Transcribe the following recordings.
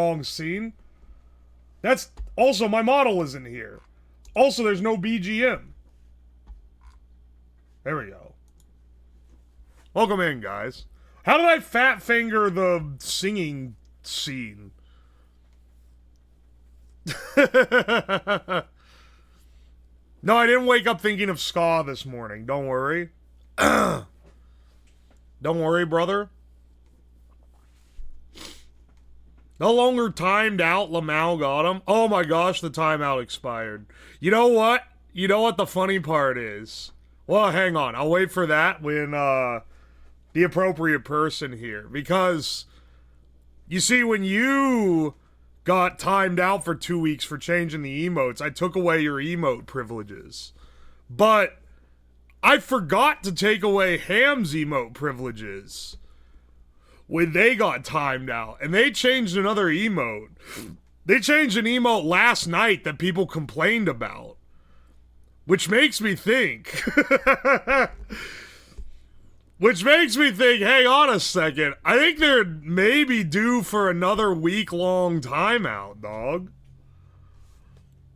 wrong scene. That's also, my model isn't here. Also, there's no BGM. There we go. Welcome in, guys. How did I fat finger the singing scene? No, I didn't wake up thinking of ska this morning. Don't worry. Don't worry, brother. No longer timed out. Lamau got him. Oh my gosh, the timeout expired. You know what? You know what the funny part is? Well, hang on. I'll wait for that when the appropriate person here. Because, you see, when you got timed out for 2 weeks for changing the emotes, I took away your emote privileges. But I forgot to take away Ham's emote privileges when they got timed out. And they changed another emote. They changed an emote last night that people complained about. Which makes me think... Which makes me think, hang on a second, I think they're maybe due for another week-long timeout, dog.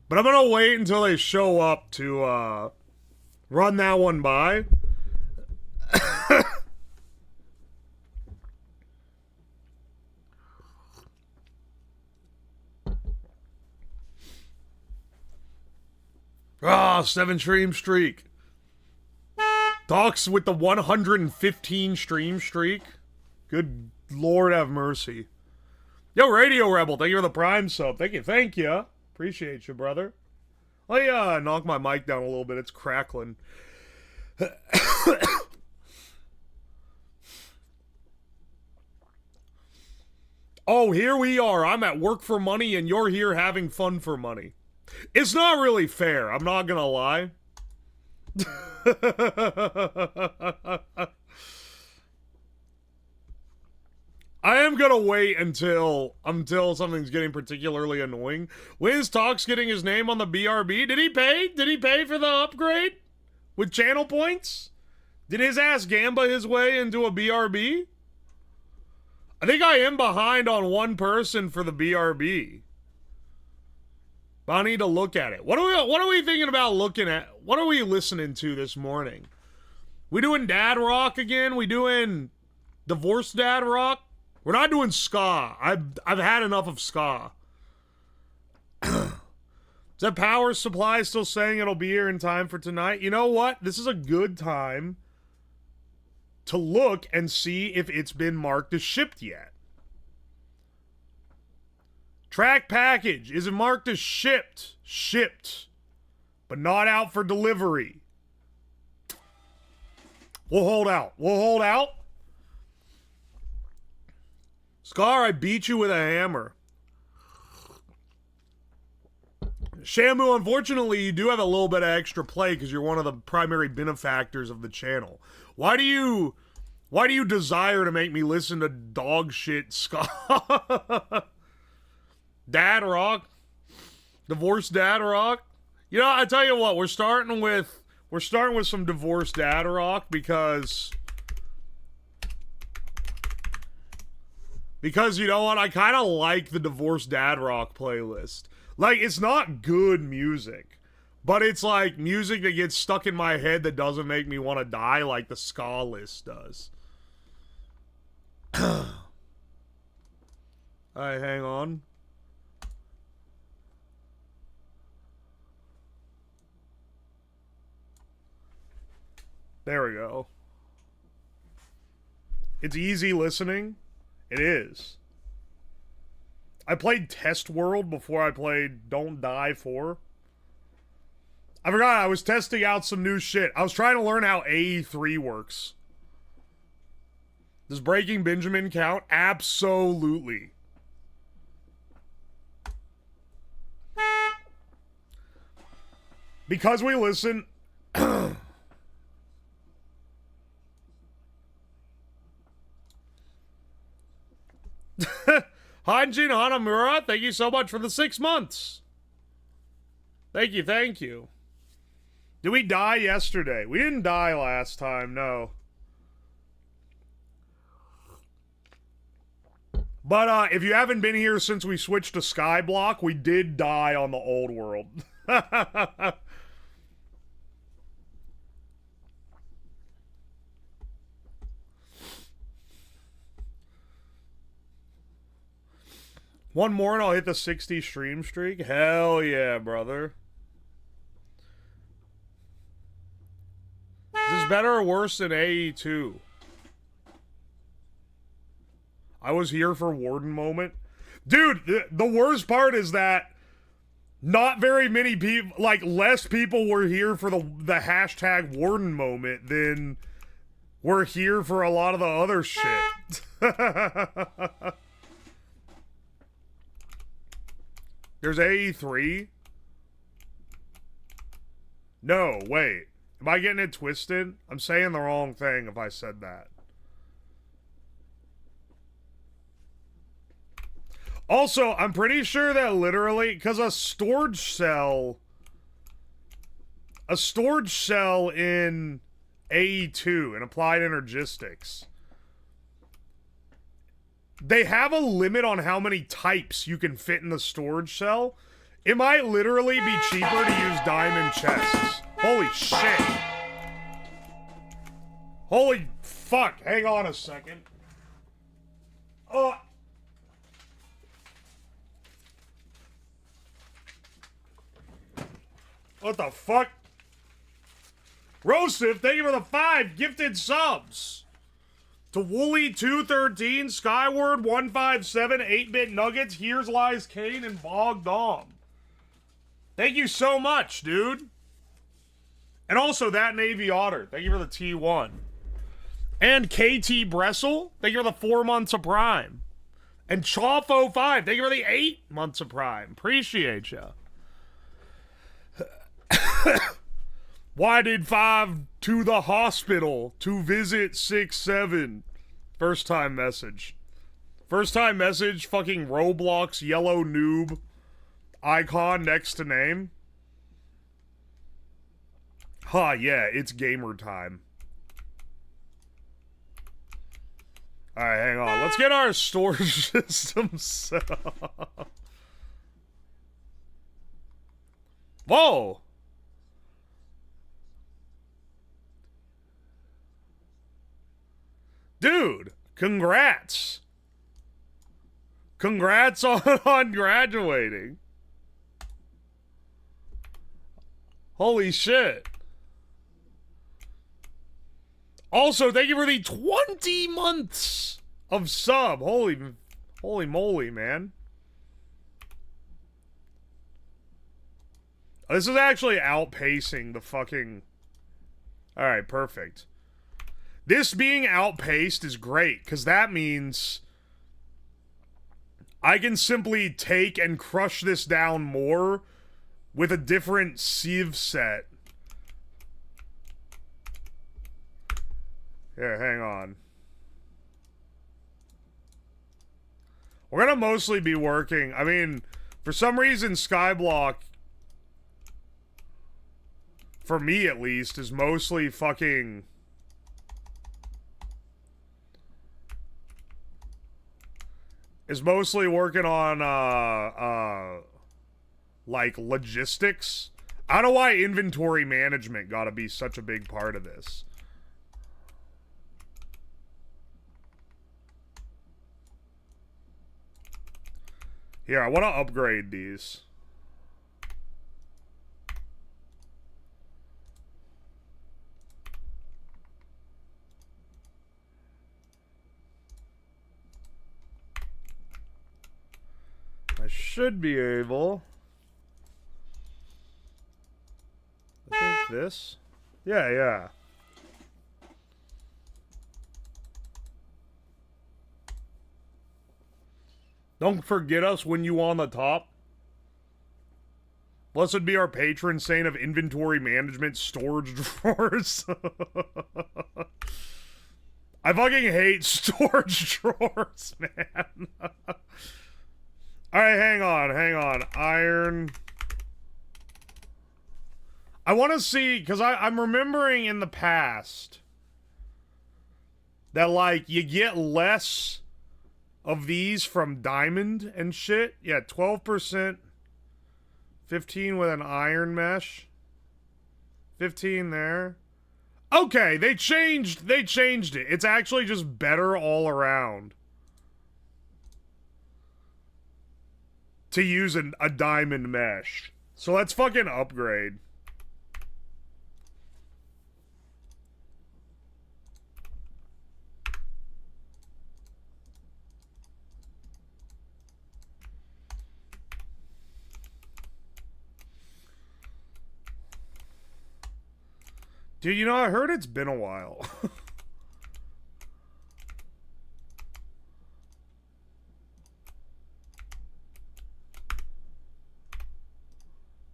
But I'm gonna wait until they show up to, run that one by. Ah, 7 stream streak. Talks with the 115 stream streak. Good Lord have mercy. Yo, Radio Rebel, thank you for the Prime sub. Thank you. Appreciate you, brother. Let me knock my mic down a little bit. It's crackling. Oh, here we are. I'm at work for money and you're here having fun for money. It's not really fair. I'm not gonna lie. I am gonna wait until something's getting particularly annoying. Wiz Talks getting his name on the BRB. Did he pay? Did he pay for the upgrade? With channel points? Did his ass gamba his way into a BRB? I think I am behind on one person for the BRB. But I need to look at it. What are we thinking about looking at? What are we listening to this morning? We doing dad rock again? We doing divorced dad rock? We're not doing ska. I've had enough of ska. Is that power supply still saying it'll be here in time for tonight? You know what? This is a good time to look and see if it's been marked as shipped yet. Track package. Is it marked as shipped? Shipped. But not out for delivery. We'll hold out. We'll hold out. Scar, I beat you with a hammer. Shamu, unfortunately, you do have a little bit of extra play because you're one of the primary benefactors of the channel. Why do you desire to make me listen to dog shit ska? Dad rock? Divorced dad rock? You know, I tell you what, we're starting with some divorced dad rock because you know what, I kind of like the divorced dad rock playlist. Like, it's not good music, but it's like music that gets stuck in my head that doesn't make me want to die like the ska list does. Alright, hang on. There we go. It's easy listening. It is. I played Test World before I played Don't Die 4. I forgot I was testing out some new shit. I was trying to learn how AE3 works. Does Breaking Benjamin count? Absolutely. Because we listen... Hanjin Hanamura, thank you so much for the 6 months. Thank you, thank you. Did we die yesterday? We didn't die last time, no. But if you haven't been here since we switched to Skyblock, we did die on the old world. One more and I'll hit the 60 stream streak. Hell yeah, brother. Is this better or worse than AE2? I was here for Warden moment. Dude, the worst part is that not very many people, like less people were here for the hashtag Warden moment than were here for a lot of the other shit. There's AE3? No, wait. Am I getting it twisted? I'm saying the wrong thing if I said that. Also, I'm pretty sure that literally, because a storage cell in AE2, in Applied Energistics, they have a limit on how many types you can fit in the storage cell. It might literally be cheaper to use diamond chests. Holy shit. Holy fuck. Hang on a second. Oh. What the fuck? Rosif, thank you for the 5 gifted subs. To Wooly213, Skyward 157, 8-Bit Nuggets, Here's Lies Kane, and Bog Dom. Thank you so much, dude. And also that Navy Otter, thank you for the T1. And KT Bressel, thank you for the 4 months of Prime. And Chaw05, thank you for the 8 months of Prime. Appreciate ya. Why did 5 to the hospital to visit 6-7? First time message. First time message, fucking Roblox yellow noob icon next to name. Huh, yeah, it's gamer time. Alright, hang on. Let's get our storage system set up. Whoa! Dude, congrats. Congrats on graduating. Holy shit. Also, thank you for the 20 months of sub. Holy moly, man. This is actually outpacing the fucking... Alright, perfect. This being outpaced is great, because that means I can simply take and crush this down more with a different sieve set. Here, hang on. We're gonna mostly be working. I mean, for some reason, Skyblock, for me at least, is mostly fucking... is mostly working on, like, logistics. I don't know why inventory management gotta be such a big part of this. Here, I want to upgrade these. I should be able. I think this. Yeah. Don't forget us when you on the top. Blessed be our patron saint of inventory management storage drawers. I fucking hate storage drawers, man. Alright, hang on. Iron. I want to see, because I'm remembering in the past that, like, you get less of these from Diamond and shit. Yeah, 12%. 15 with an iron mesh. 15 there. Okay, they changed it. It's actually just better all around to use a diamond mesh. So let's fucking upgrade. Dude, you know, I heard it's been a while.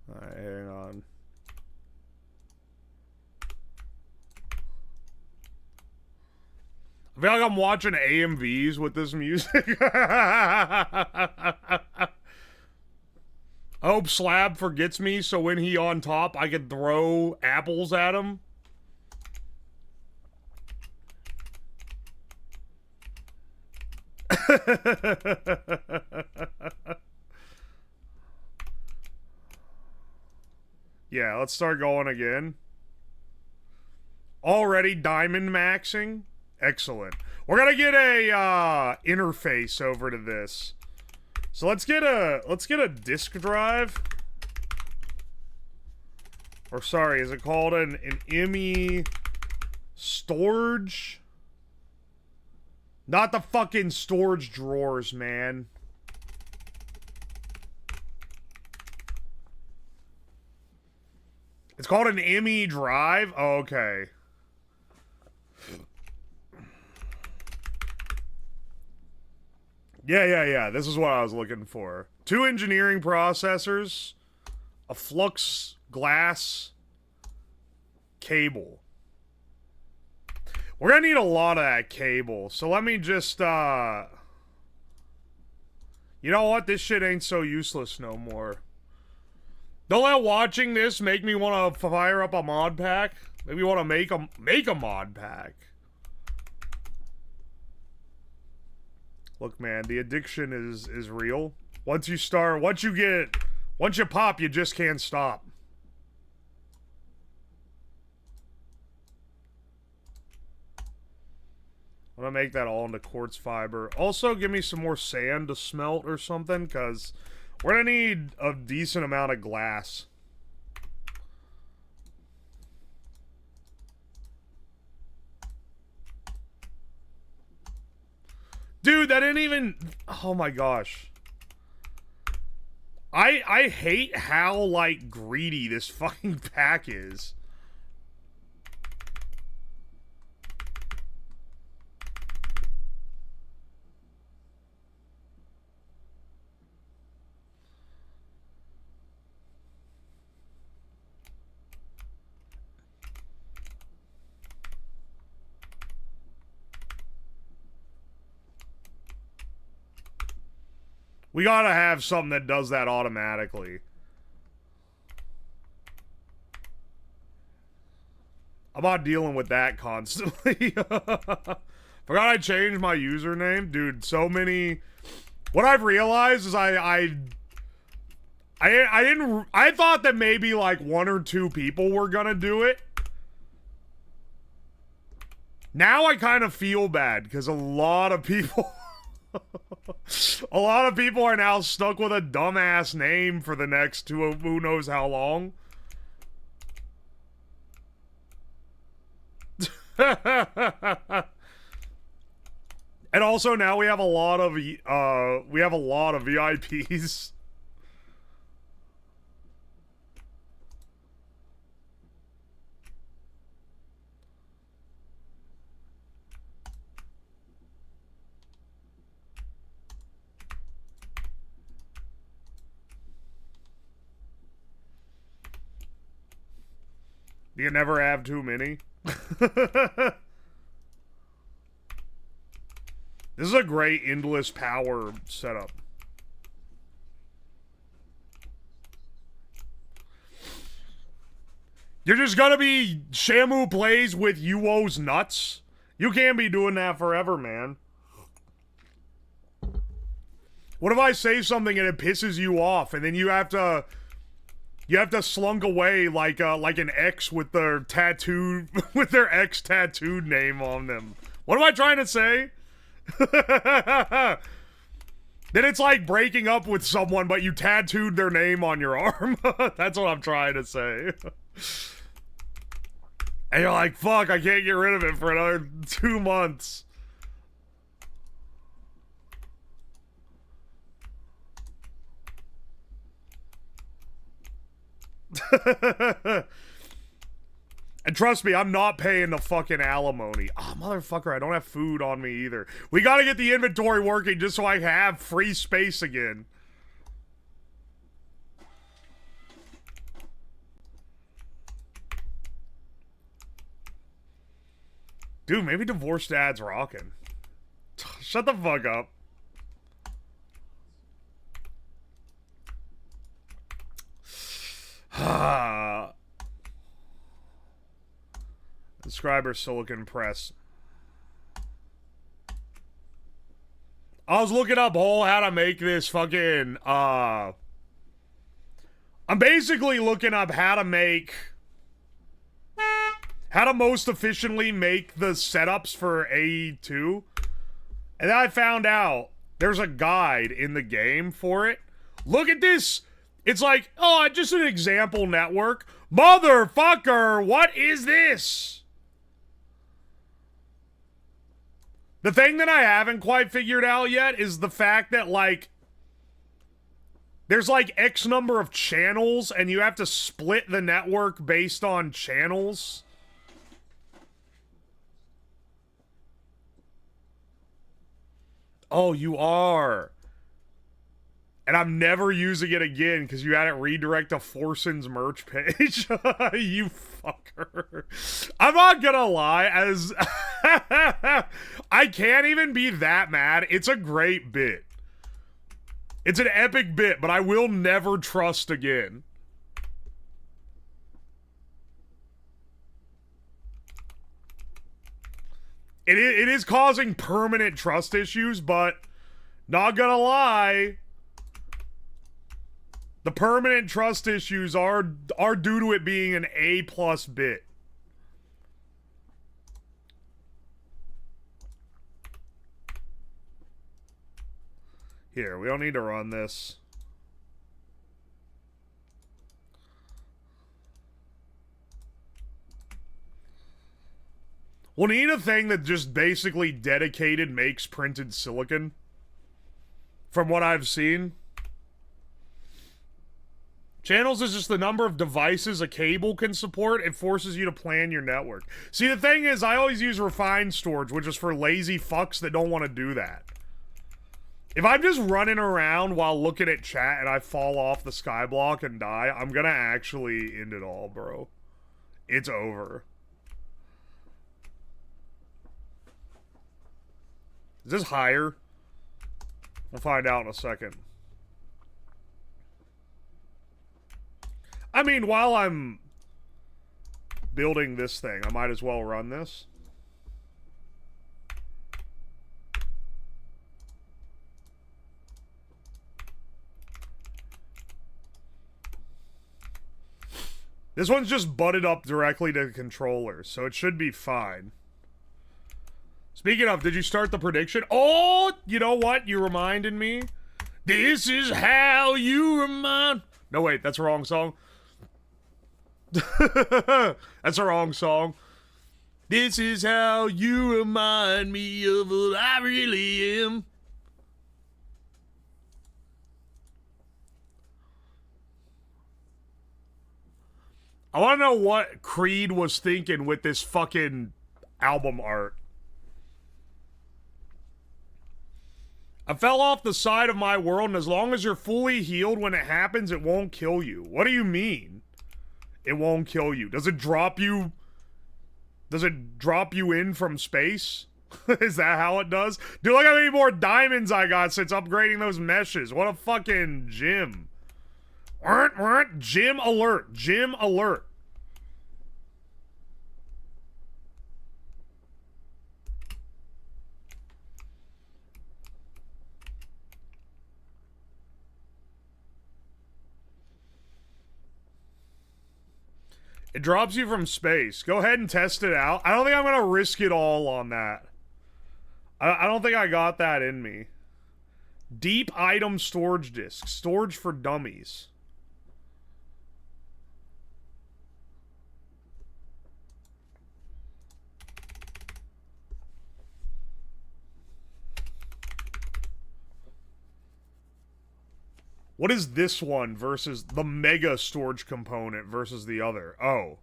Alright, hang on. I feel like I'm watching AMVs with this music. I hope Slab forgets me so when he on top, I can throw apples at him. Yeah, let's start going again. Already diamond maxing. Excellent. We're gonna get a interface over to this. So let's get a disk drive. Or sorry, is it called an ME storage? Not the fucking storage drawers, man. It's called an ME drive? Oh, okay. Yeah. This is what I was looking for. 2 engineering processors, a flux glass cable. We're gonna need a lot of that cable, so let me just, you know what? This shit ain't so useless no more. Don't let watching this make me want to fire up a mod pack. Maybe want to make a mod pack. Look, man, the addiction is real. Once you pop, you just can't stop. I'm gonna make that all into quartz fiber. Also, give me some more sand to smelt or something, because we're gonna need a decent amount of glass. Dude, that didn't even... Oh my gosh. I hate how, like, greedy this fucking pack is. We gotta have something that does that automatically. I'm not dealing with that constantly. Forgot I changed my username. Dude, so many... What I've realized is I thought that maybe like 1 or 2 people were gonna do it. Now I kind of feel bad because a lot of people... A lot of people are now stuck with a dumbass name for the next who knows how long. And also now we have a lot of VIPs. You can never have too many. This is a great endless power setup. You're just gonna be Shamu plays with UWO's nuts? You can't be doing that forever, man. What if I say something and it pisses you off, and then you have to slunk away like an X with their tattooed with their X tattooed name on them. What am I trying to say? Then it's like breaking up with someone, but you tattooed their name on your arm. That's what I'm trying to say. And you're like, fuck, I can't get rid of it for another 2 months. And trust me, I'm not paying the fucking alimony. Oh, motherfucker, I don't have food on me either. We gotta get the inventory working just so I have free space again. Dude, maybe Divorced Dad's rocking. Shut the fuck up. Subscriber Silicon Press. I was looking up how to make this fucking, I'm basically looking up how to most efficiently make the setups for AE2. And then I found out there's a guide in the game for it. Look at this. It's like, oh, just an example network. Motherfucker, what is this? The thing that I haven't quite figured out yet is the fact that, like, there's like X number of channels and you have to split the network based on channels. Oh, you are. And I'm never using it again because you had it redirect to Forson's merch page. You fucker. I'm not gonna lie, as I can't even be that mad. It's a great bit. It's an epic bit, but I will never trust again. It is causing permanent trust issues, but not gonna lie, the permanent trust issues are due to it being an A+ bit. Here, we don't need to run this. We'll need a thing that just basically dedicated makes printed silicon. From what I've seen. Channels is just the number of devices a cable can support. It forces you to plan your network. See, the thing is, I always use refined storage, which is for lazy fucks that don't want to do that. If I'm just running around while looking at chat and I fall off the skyblock and die, I'm gonna actually end it all, bro. It's over. Is this higher? We'll find out in a second. I mean, while I'm building this thing, I might as well run this. This one's just butted up directly to the controller, so it should be fine. Speaking of, did you start the prediction? Oh, you know what? You reminded me. This is how you remind... No, wait, that's a wrong song. That's a wrong song. This is how you remind me of what I really am. I want to know what Creed was thinking with this fucking album art. I fell off the side of my world, and as long as you're fully healed when it happens, it won't kill you. What do you mean? It won't kill you. Does it drop you? Does it drop you in from space? Is that how it does? Dude, look how many more diamonds I got since upgrading those meshes. What a fucking gym. Gym alert. Gym alert. It drops you from space. Go ahead and test it out. I don't think I'm gonna risk it all on that. I don't think I got that in me. Deep item storage disk. Storage for dummies. What is this one versus the mega storage component versus the other? Oh.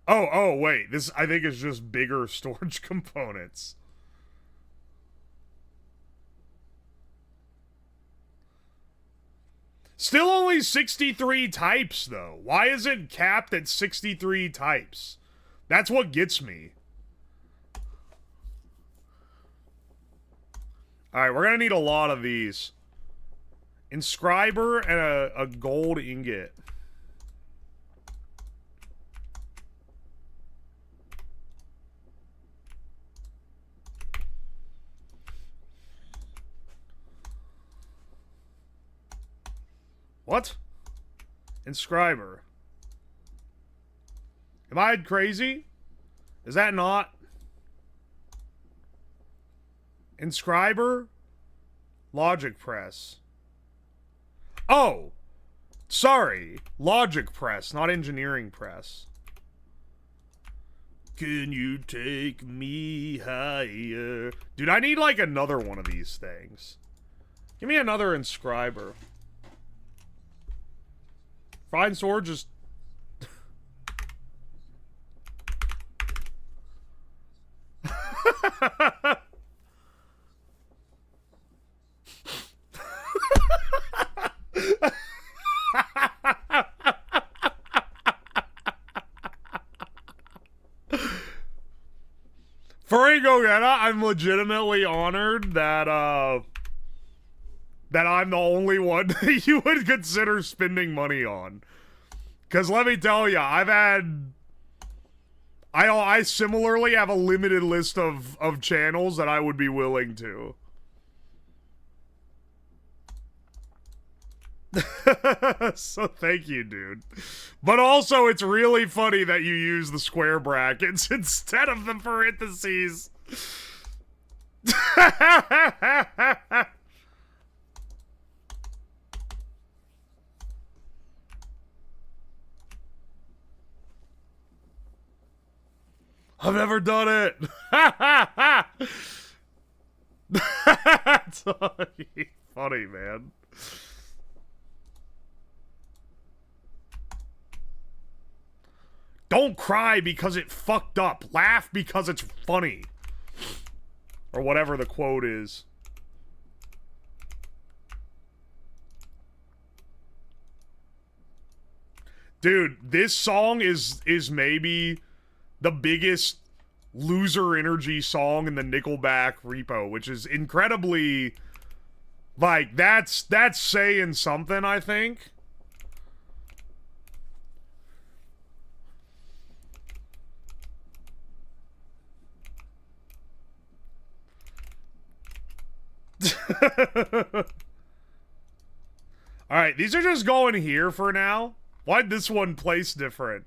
Oh, wait. This, I think, is just bigger storage components. Still only 63 types, though. Why is it capped at 63 types? That's what gets me. Alright, we're gonna need a lot of these. Inscriber and a gold ingot. What? Inscriber. Am I crazy? Is that not? Inscriber? Logic press. Oh! Sorry. Logic press, not engineering press. Can you take me higher? Dude, I need like another one of these things. Give me another inscriber. Fine sword just... Furry Gogeta, I'm legitimately honored that, that I'm the only one that you would consider spending money on. Because let me tell you, I've had... I similarly have a limited list of channels that I would be willing to. So thank you, dude. But also, it's really funny that you use the square brackets instead of the parentheses. I've never done it. That's funny, man. Don't cry because it fucked up. Laugh because it's funny. Or whatever the quote is. Dude, this song is maybe the biggest loser energy song in the Nickelback repo, which is incredibly, like, that's saying something, I think. Alright, these are just going here for now. Why'd this one place different?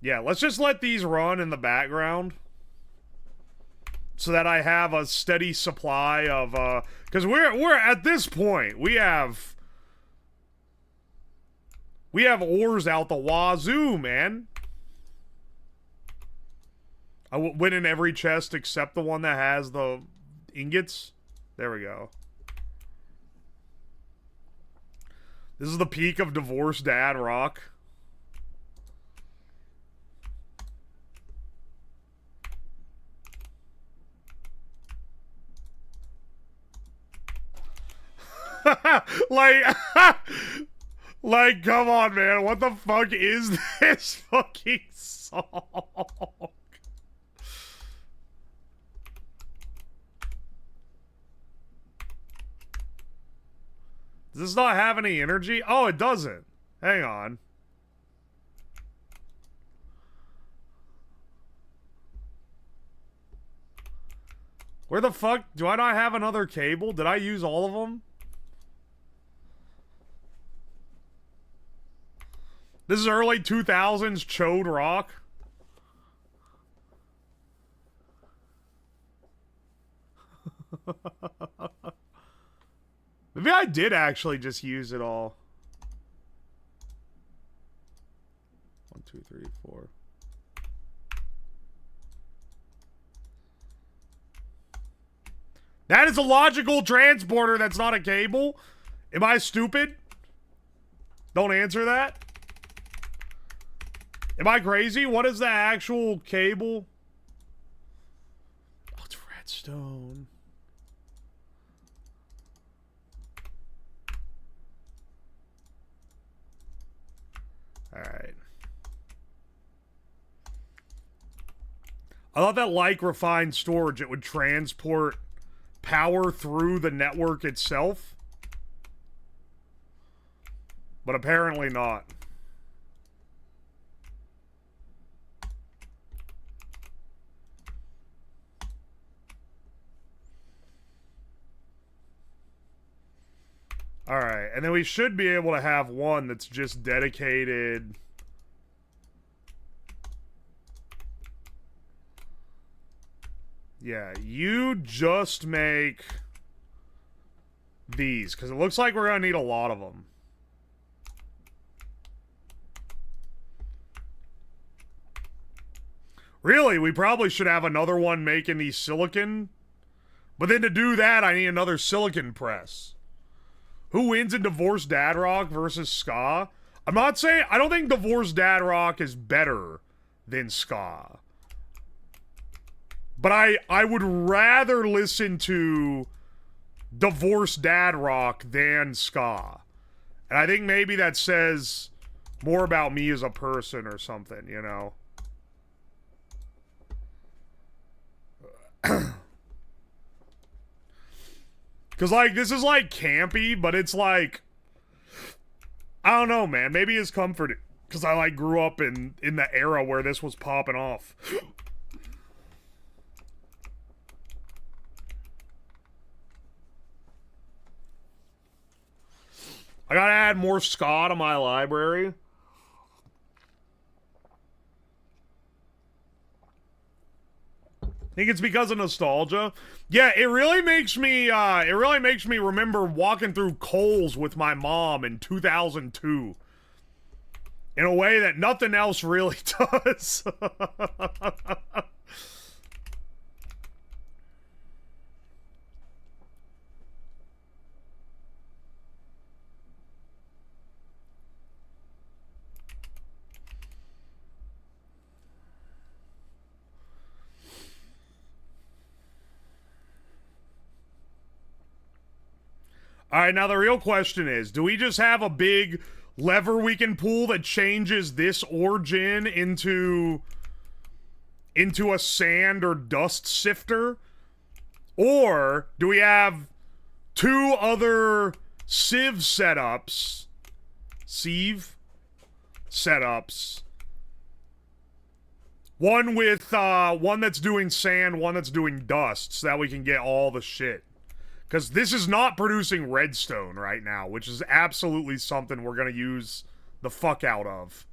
Yeah, let's just let these run in the background. So that I have a steady supply of, because we're at this point, we have ores out the wazoo, man. I went in every chest except the one that has the ingots. There we go. This is the peak of divorced dad rock. like, come on, man. What the fuck is this fucking song? Does this not have any energy? Oh, it doesn't. Hang on. Where the fuck? Do I not have another cable? Did I use all of them? This is early 2000s Chode Rock. Maybe I did actually just use it all. 1, 2, 3, 4. That is a logical transporter. That's not a cable. Am I stupid? Don't answer that. Am I crazy? What is the actual cable? Oh, it's redstone. Alright. I thought that like refined storage, it would transport power through the network itself. But apparently not. Alright, and then we should be able to have one that's just dedicated. Yeah, you just make these, because it looks like we're going to need a lot of them. Really, we probably should have another one making these silicon. But then to do that, I need another silicon press. Who wins in Divorced Dad Rock versus Ska? I'm not saying... I don't think Divorced Dad Rock is better than Ska. But I would rather listen to Divorced Dad Rock than Ska. And I think maybe that says more about me as a person or something, you know? Because, like, this is, like, campy, but it's, like... I don't know, man. Maybe it's comforting. Because I, like, grew up in the era where this was popping off. I gotta add more ska to my library. I think it's because of nostalgia. Yeah, it really makes me remember walking through Kohl's with my mom in 2002. In a way that nothing else really does. Alright, now the real question is, do we just have a big lever we can pull that changes this origin into a sand or dust sifter? Or do we have two other sieve setups? One with, one that's doing sand, one that's doing dust, so that we can get all the shit. Because this is not producing redstone right now, which is absolutely something we're going to use the fuck out of.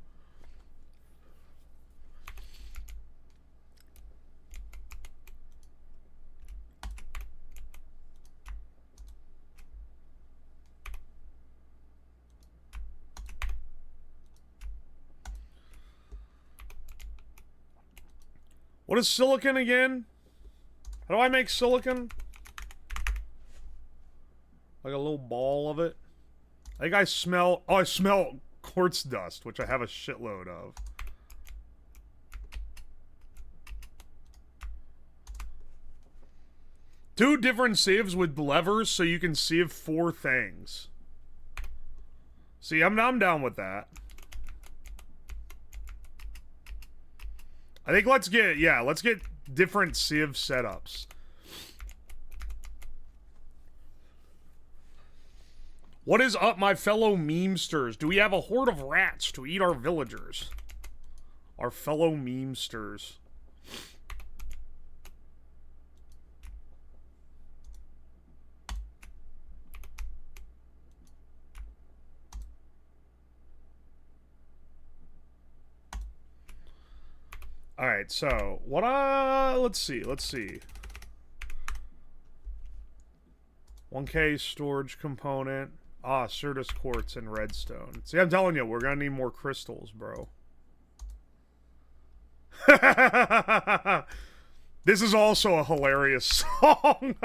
What is silicon again? How do I make silicon? Like a little ball of it. I think I smell... Oh, I smell quartz dust, which I have a shitload of. Two different sieves with levers so you can sieve 4 things. See, I'm down with that. I think let's get different sieve setups. What is up, my fellow memesters? Do we have a horde of rats to eat our villagers? Our fellow memesters. Alright, so, what let's see. 1K storage component. Ah, Certus quartz and redstone. See, I'm telling you, we're gonna need more crystals, bro. This is also a hilarious song.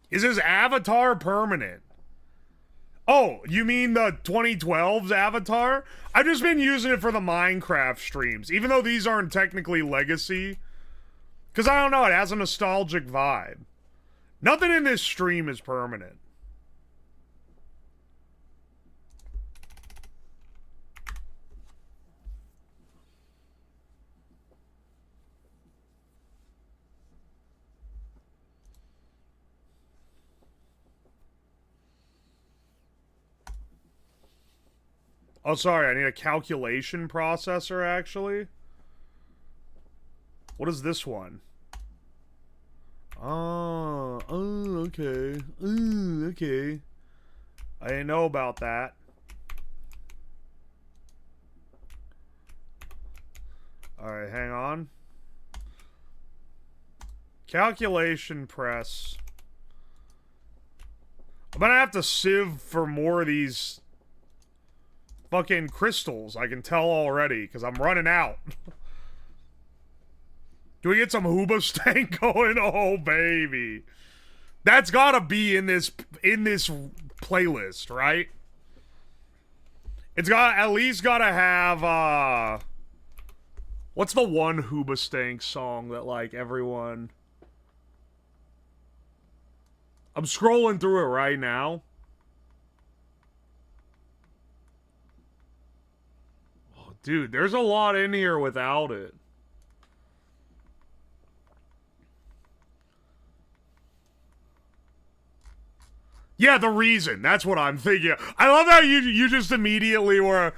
Is his avatar permanent? Oh, you mean the 2012's avatar? I've just been using it for the Minecraft streams, even though these aren't technically legacy. Because I don't know, it has a nostalgic vibe. Nothing in this stream is permanent. Oh, sorry, I need a calculation processor, actually. What is this one? Oh, okay. Okay. I didn't know about that. Alright, hang on. Calculation press. I'm gonna have to sieve for more of these fucking crystals, I can tell already, because I'm running out. Do we get some Hoobastank going? Oh, baby. That's gotta be in this playlist, right? It's got at least gotta have, what's the one Hoobastank song that, like, everyone... I'm scrolling through it right now. Dude, there's a lot in here without it. Yeah, The Reason. That's what I'm thinking. I love how you just immediately were...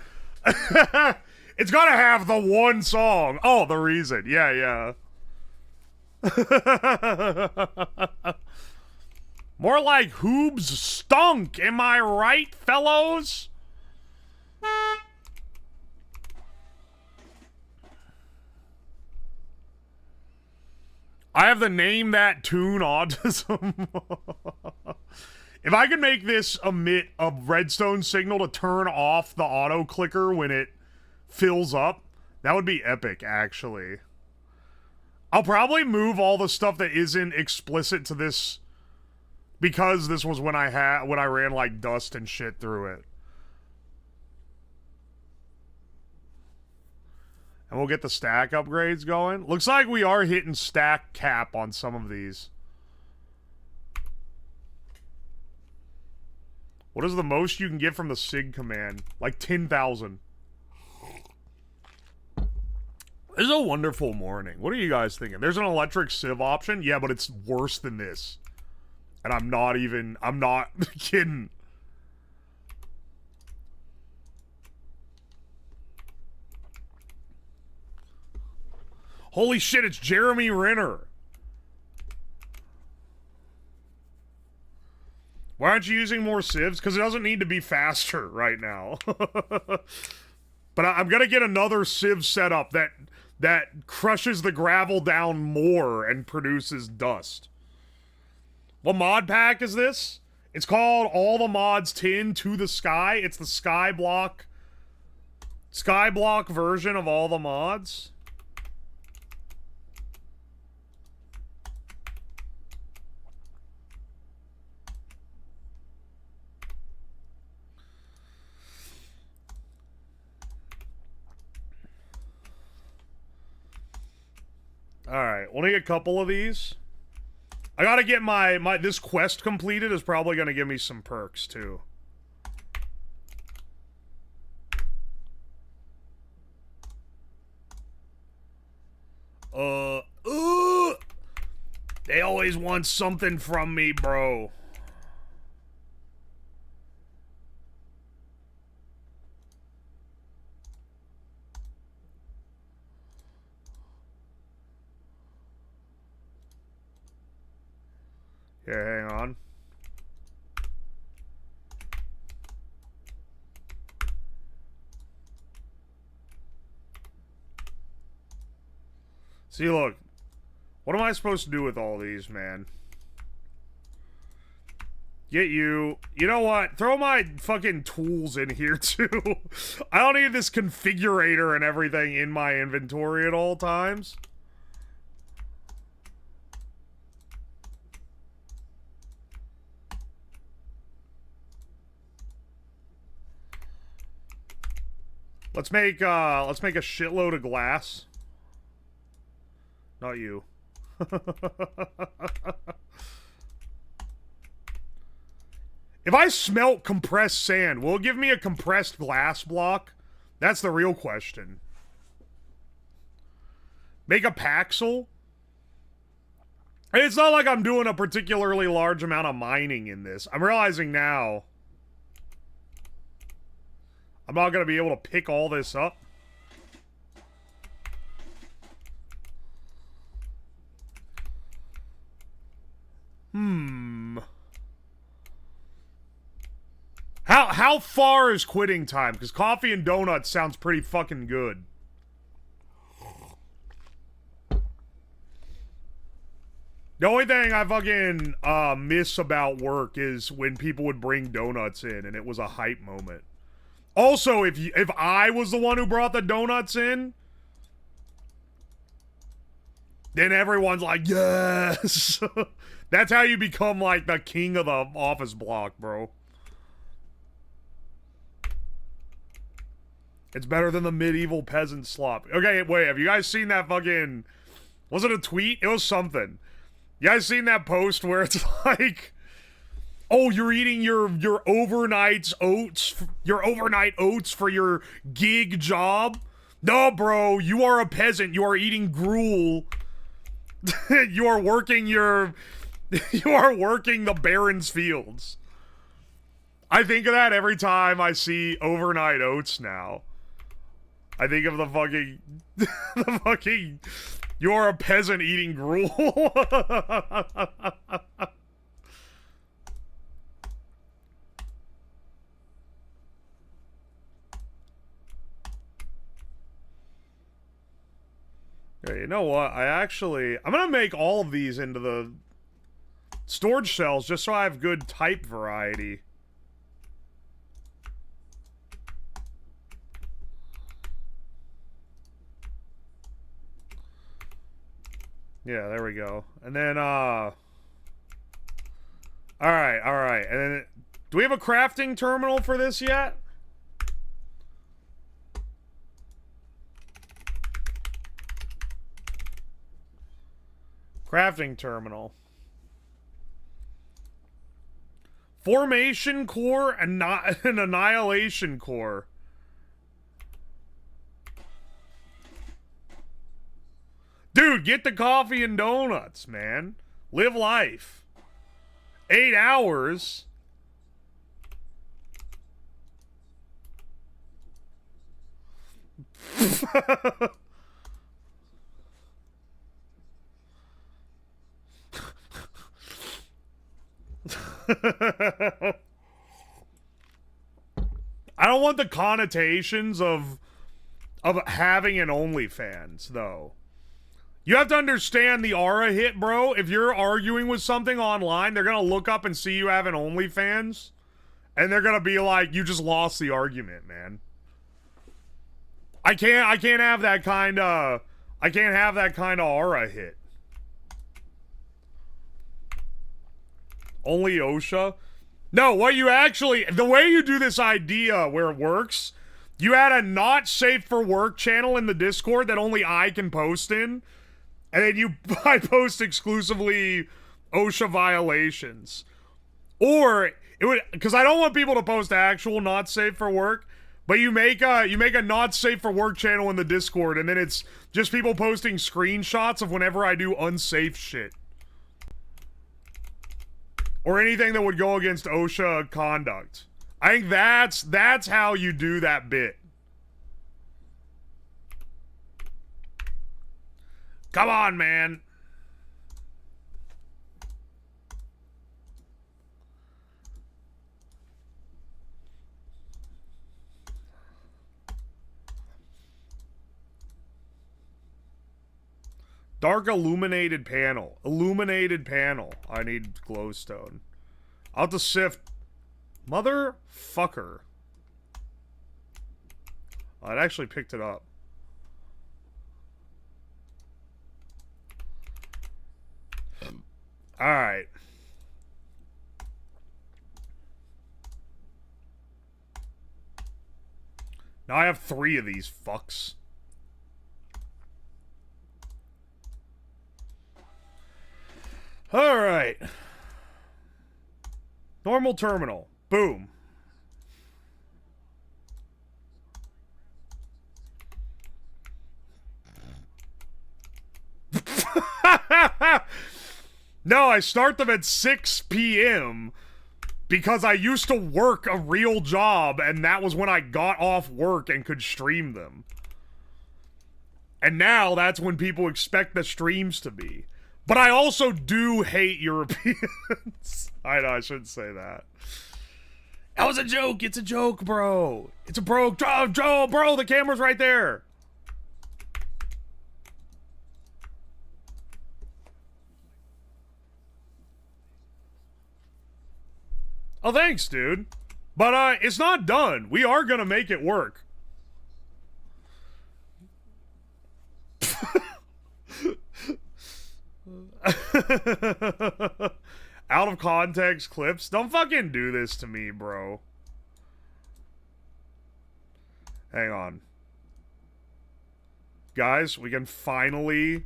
It's gotta have the one song. Oh, The Reason. Yeah, yeah. More like Hoobs stunk. Am I right, fellows? I have the name that tune autism. If I could make this emit a redstone signal to turn off the auto clicker when it fills up, that would be epic, actually. I'll probably move all the stuff that isn't explicit to this, because this was when I ran like dust and shit through it. And we'll get the stack upgrades going. Looks like we are hitting stack cap on some of these. What is the most you can get from the SIG command? Like 10,000. This is a wonderful morning. What are you guys thinking? There's an electric sieve option? Yeah, but it's worse than this. And I'm not kidding. Holy shit, it's Jeremy Renner. Why aren't you using more sieves? Because it doesn't need to be faster right now. But I'm gonna get another sieve setup that crushes the gravel down more and produces dust. What mod pack is this? It's called All the Mods Tin to the Sky. It's the Skyblock version of all the mods. Alright, we'll need a couple of these. I gotta get this quest completed is probably gonna give me some perks, too. They always want something from me, bro. Here, hang on. See, look. What am I supposed to do with all these, man? Get you. You know what? Throw my fucking tools in here, too. I don't need this configurator and everything in my inventory at all times. Let's make a shitload of glass. Not you. If I smelt compressed sand, will it give me a compressed glass block? That's the real question. Make a Paxel? It's not like I'm doing a particularly large amount of mining in this. I'm realizing now I'm not going to be able to pick all this up. How far is quitting time? Because coffee and donuts sounds pretty fucking good. The only thing I fucking miss about work is when people would bring donuts in and it was a hype moment. Also, if I was the one who brought the donuts in, then everyone's like, yes! That's how you become, like, the king of the office block, bro. It's better than the medieval peasant slop. Okay, wait, have you guys seen that fucking... Was it a tweet? It was something. You guys seen that post where it's like... Oh, you're eating your overnight oats for your gig job? No, bro, you are a peasant. You are eating gruel. You are working the Baron's fields. I think of that every time I see overnight oats now. I think of the fucking, you're a peasant eating gruel. Okay, you know what? I'm gonna make all of these into the storage cells just so I have good type variety. Yeah, there we go. And then, Alright. And then, do we have a crafting terminal for this yet? Crafting terminal. Formation core and not an annihilation core. Dude, get the coffee and donuts, man. Live life. 8 hours. I don't want the connotations of having an OnlyFans, though. You have to understand the aura hit, bro. If you're arguing with something online, they're gonna look up and see you have an OnlyFans, and they're gonna be like, "You just lost the argument, man." I can't have that kind of aura hit. Only OSHA? No, what you actually, the way you do this idea where it works, you add a not safe for work channel in the Discord that only I can post in, and then I post exclusively OSHA violations. Or, because I don't want people to post actual not safe for work, but you make a not safe for work channel in the Discord, and then it's just people posting screenshots of whenever I do unsafe shit. Or anything that would go against OSHA conduct. I think that's how you do that bit. Come on, man. Dark illuminated panel. Illuminated panel. I need glowstone. I'll have to sift. Motherfucker. Oh, it actually picked it up. Alright. Now I have 3 of these fucks. Alright. Normal terminal. Boom. No, I start them at 6 p.m. because I used to work a real job, and that was when I got off work and could stream them. And now that's when people expect the streams to be. But I also do hate Europeans. I know, I shouldn't say that. That was a joke. It's a joke, bro. It's a bro. Joe, bro, the camera's right there. Oh, thanks, dude. But, it's not done. We are gonna make it work. Out of context clips? Don't fucking do this to me, bro. Hang on. Guys, we can finally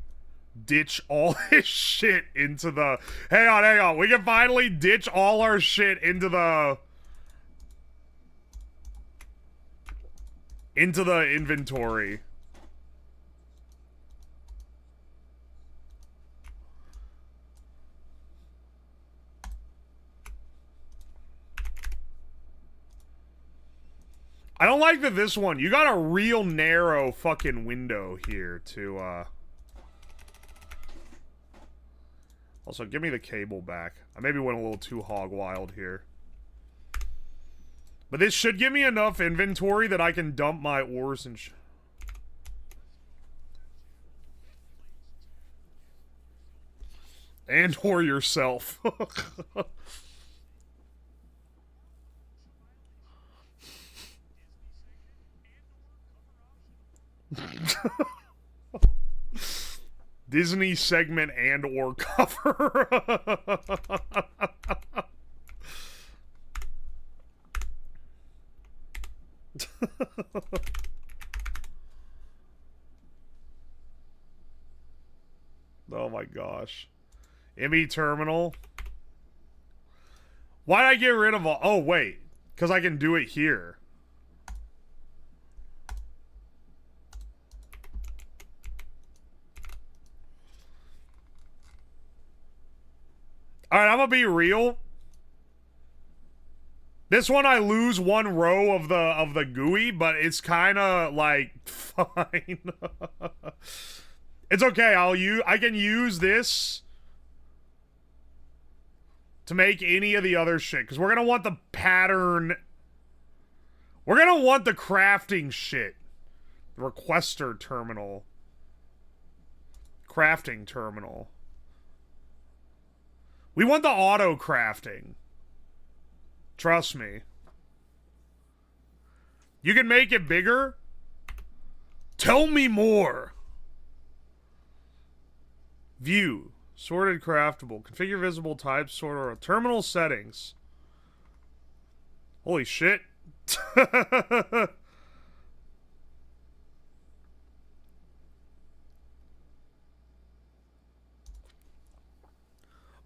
ditch all this shit into the... Hang on. We can finally ditch all our shit into the inventory. I don't like that this one. You got a real narrow fucking window here to, Also, give me the cable back. I maybe went a little too hog wild here. But this should give me enough inventory that I can dump my ores and and or yourself. Disney segment and or cover. Oh my gosh. ME terminal. Why'd I get rid of all... Oh, wait. Because I can do it here. Alright, I'm gonna be real. This one I lose one row of the GUI, but it's kinda like fine. It's okay, I can use this to make any of the other shit, because we're gonna want the pattern. We're gonna want the crafting shit. The requester terminal. Crafting terminal. We want the auto crafting. Trust me. You can make it bigger? Tell me more. View. Sorted craftable. Configure visible types. Sorter. Terminal settings. Holy shit.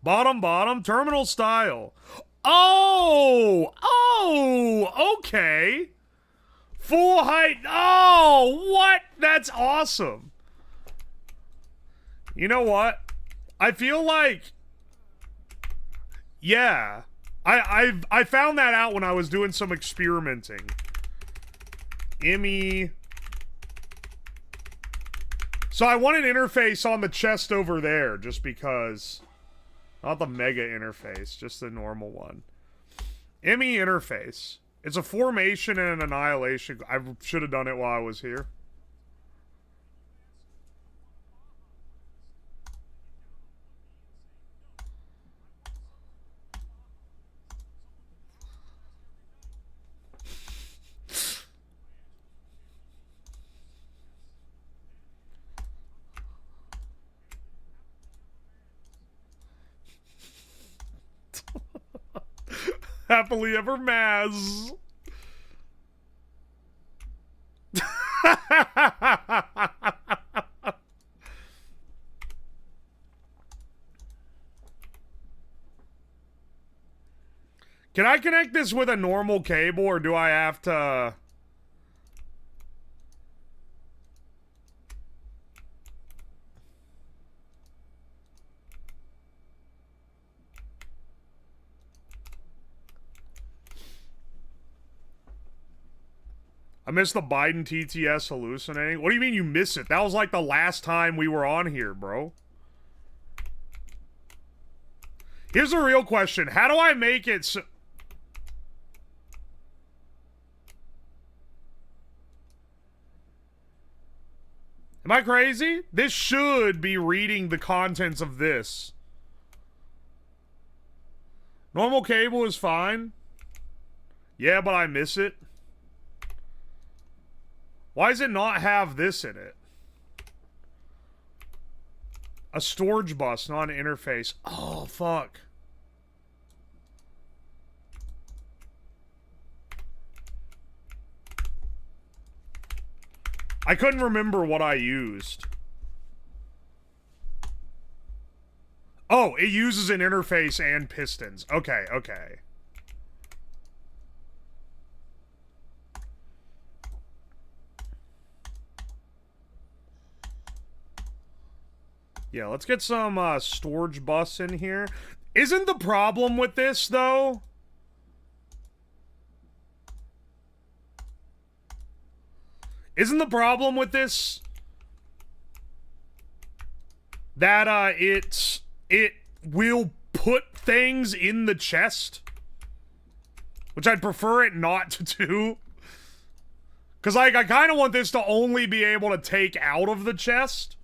Bottom, terminal style. Oh, okay. Full height. Oh, what? That's awesome. You know what? I feel like, yeah, I found that out when I was doing some experimenting. ME. So I want an interface on the chest over there, just because. Not the mega interface, just the normal one. ME interface. It's a formation and an annihilation. I should have done it while I was here. Happily ever Maz. Can I connect this with a normal cable, or do I have to... I miss the Biden TTS hallucinating. What do you mean you miss it? That was like the last time we were on here, bro. Here's a real question. How do I make it so... Am I crazy? This should be reading the contents of this. Normal cable is fine. Yeah, but I miss it. Why does it not have this in it? A storage bus, not an interface. Oh, fuck. I couldn't remember what I used. Oh, it uses an interface and pistons. Okay, okay. Yeah, let's get some storage bus in here. Isn't the problem with this, though? Isn't the problem with this that it will put things in the chest? Which I'd prefer it not to do. Because, like, I kind of want this to only be able to take out of the chest.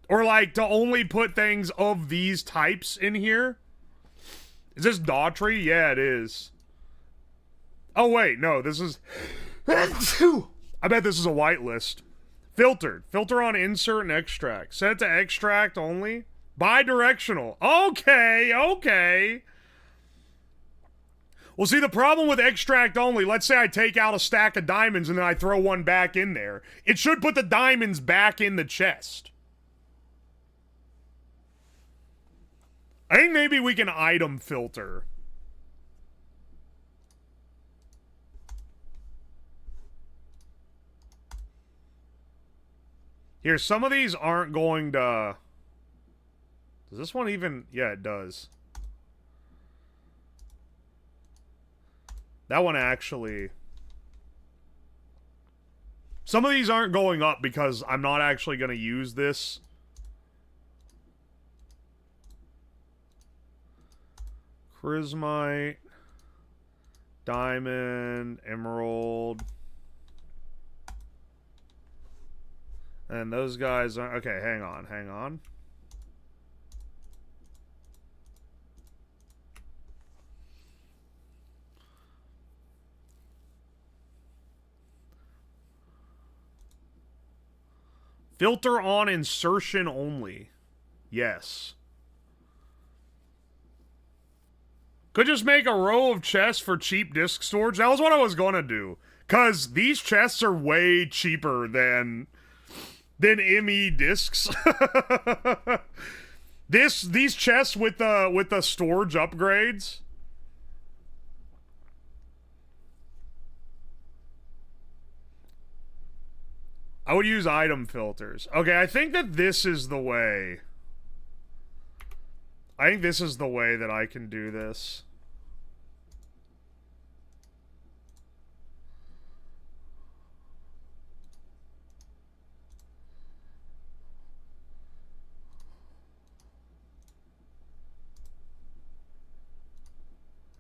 Or, like, to only put things of these types in here. Is this Daughtry? Yeah, it is. Oh, wait, no, this is... I bet this is a whitelist. Filtered. Filter on insert and extract. Set to extract only. Bidirectional. Okay, okay. Well, see, the problem with extract only, let's say I take out a stack of diamonds and then I throw one back in there. It should put the diamonds back in the chest. I think maybe we can item filter. Here, some of these aren't going to... Does this one even... Yeah, it does. That one actually... Some of these aren't going up because I'm not actually going to use this. Prismite, Diamond, Emerald. And those guys are... Okay, hang on, hang on. Filter on insertion only. Yes. Could just make a row of chests for cheap disk storage. That was what I was gonna do. Because these chests are way cheaper than ME discs. These chests with the storage upgrades. I would use item filters. Okay, I think that this is the way. I think this is the way that I can do this.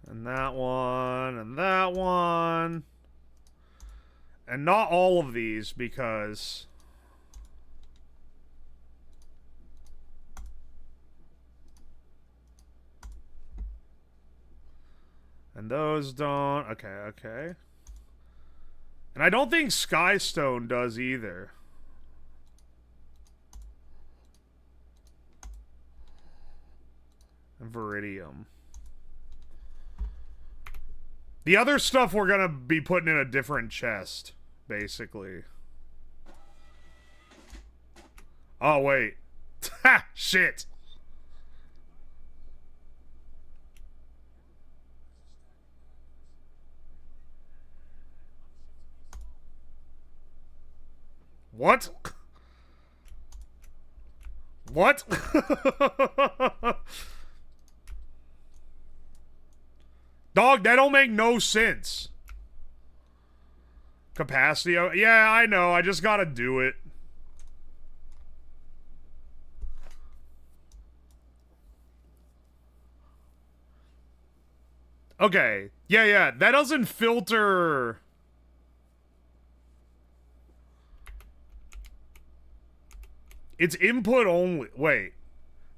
And that one, and that one. And not all of these, because... And those don't... Okay, okay. And I don't think Skystone does either. And Viridium. The other stuff we're gonna be putting in a different chest, basically. Oh, wait. Ha! Shit! What? What? Dog, that don't make no sense. Capacity? Yeah, I know. I just gotta do it. Okay. Yeah. That doesn't filter... It's input only. Wait.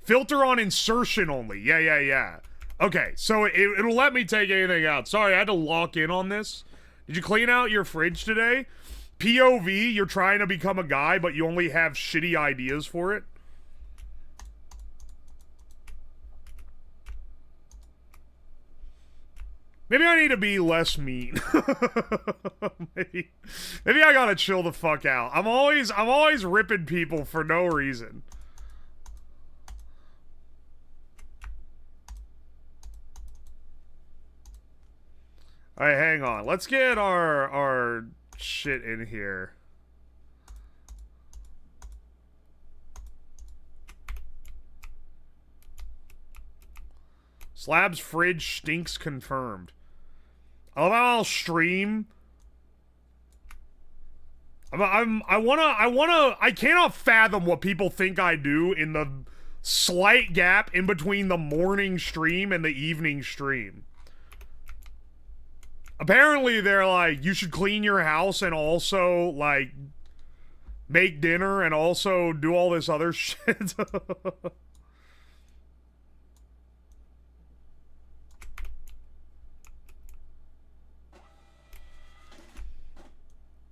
Filter on insertion only. Yeah. Okay, so it'll let me take anything out. Sorry, I had to lock in on this. Did you clean out your fridge today? POV, you're trying to become a guy, but you only have shitty ideas for it? Maybe I need to be less mean. maybe I gotta chill the fuck out. I'm always ripping people for no reason. Alright, hang on. Let's get our shit in here. Slab's fridge stinks confirmed. I love how I'll stream. I cannot fathom what people think I do in the slight gap in between the morning stream and the evening stream. Apparently they're like, you should clean your house and also, like, make dinner and also do all this other shit.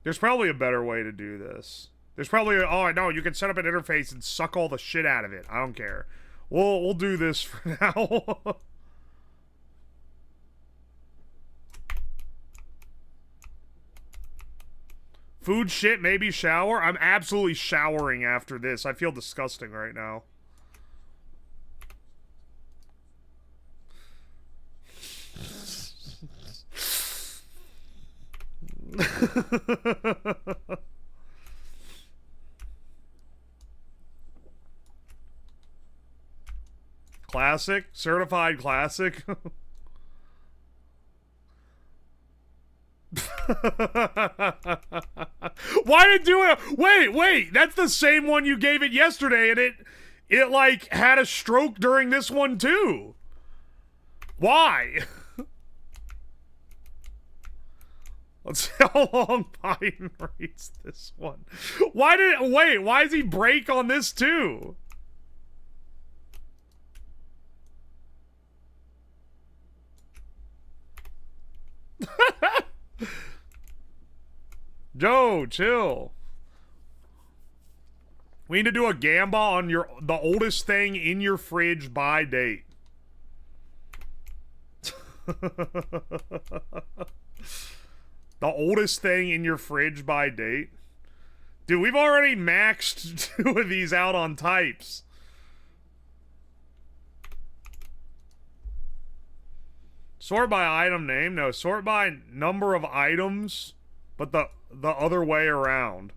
There's probably a better way to do this. There's probably oh no, you can set up an interface and suck all the shit out of it. I don't care. We'll do this for now. Food shit, maybe shower. I'm absolutely showering after this. I feel disgusting right now. Classic? Certified classic? Why did it do it? Wait, that's the same one you gave it yesterday, and it like had a stroke during this one too. Why? Let's see how long Biden reads this one. Why does he break on this too? Joe, chill. We need to do a gamba on the oldest thing in your fridge by date. The oldest thing in your fridge by date? Dude, we've already maxed 2 of these out on types. Sort by item name? No, sort by number of items, but the other way around.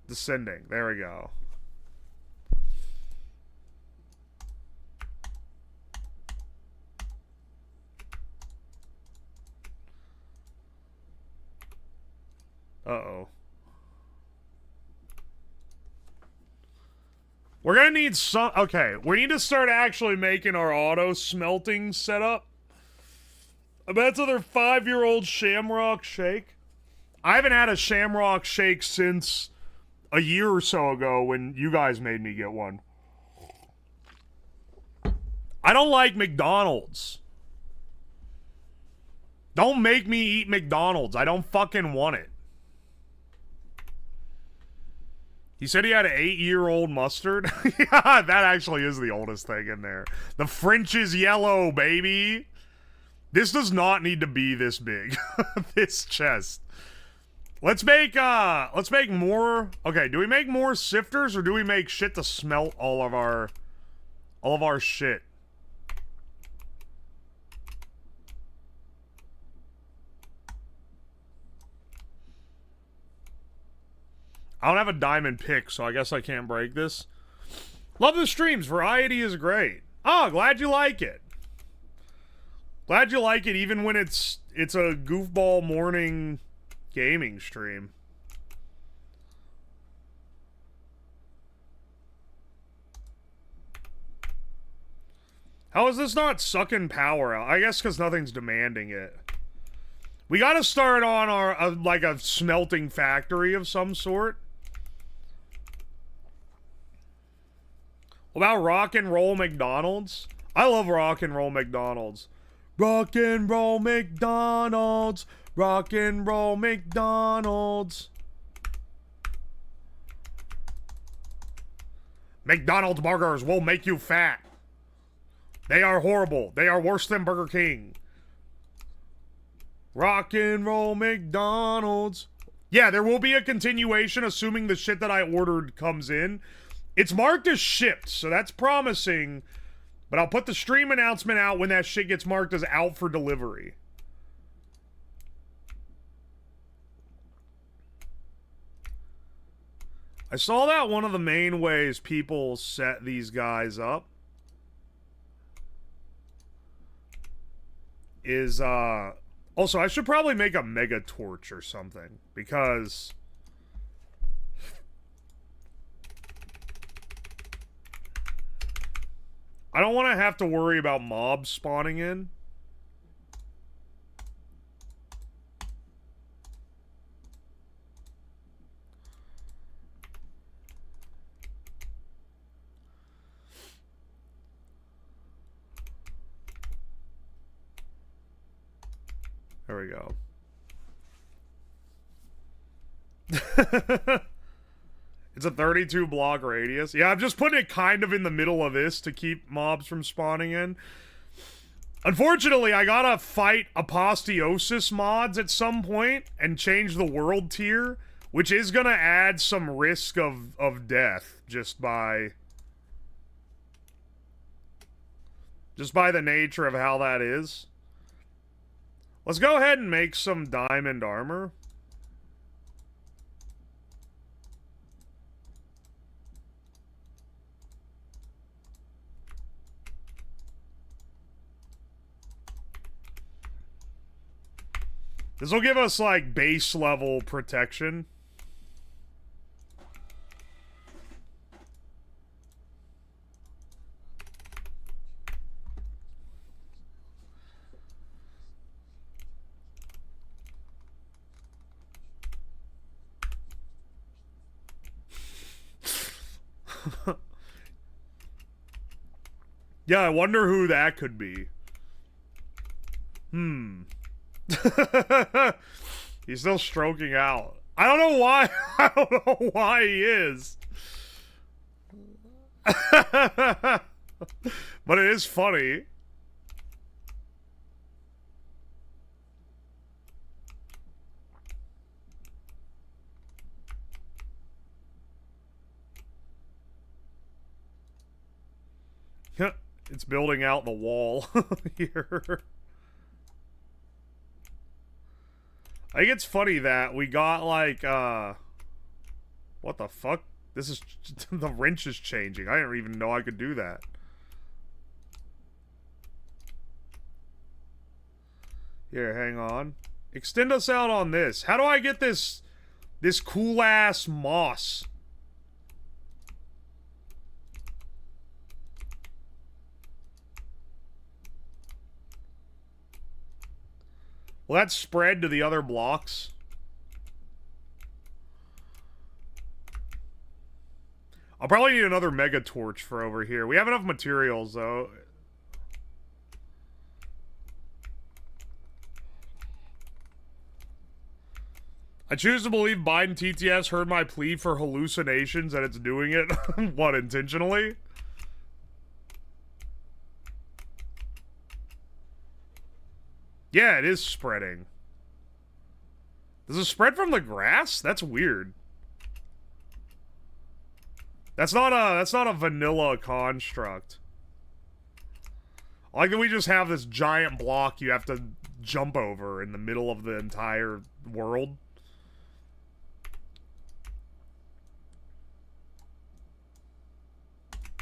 Descending. There we go. Uh-oh. We're gonna need some... Okay, we need to start actually making our auto smelting setup. I bet it's another 5-year-old Shamrock Shake. I haven't had a Shamrock Shake since a year or so ago when you guys made me get one. I don't like McDonald's. Don't make me eat McDonald's. I don't fucking want it. He said he had an 8-year-old mustard. Yeah, that actually is the oldest thing in there. The French is yellow, baby. This does not need to be this big. This chest. Let's make more. Okay, do we make more sifters or do we make shit to smelt all of our shit? I don't have a diamond pick, so I guess I can't break this. Love the streams. Variety is great. Oh, glad you like it. Glad you like it even when it's a goofball morning gaming stream. How is this not sucking power out? I guess because nothing's demanding it. We gotta start on our like a smelting factory of some sort. What about rock and roll McDonald's? I love rock and roll McDonald's. Rock and roll McDonald's. Rock and roll McDonald's. McDonald's burgers will make you fat. They are horrible. They are worse than Burger King. Rock and roll McDonald's. Yeah, there will be a continuation, assuming the shit that I ordered comes in. It's marked as shipped, so that's promising. But I'll put the stream announcement out when that shit gets marked as out for delivery. I saw that one of the main ways people set these guys up is, also, I should probably make a mega torch or something, because I don't want to have to worry about mobs spawning in. There we go. It's a 32 block radius. Yeah, I'm just putting it kind of in the middle of this to keep mobs from spawning in. Unfortunately, I gotta fight aposteosis mods at some point and change the world tier, which is gonna add some risk of death just by the nature of how that is. Let's go ahead and make some diamond armor. This will give us, like, base level protection. Yeah, I wonder who that could be. He's still stroking out. I don't know why. I don't know why he is. But it is funny. It's building out the wall here. I think it's funny that we got, like, what the fuck? This is... the wrench is changing. I didn't even know I could do that. Here, hang on. Extend us out on this. How do I get this cool-ass moss? Will that spread to the other blocks? I'll probably need another mega torch for over here. We have enough materials, though. I choose to believe Biden TTS heard my plea for hallucinations and it's doing it. What, intentionally? Yeah, it is spreading. Does it spread from the grass? That's weird. That's not a vanilla construct. I like that we just have this giant block you have to jump over in the middle of the entire world.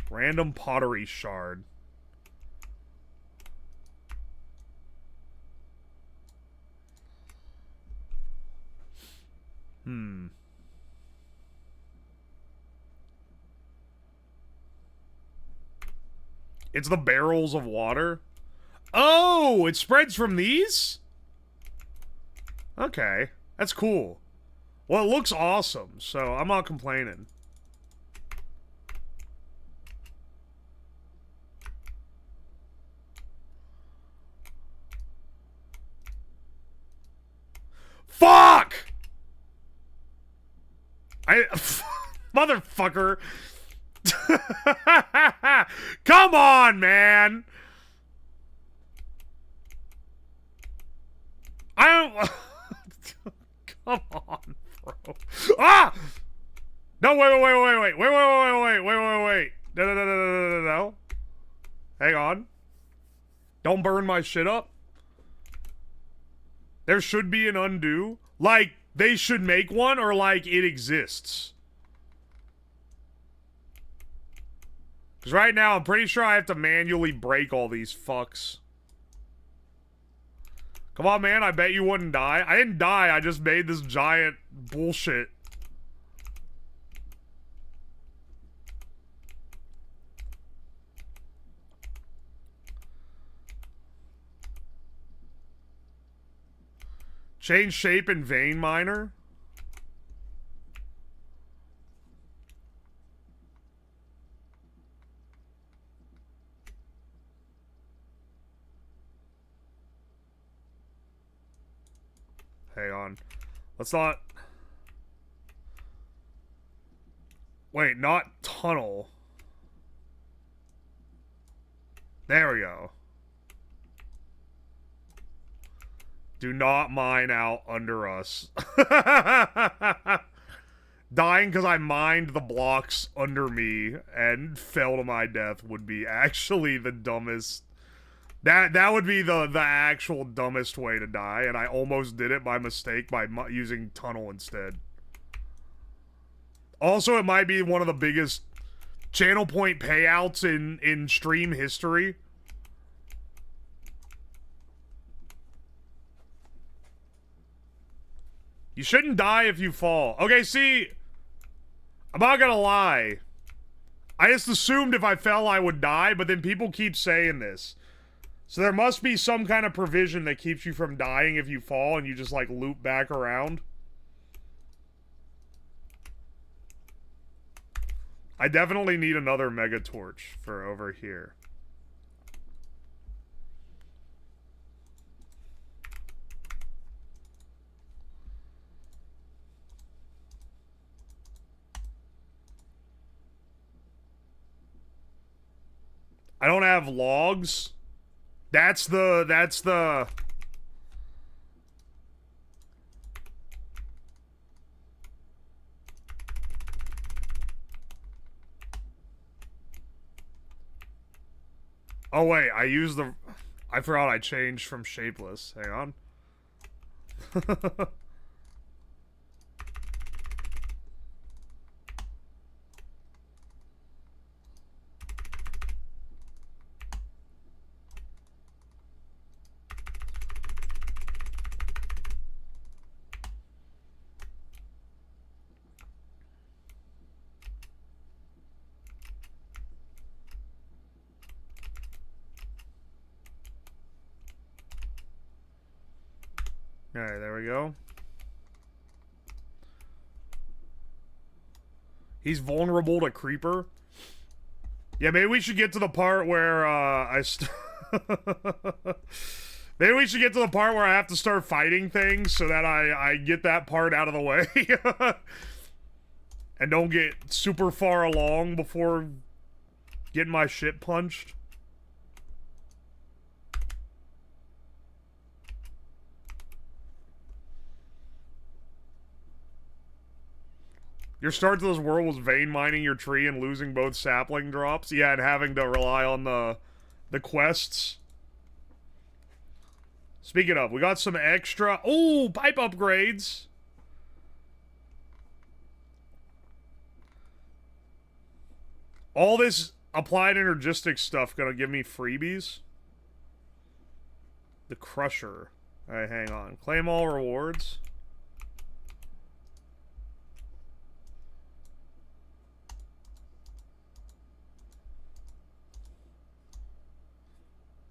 Random pottery shard. It's the barrels of water. Oh, it spreads from these? Okay, that's cool. Well, it looks awesome, so I'm not complaining. Fuck! Motherfucker. Come on, man. I don't... Come on, bro. Ah! No, wait. No. Hang on. Don't burn my shit up. There should be an undo. Like, they should make one, or like, it exists. Because right now, I'm pretty sure I have to manually break all these fucks. Come on, man, I bet you wouldn't die. I didn't die, I just made this giant bullshit. Change shape in vein miner. Hang on. Let's not... Wait, not tunnel. There we go. Do not mine out under us. Dying because I mined the blocks under me and fell to my death would be actually the dumbest... That would be the actual dumbest way to die, and I almost did it by mistake by using tunnel instead. Also, it might be one of the biggest channel point payouts in stream history. You shouldn't die if you fall. Okay, see, I'm not gonna lie. I just assumed if I fell I would die, but then people keep saying this. So there must be some kind of provision that keeps you from dying if you fall and you just, like, loop back around. I definitely need another mega torch for over here. I don't have logs. That's the... Oh wait, I used the... I forgot I changed from shapeless. Hang on. Alright, there we go. He's vulnerable to creeper. Yeah, maybe we should get to the part where, Maybe we should get to the part where I have to start fighting things so that I get that part out of the way. And don't get super far along before getting my shit punched. Your start to this world was vein mining your tree and losing both sapling drops. Yeah, and having to rely on the quests. Speaking of, we got some extra... Oh, pipe upgrades. All this applied energistics stuff gonna give me freebies. The Crusher. Alright, hang on. Claim all rewards.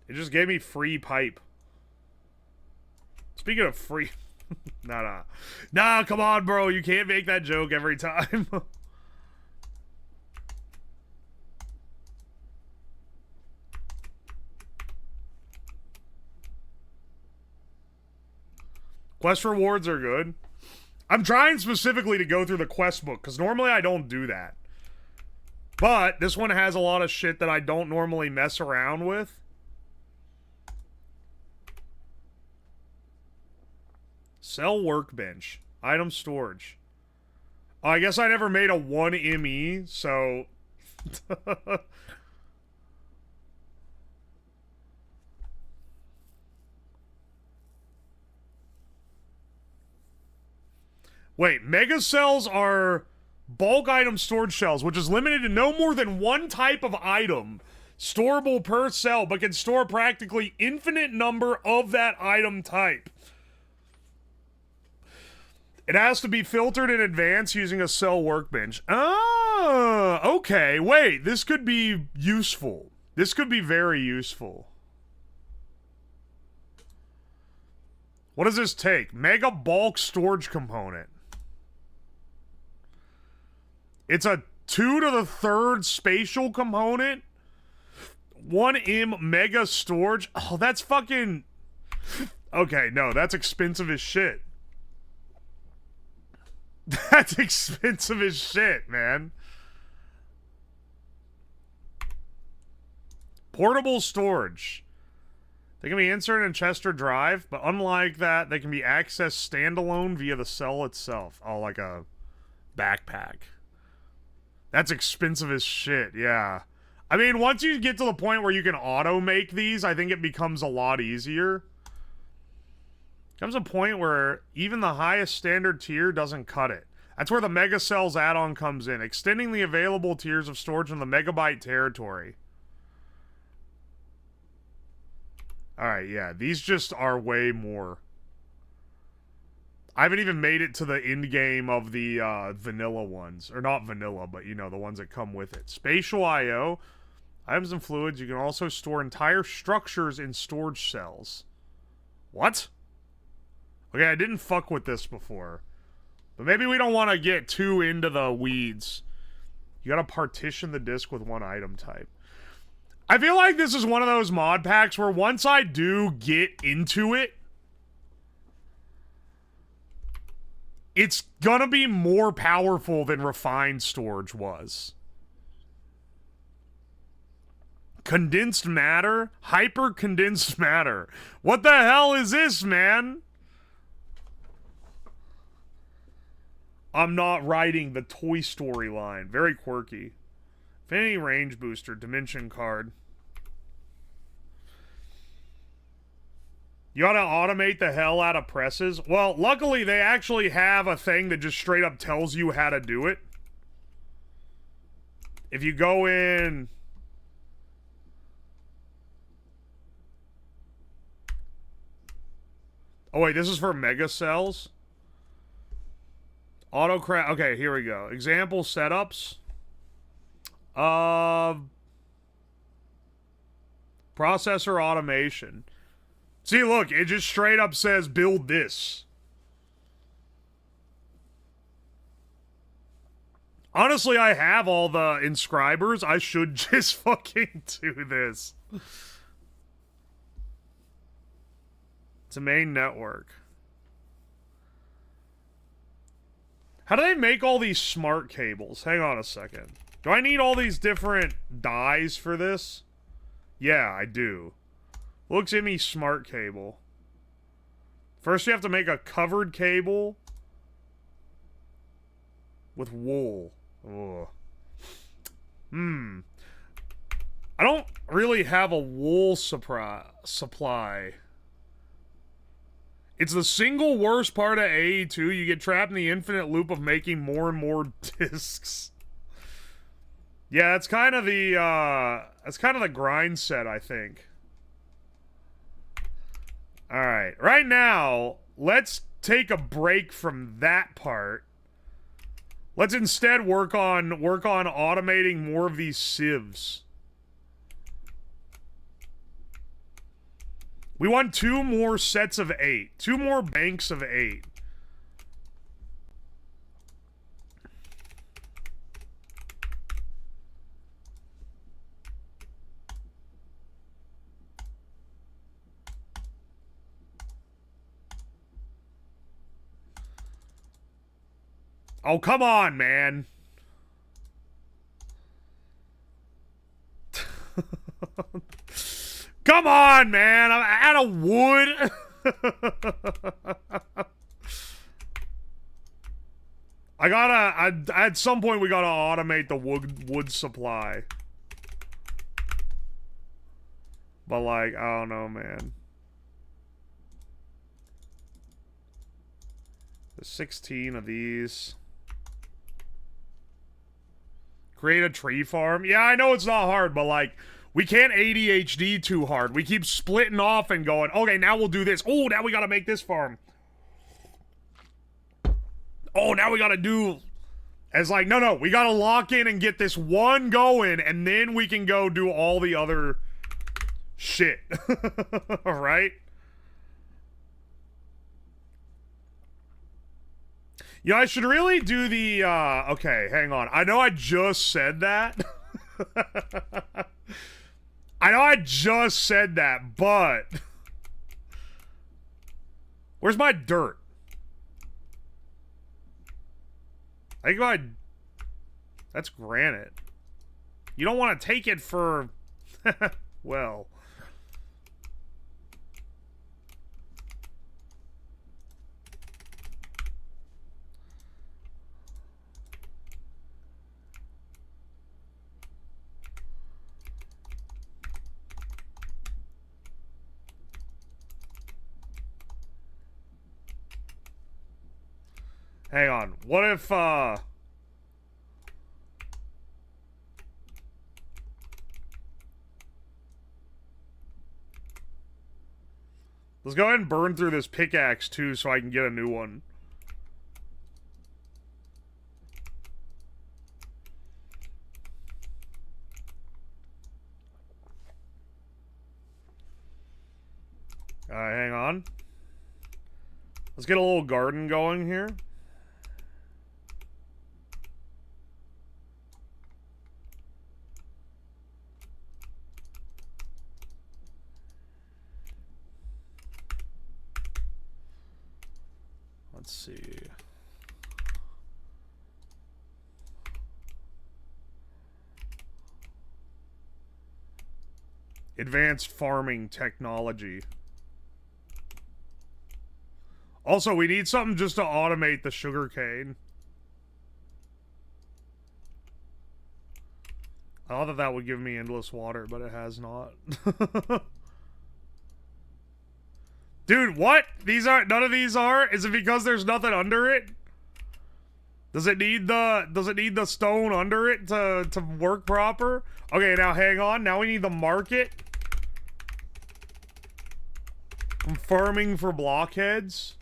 It just gave me free pipe. Speaking of free... Nah, come on, bro. You can't make that joke every time. Quest rewards are good. I'm trying specifically to go through the quest book, because normally I don't do that. But this one has a lot of shit that I don't normally mess around with. Sell workbench. Item storage. Oh, I guess I never made a 1 ME, so... Wait, mega cells are bulk item storage shells, which is limited to no more than one type of item storable per cell, but can store practically infinite number of that item type. It has to be filtered in advance using a cell workbench. Ah, okay. Wait, this could be useful. This could be very useful. What does this take? Mega bulk storage component. It's a 2 to the 3rd spatial component. 1 M mega storage. Oh, that's fucking... Okay, no, that's expensive as shit. That's expensive as shit, man. Portable storage. They can be inserted in chest or drive, but unlike that, they can be accessed standalone via the cell itself. Oh, like a backpack. That's expensive as shit, yeah. I mean, once you get to the point where you can auto-make these, I think it becomes a lot easier. Comes a point where even the highest standard tier doesn't cut it. That's where the Mega Cells add-on comes in, extending the available tiers of storage in the megabyte territory. Alright, yeah, these just are way more. I haven't even made it to the end game of the vanilla ones. Or not vanilla, but you know, the ones that come with it. Spatial I/O. Items and fluids. You can also store entire structures in storage cells. What? Okay, I didn't fuck with this before. But maybe we don't want to get too into the weeds. You gotta partition the disk with one item type. I feel like this is one of those mod packs where once I do get into it, it's gonna be more powerful than refined storage was. Condensed matter? Hyper condensed matter. What the hell is this, man? I'm not writing the Toy Story line. Very quirky. Infinity range booster, dimension card. You ought to automate the hell out of presses. Well, luckily they actually have a thing that just straight up tells you how to do it. If you go in... Oh wait, this is for mega cells? Autocrat. Okay, here we go. Example setups. Processor automation. See, look, it just straight up says build this. Honestly, I have all the inscribers. I should just fucking do this. to main network. How do they make all these smart cables? Hang on a second. Do I need all these different dies for this? Yeah, I do. Looks at me smart cable. First you have to make a covered cable with wool. Ugh. I don't really have a wool supply. It's the single worst part of AE2. You get trapped in the infinite loop of making more and more discs. Yeah, that's kind of the grind set, I think. Alright, right now, let's take a break from that part. Let's instead work on automating more of these sieves. We want 2 more sets of 8. 2 more banks of 8. Oh, come on, man. Come on, man. I'm out of wood. At some point we gotta automate the wood supply. But like, I don't know, man. There's 16 of these. Create a tree farm. Yeah, I know it's not hard, but like, we can't ADHD too hard. We keep splitting off and going, okay, now we'll do this. Oh, now we gotta make this farm. Oh, now we gotta do... It's like, no, we gotta lock in and get this one going, and then we can go do all the other shit. Alright? Yeah, I should really do the, okay, hang on. I know I just said that. I know I just said that, but... Where's my dirt? I think my... That's granite. You don't want to take it for... well... Hang on. What if, let's go ahead and burn through this pickaxe, too, so I can get a new one. Hang on. Let's get a little garden going here. Let's see. Advanced farming technology. Also, we need something just to automate the sugarcane. I thought that would give me endless water, but it has not. Dude, what? These aren't, none of these are? Is it because there's nothing under it? Does it need the stone under it to work proper? Okay, now hang on. Now we need the market. I'm farming for blockheads.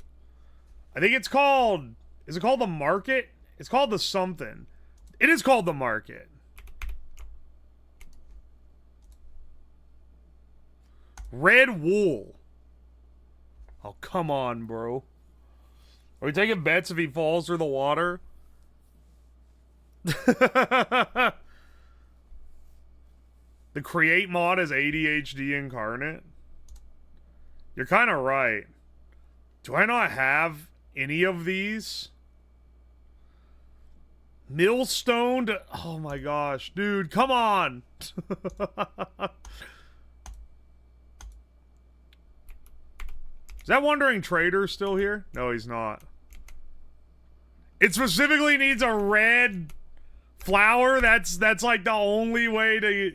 I think it's called, is it called the market? It's called the something. It is called the market. Red wool. Oh, come on, bro. Are we taking bets if he falls through the water? The create mod is ADHD incarnate. You're kind of right. Do I not have any of these? Millstone? Oh my gosh, dude, come on! Is that Wandering Trader still here? No, he's not. It specifically needs a red flower. That's like the only way to...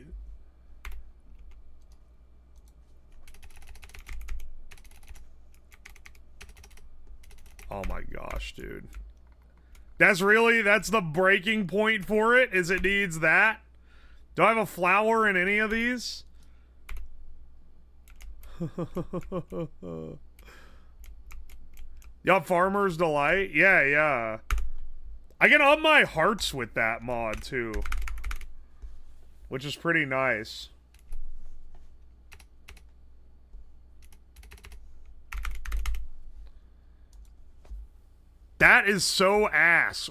Oh my gosh, dude. That's the breaking point for it, is it needs that? Do I have a flower in any of these? Yup, Farmer's Delight? Yeah, yeah. I can up my hearts with that mod, too. Which is pretty nice. That is so ass.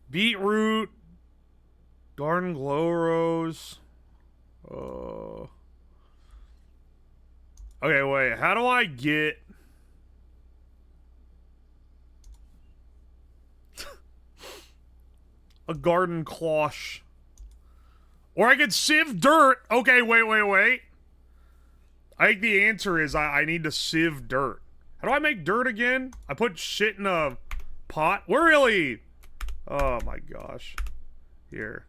Beetroot. Garden Glow Rose. Okay, wait. How do I get... a garden cloche? Or I could sieve dirt. Okay, wait. I think the answer is I need to sieve dirt. How do I make dirt again? I put shit in a pot. We're really... Oh my gosh. Here.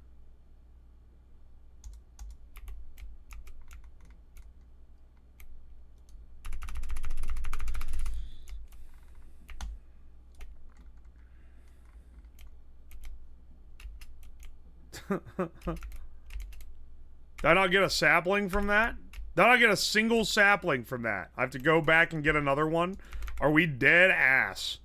Did I not get a sapling from that? Did I not get a single sapling from that? I have to go back and get another one? Are we dead ass?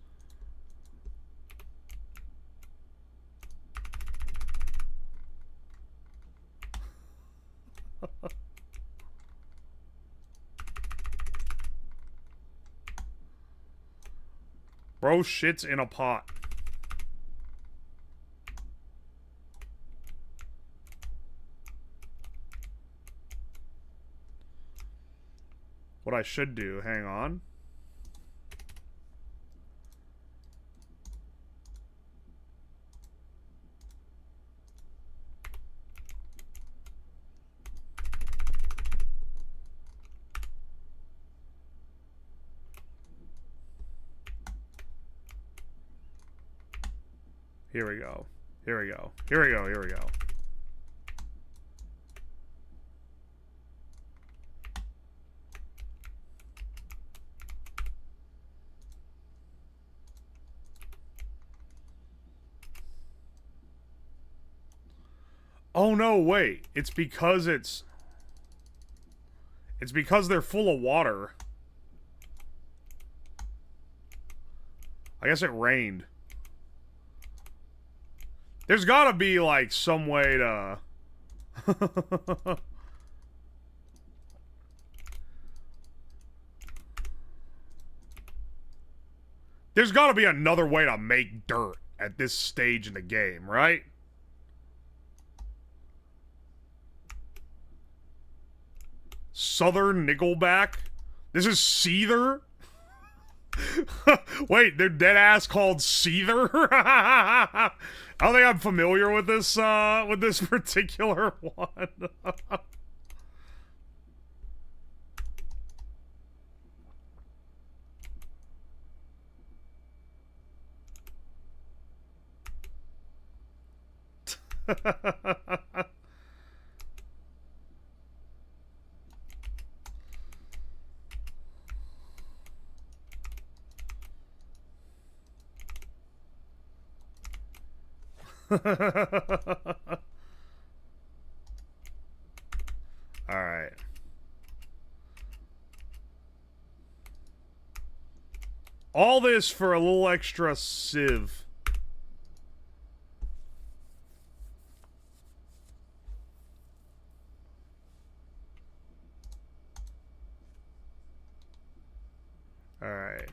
Bro shits in a pot. What I should do, hang on. Here we go. Here we go. Here we go. Here we go. Oh no, wait. It's because they're full of water. I guess it rained. There's gotta be, like, some way to... There's gotta be another way to make dirt at this stage in the game, right? Southern Nickelback? This is Seether? Wait, they're dead ass called Seether? I don't think I'm familiar with this particular one. Alright. All this for a little extra sieve. Alright.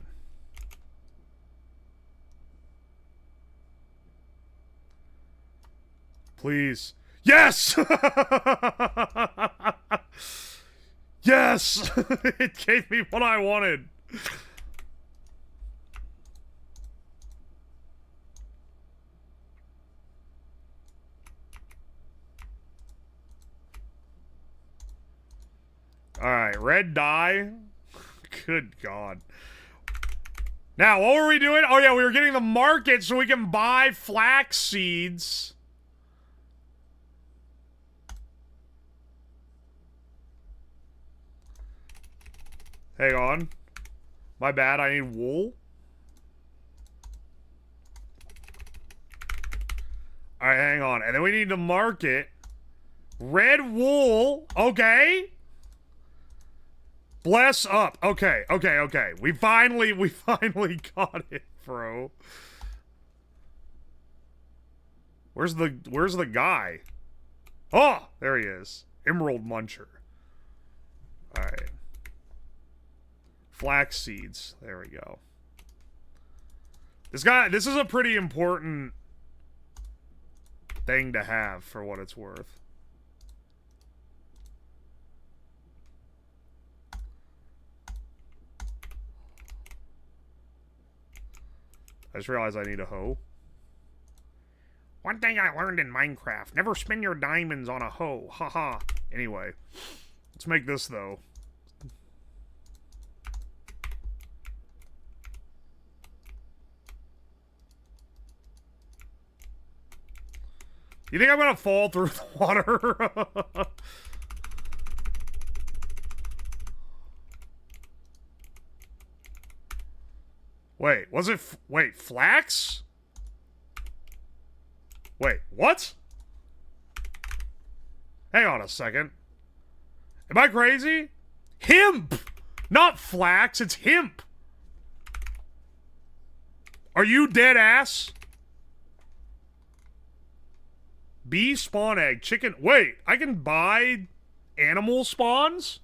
Please. Yes! Yes! It gave me what I wanted. Alright, red dye. Good God. Now, what were we doing? Oh yeah, we were getting the market so we can buy flax seeds. Hang on. My bad, I need wool. Alright, hang on. And then we need to market red wool. Okay. Bless up. Okay, okay, okay. We finally got it, bro. Where's the guy? Oh, there he is. Emerald Muncher. Alright. Flax seeds. There we go. This is a pretty important thing to have for what it's worth. I just realized I need a hoe. One thing I learned in Minecraft, never spend your diamonds on a hoe. Haha. Anyway, let's make this though. You think I'm gonna fall through the water? Wait, was it wait, flax? Wait, what? Hang on a second. Am I crazy? Hemp! Not flax, it's hemp! Are you dead ass? Bee spawn egg, chicken. Wait, I can buy animal spawns?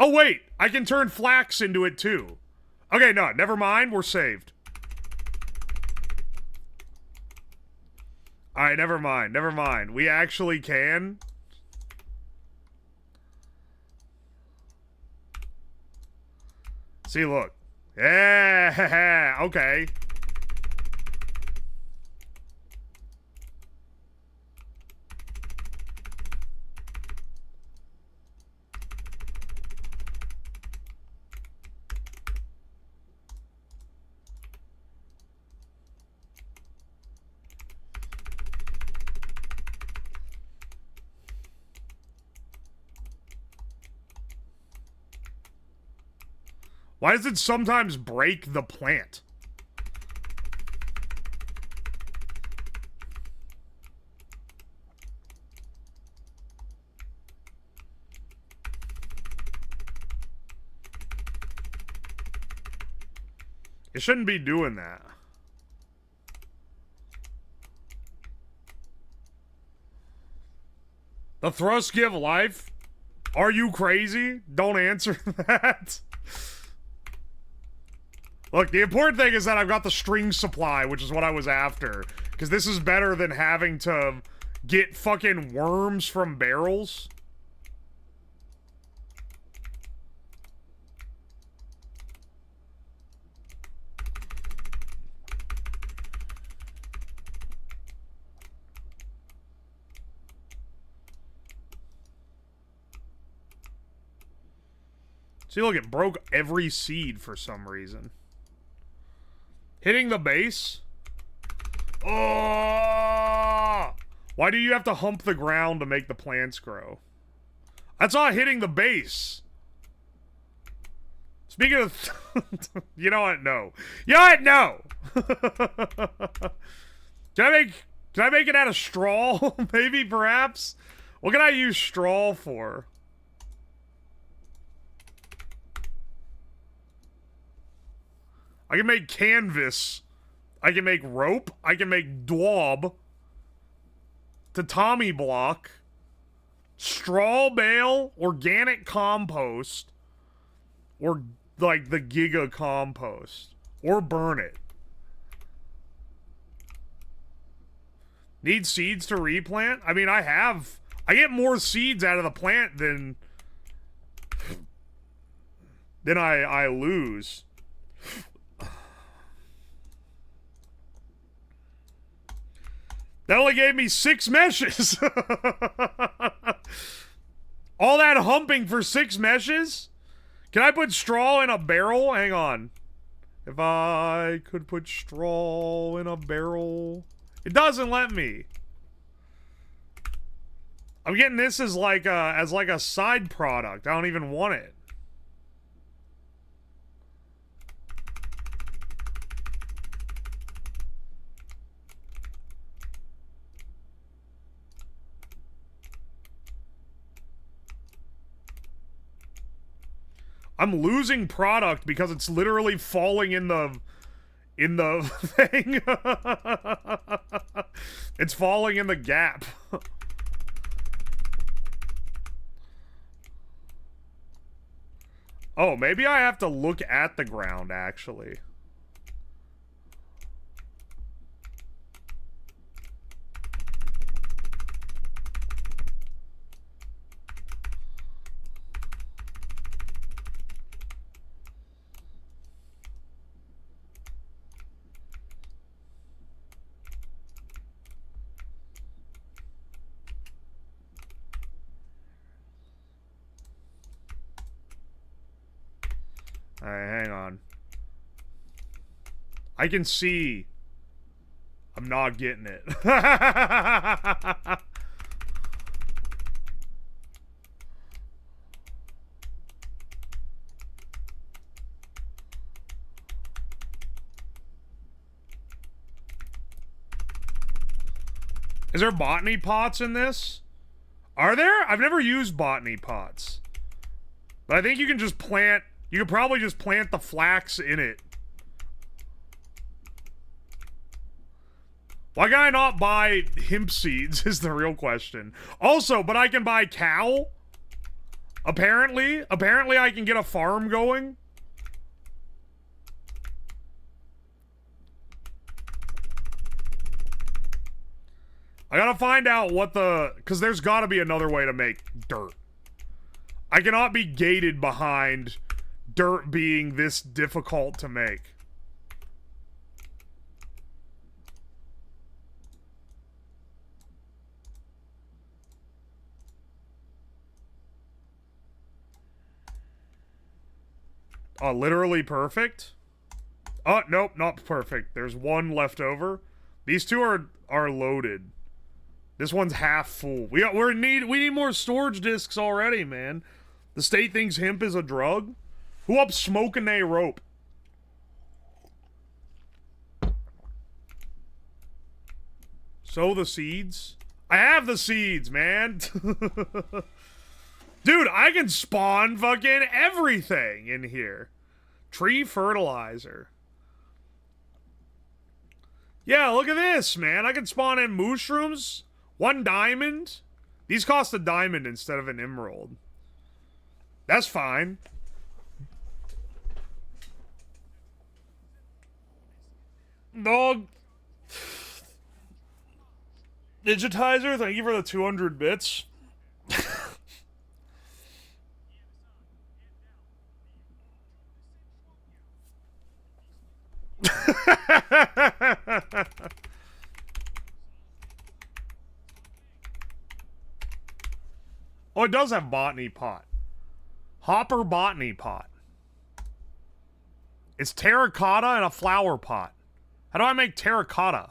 Oh wait, I can turn flax into it too. Okay, no, never mind, we're saved. Alright, never mind, never mind. We actually can. See, look. Yeah, okay. Why does it sometimes break the plant? It shouldn't be doing that. The thrusts give life? Are you crazy? Don't answer that. Look, the important thing is that I've got the string supply, which is what I was after. Because this is better than having to get fucking worms from barrels. See, look, it broke every seed for some reason. Hitting the base? Oh! Why do you have to hump the ground to make the plants grow? That's not hitting the base. Speaking of... you know what? No. You know what? No! Can I make it out of straw? Maybe, perhaps? What can I use straw for? I can make canvas. I can make rope. I can make dwab. Tatami block. Straw bale. Organic compost. Or like the giga compost. Or burn it. Need seeds to replant? I mean, I get more seeds out of the plant than I lose. That only gave me 6 meshes. All that humping for 6 meshes? Can I put straw in a barrel? Hang on. If I could put straw in a barrel. It doesn't let me. I'm getting this as like a side product. I don't even want it. I'm losing product because it's literally falling in the thing. It's falling in the gap. Oh, maybe I have to look at the ground, actually. Alright, hang on. I can see. I'm not getting it. Is there botany pots in this? Are there? I've never used botany pots. But I think you can just plant... You could probably just plant the flax in it. Why can I not buy hemp seeds is the real question. Also, but I can buy cow? Apparently. Apparently I can get a farm going. I gotta find out what the... Because there's gotta be another way to make dirt. I cannot be gated behind... dirt being this difficult to make. Oh, literally perfect? Oh, nope, not perfect. There's one left over. These two are loaded. This one's half full. We need more storage discs already, man. The state thinks hemp is a drug. Who up smoking a rope? Sow the seeds? I have the seeds, man. Dude, I can spawn fucking everything in here. Tree fertilizer. Yeah, look at this, man. I can spawn in mushrooms. 1 diamond. These cost a diamond instead of an emerald. That's fine. Dog. Digitizer, thank you for the 200 bits. Oh, it does have botany pot. Hopper botany pot. It's terracotta and a flower pot. How do I make terracotta?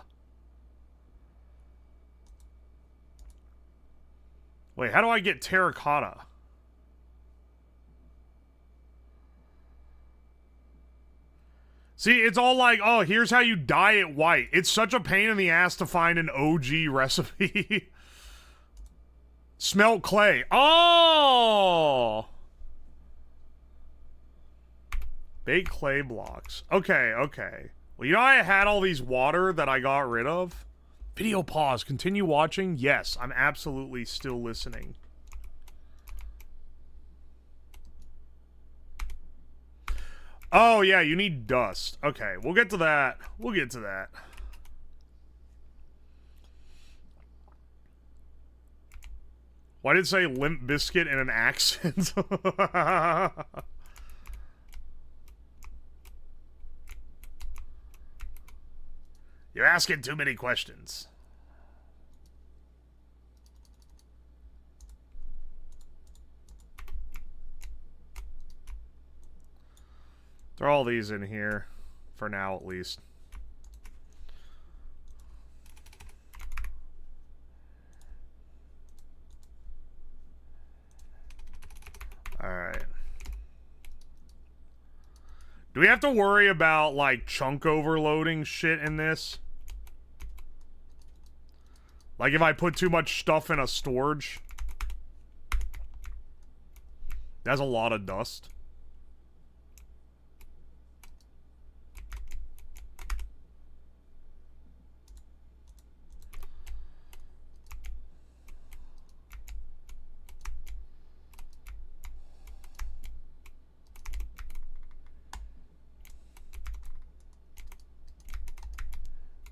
Wait, how do I get terracotta? See, it's all like, oh, here's how you dye it white. It's such a pain in the ass to find an OG recipe. Smelt clay. Oh! Bake clay blocks. Okay, okay. Well, you know I had all these water that I got rid of? Video pause. Continue watching? Yes, I'm absolutely still listening. Oh, yeah, you need dust. Okay, we'll get to that. We'll get to that. Why did it say Limp Bizkit in an accent? You're asking too many questions. Throw all these in here. For now, at least. Alright. Do we have to worry about, like, chunk overloading shit in this? Like, if I put too much stuff in a storage? That's a lot of dust.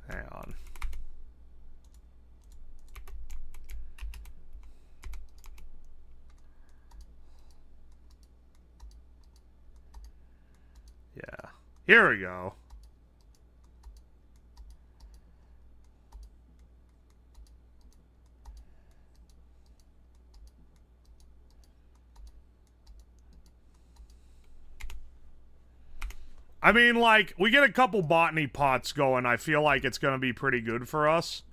Hang on. Yeah. Here we go. I mean, like, we get a couple botany pots going, I feel like it's gonna be pretty good for us.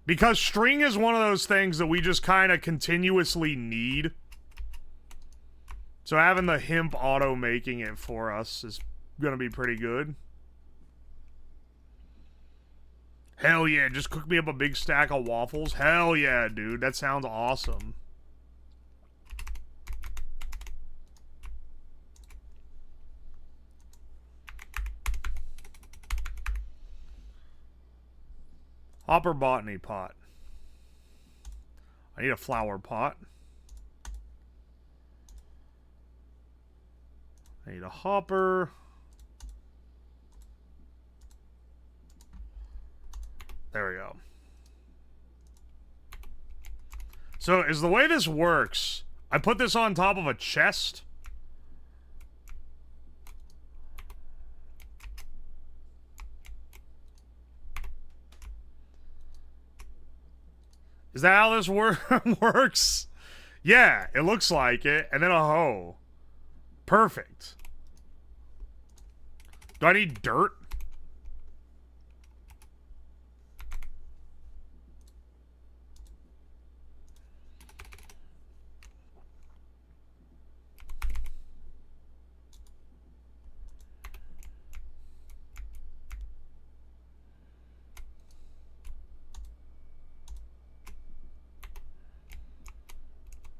Because string is one of those things that we just kind of continuously need. So having the hemp auto making it for us is gonna be pretty good. Hell yeah, just cook me up a big stack of waffles. Hell yeah, dude, that sounds awesome. Hopper botany pot. I need a flower pot. I need a hopper. There we go. So, is the way this works, I put this on top of a chest. Is that how this works? Yeah, it looks like it. And then a hoe. Perfect. Do I need dirt?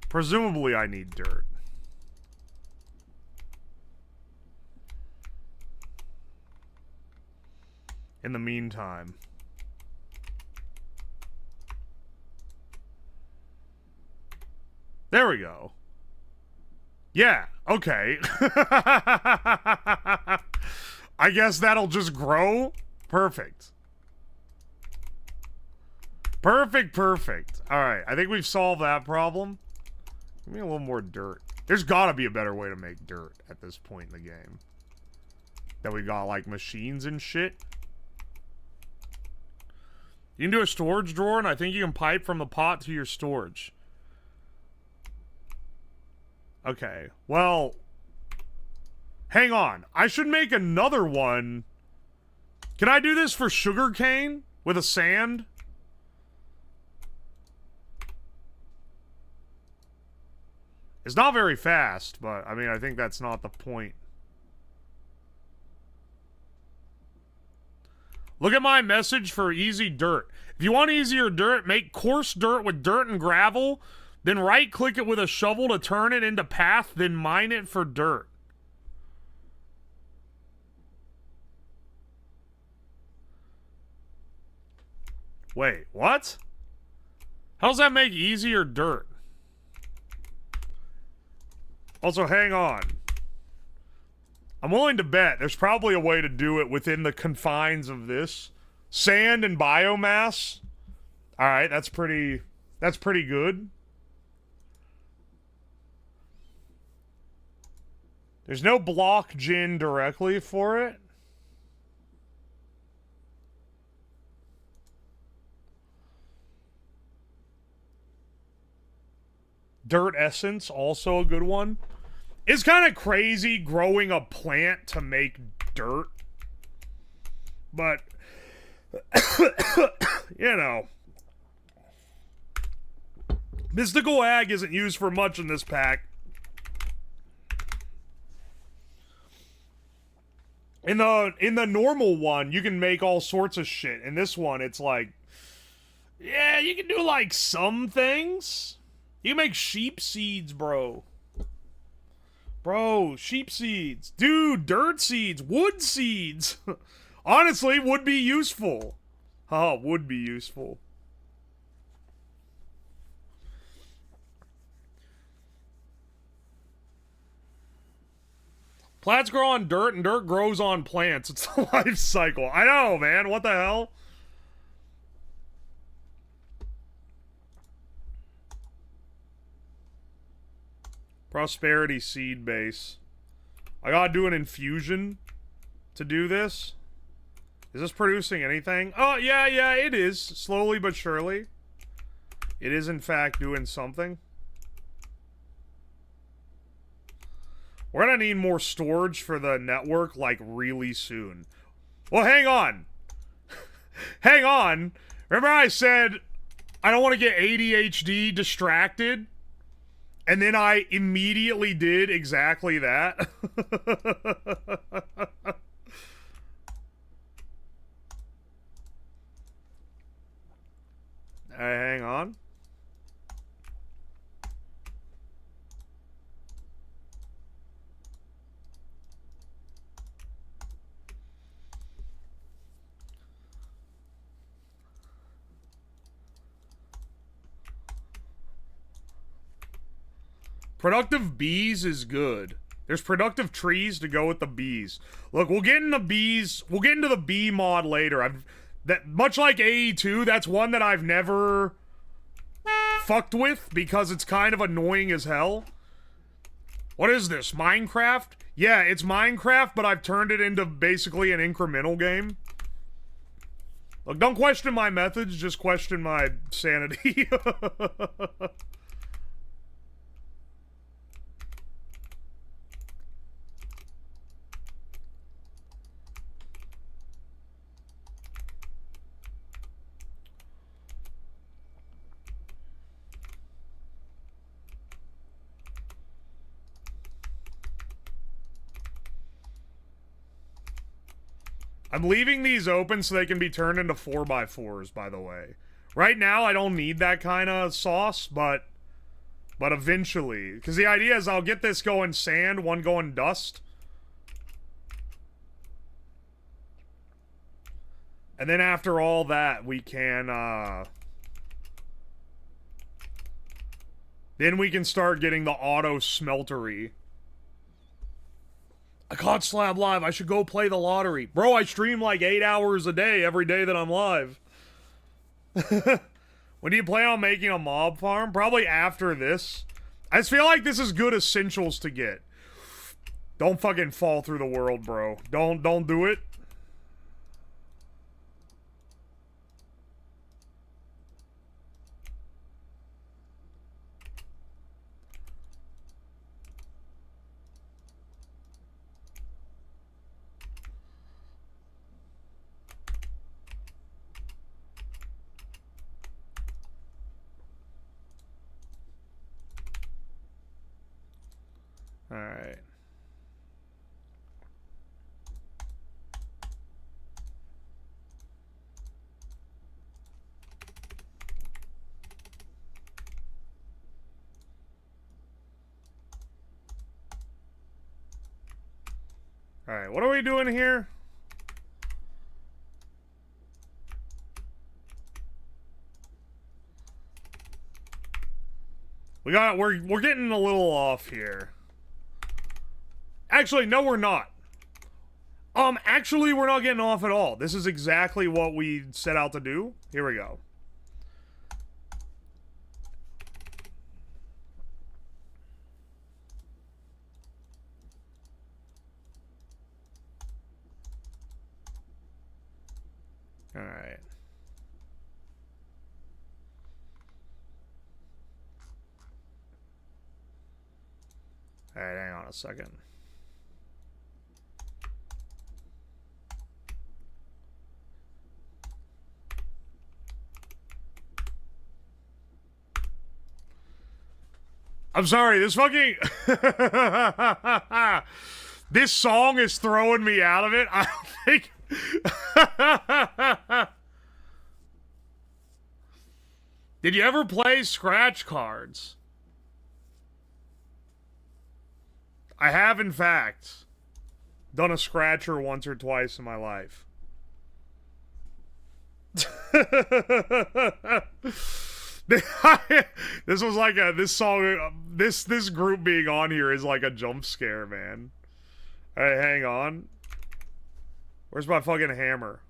Presumably I need dirt. In the meantime. There we go. Yeah, okay. I guess that'll just grow. Perfect. Perfect, perfect. Alright, I think we've solved that problem. Give me a little more dirt. There's gotta be a better way to make dirt at this point in the game. That we got, like, machines and shit. You can do a storage drawer, and I think you can pipe from the pot to your storage. Okay, well... Hang on. I should make another one. Can I do this for sugarcane? With a sand? It's not very fast, but, I mean, I think that's not the point. Look at my message for easy dirt. If you want easier dirt, make coarse dirt with dirt and gravel, then right-click it with a shovel to turn it into path, then mine it for dirt. Wait, what? How does that make easier dirt? Also, hang on. I'm willing to bet there's probably a way to do it within the confines of this. Sand and biomass. Alright, that's pretty good. There's no block gin directly for it. Dirt essence, also a good one. It's kind of crazy growing a plant to make dirt. But, you know. Mystical Ag isn't used for much in this pack. In the normal one, you can make all sorts of shit. In this one, it's like, yeah, you can do like some things. You can make sheep seeds, bro. Bro, sheep seeds. Dude, dirt seeds, wood seeds. Honestly, would be useful. Oh, would be useful. Plants grow on dirt, and dirt grows on plants. It's the life cycle. I know, man. What the hell? Prosperity seed base. I gotta do an infusion to do this. Is this producing anything? Oh, yeah, it is. Slowly but surely. It is, in fact, doing something. We're gonna need more storage for the network, like, really soon. Well, hang on. Hang on. Remember I said I don't want to get ADHD distracted? And then I immediately did exactly that. Hang on. Productive bees is good. There's productive trees to go with the bees. Look, we'll get into bees. We'll get into the bee mod later. Much like AE2, that's one that I've never fucked with because it's kind of annoying as hell. What is this? Minecraft? Yeah, it's Minecraft, but I've turned it into basically an incremental game. Look, don't question my methods, just question my sanity. I'm leaving these open so they can be turned into 4x4s, by the way. Right now, I don't need that kind of sauce, but eventually. Because the idea is I'll get this going sand, one going dust. And then after all that, we can, then we can start getting the auto smeltery. I caught Slab live. I should go play the lottery. Bro, I stream like 8 hours a day every day that I'm live. When do you plan on making a mob farm? Probably after this. I just feel like this is good essentials to get. Don't fucking fall through the world, bro. Don't do it. Alright. Alright, what are we doing here? We're getting a little off here. Actually, no, we're not. Actually, we're not getting off at all. This is exactly what we set out to do. Here we go. All right. All right, hang on a second. I'm sorry, this fucking... this song is throwing me out of it. I think... Did you ever play scratch cards? I have, in fact, done a scratcher once or twice in my life. This was like this group being on here is like a jump scare, man. Alright, hang on. Where's my fucking hammer?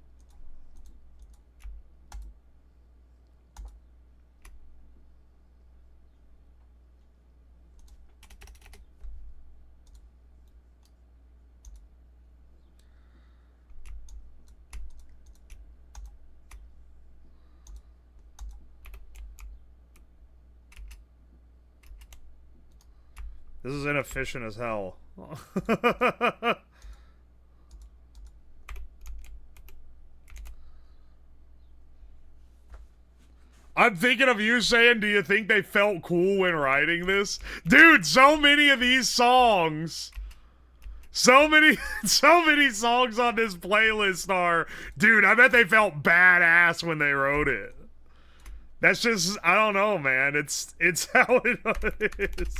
This is inefficient as hell. I'm thinking of you saying, do you think they felt cool when writing this? Dude, so many of these songs. So many songs on this playlist are, dude, I bet they felt badass when they wrote it. That's just, I don't know, man. It's how it is.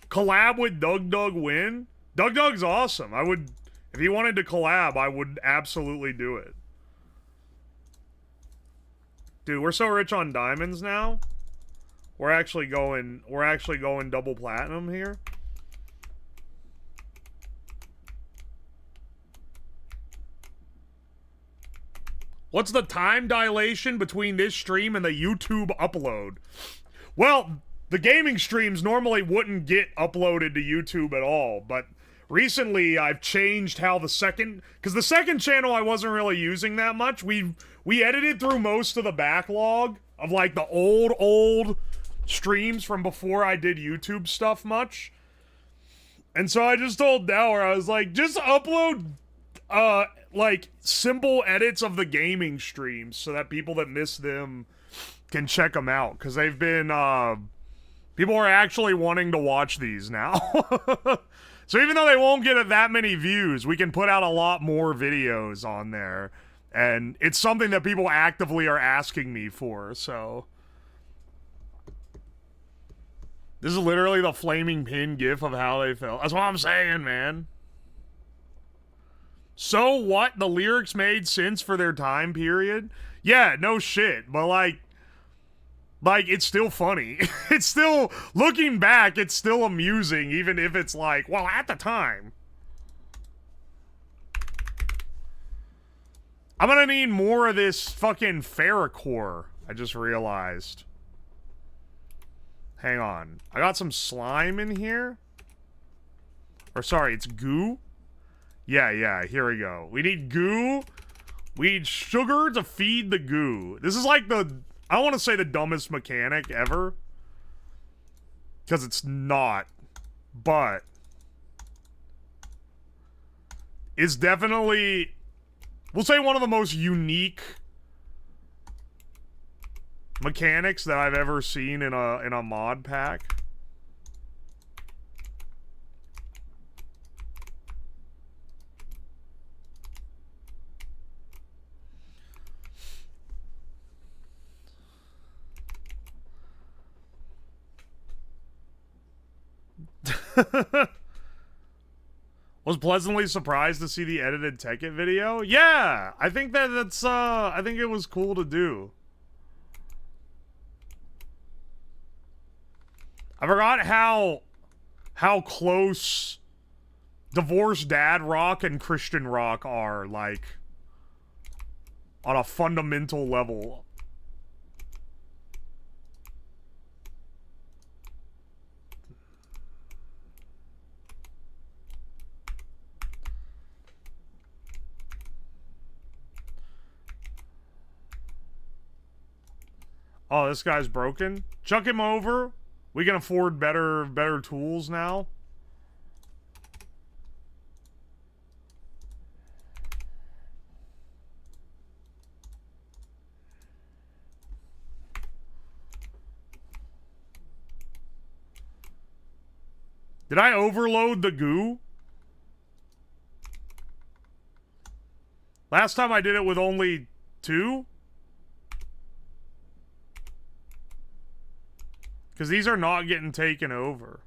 Collab with Doug win? Doug's awesome. I would, if he wanted to collab, I would absolutely do it. Dude, we're so rich on diamonds now. We're actually going double platinum here. What's the time dilation between this stream and the YouTube upload? Well, the gaming streams normally wouldn't get uploaded to YouTube at all, but recently I've changed how the second channel I wasn't really using that much. We edited through most of the backlog of like the old streams from before I did YouTube stuff much. And so I just told Dower, I was like, just upload like simple edits of the gaming streams so that people that miss them can check them out, because they've been people are actually wanting to watch these now. So even though they won't get that many views, we can put out a lot more videos on there, and it's something that people actively are asking me for. So this is literally the flaming pin gif of how they felt. That's what I'm saying, man. So what? The lyrics made sense for their time period? Yeah, no shit. But like, it's still funny. It's still, looking back, it's still amusing, even if it's like, well, at the time. I'm gonna need more of this fucking Ferrocore, I just realized. Hang on. I got some slime in here. Or sorry, it's goo. Yeah, here we go. We need goo. We need sugar to feed the goo. This is like the, I don't want to say the dumbest mechanic ever, because it's not, but it's definitely, we'll say, one of the most unique mechanics that I've ever seen in a mod pack. Was pleasantly surprised to see the edited Tekkit video. Yeah, I think that's I think it was cool to do. I forgot how close Divorced Dad Rock and Christian Rock are, like, on a fundamental level. Oh, this guy's broken. Chuck him over. We can afford better tools now. Did I overload the goo? Last time I did it with only 2? Because these are not getting taken over.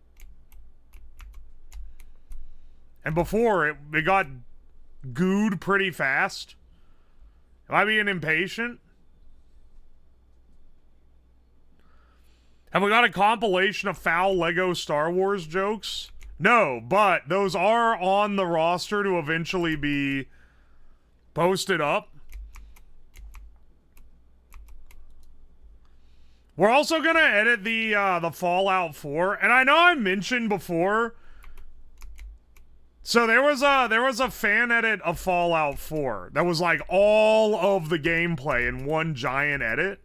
And before, it got gooed pretty fast. Am I being impatient? Have we got a compilation of foul Lego Star Wars jokes? No, but those are on the roster to eventually be posted up. We're also gonna edit the Fallout 4, and I know I mentioned before. So there was a fan edit of Fallout 4 that was like all of the gameplay in one giant edit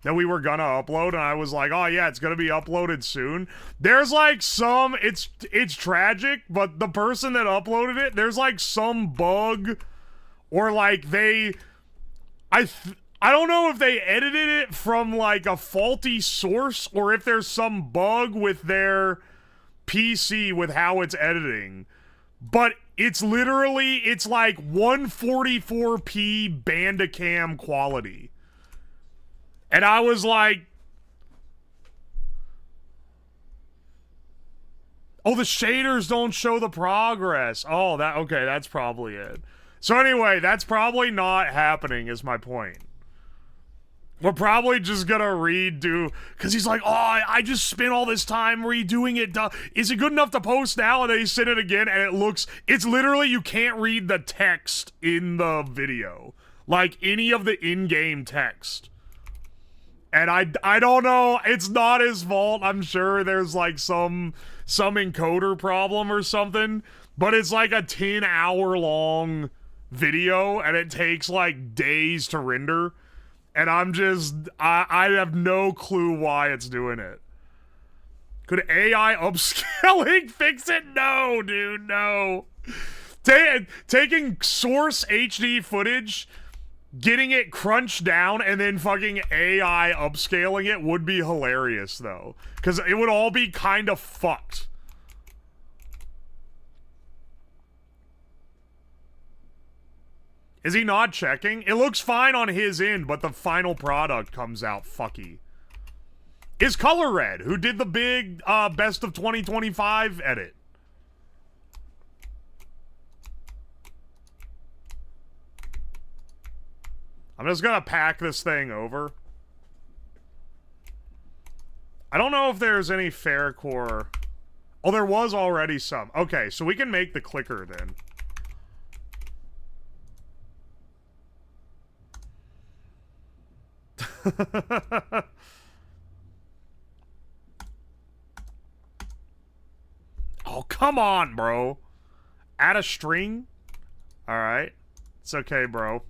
that we were gonna upload, and I was like, oh yeah, it's gonna be uploaded soon. There's like some, it's tragic, but the person that uploaded it, there's like some bug, or like I don't know if they edited it from like a faulty source or if there's some bug with their PC with how it's editing. But it's literally, it's like 144p Bandicam quality. And I was like, oh, the shaders don't show the progress. Oh, okay, that's probably it. So anyway, that's probably not happening is my point. We're probably just gonna redo, because he's like, oh, I just spent all this time redoing it. Is it good enough to post now? And then he sent it again, and it's literally, you can't read the text in the video. Like, any of the in-game text. And I don't know, it's not his fault. I'm sure there's like some encoder problem or something, but it's like a 10-hour long video, and it takes like days to render. And I have no clue why it's doing it. Could AI upscaling fix it? No, dude, no. Taking source HD footage, getting it crunched down, and then fucking AI upscaling it would be hilarious, though. Because it would all be kind of fucked. Is he not checking? It looks fine on his end, but the final product comes out fucky. Is Color Red, who did the big Best of 2025 edit. I'm just gonna pack this thing over. I don't know if there's any Ferrocore. Oh, there was already some. Okay, so we can make the clicker then. Oh, come on, bro. Add a string? Alright. It's okay, bro.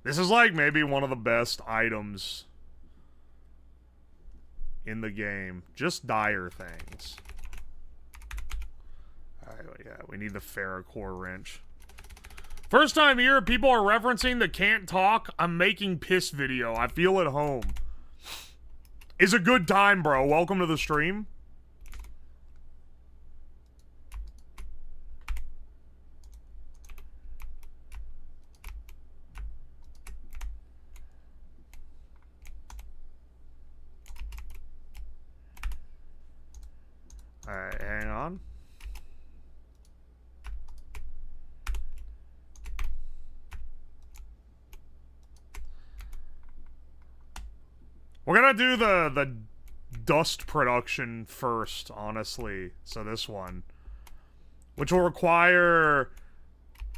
This is like maybe one of the best items in the game. Just dire things. Alright, yeah, we need the Ferrocore wrench. First time here, people are referencing the can't talk, I'm making piss video. I feel at home. It's a good time, bro. Welcome to the stream. Alright, hang on. We're gonna do the dust production first, honestly. So this one. Which will require...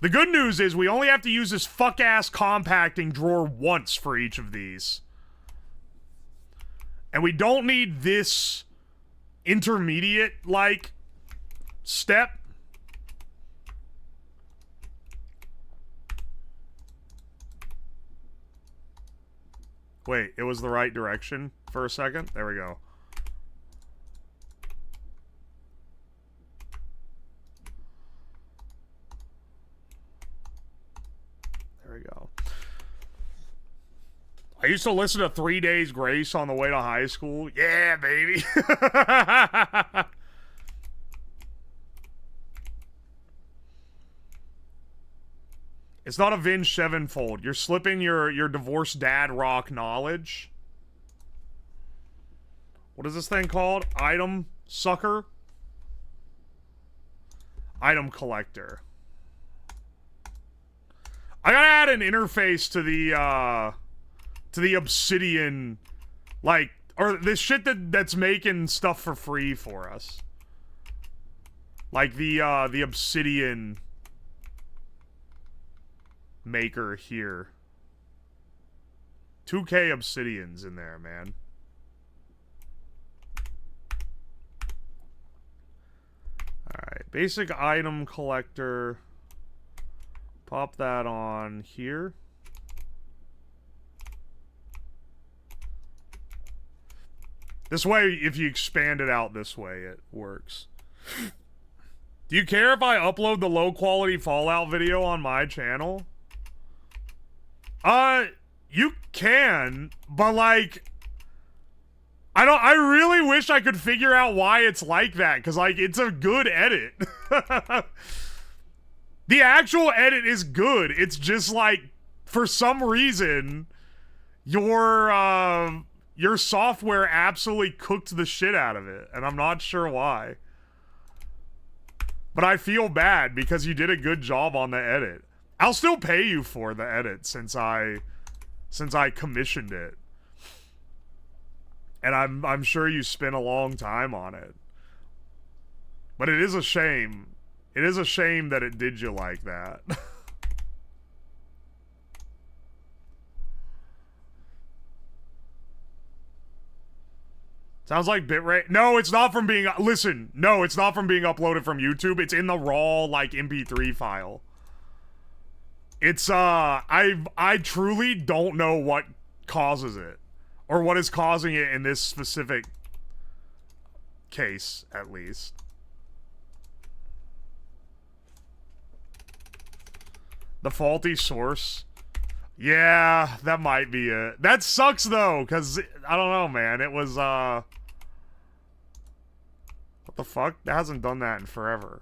The good news is we only have to use this fuck-ass compacting drawer once for each of these. And we don't need this intermediate, like, step. Wait, it was the right direction for a second? There we go. There we go. I used to listen to 3 Days Grace on the way to high school. Yeah, baby. It's not Avenged Sevenfold. You're slipping your divorced dad rock knowledge. What is this thing called? Item sucker? Item collector. I gotta add an interface to the Obsidian, like, or this shit that's making stuff for free for us. Like the Obsidian maker here. 2K Obsidians in there, man. Alright, basic item collector. Pop that on here. This way, if you expand it out this way, it works. Do you care if I upload the low-quality Fallout video on my channel? You can, but like... I really wish I could figure out why it's like that, because, like, it's a good edit. The actual edit is good. It's just, like, for some reason, your software absolutely cooked the shit out of it, and I'm not sure why. But I feel bad, because you did a good job on the edit. I'll still pay you for the edit, since I commissioned it. And I'm sure you spent a long time on it. But it is a shame. It is a shame that it did you like that. Sounds like bitrate. No, it's not from being... Listen, no, it's not from being uploaded from YouTube. It's in the raw, like, MP3 file. It's, I truly don't know what causes it. Or what is causing it in this specific case, at least. The faulty source. Yeah, that might be it. That sucks, though, because, I don't know, man. It was, what the fuck? It hasn't done that in forever.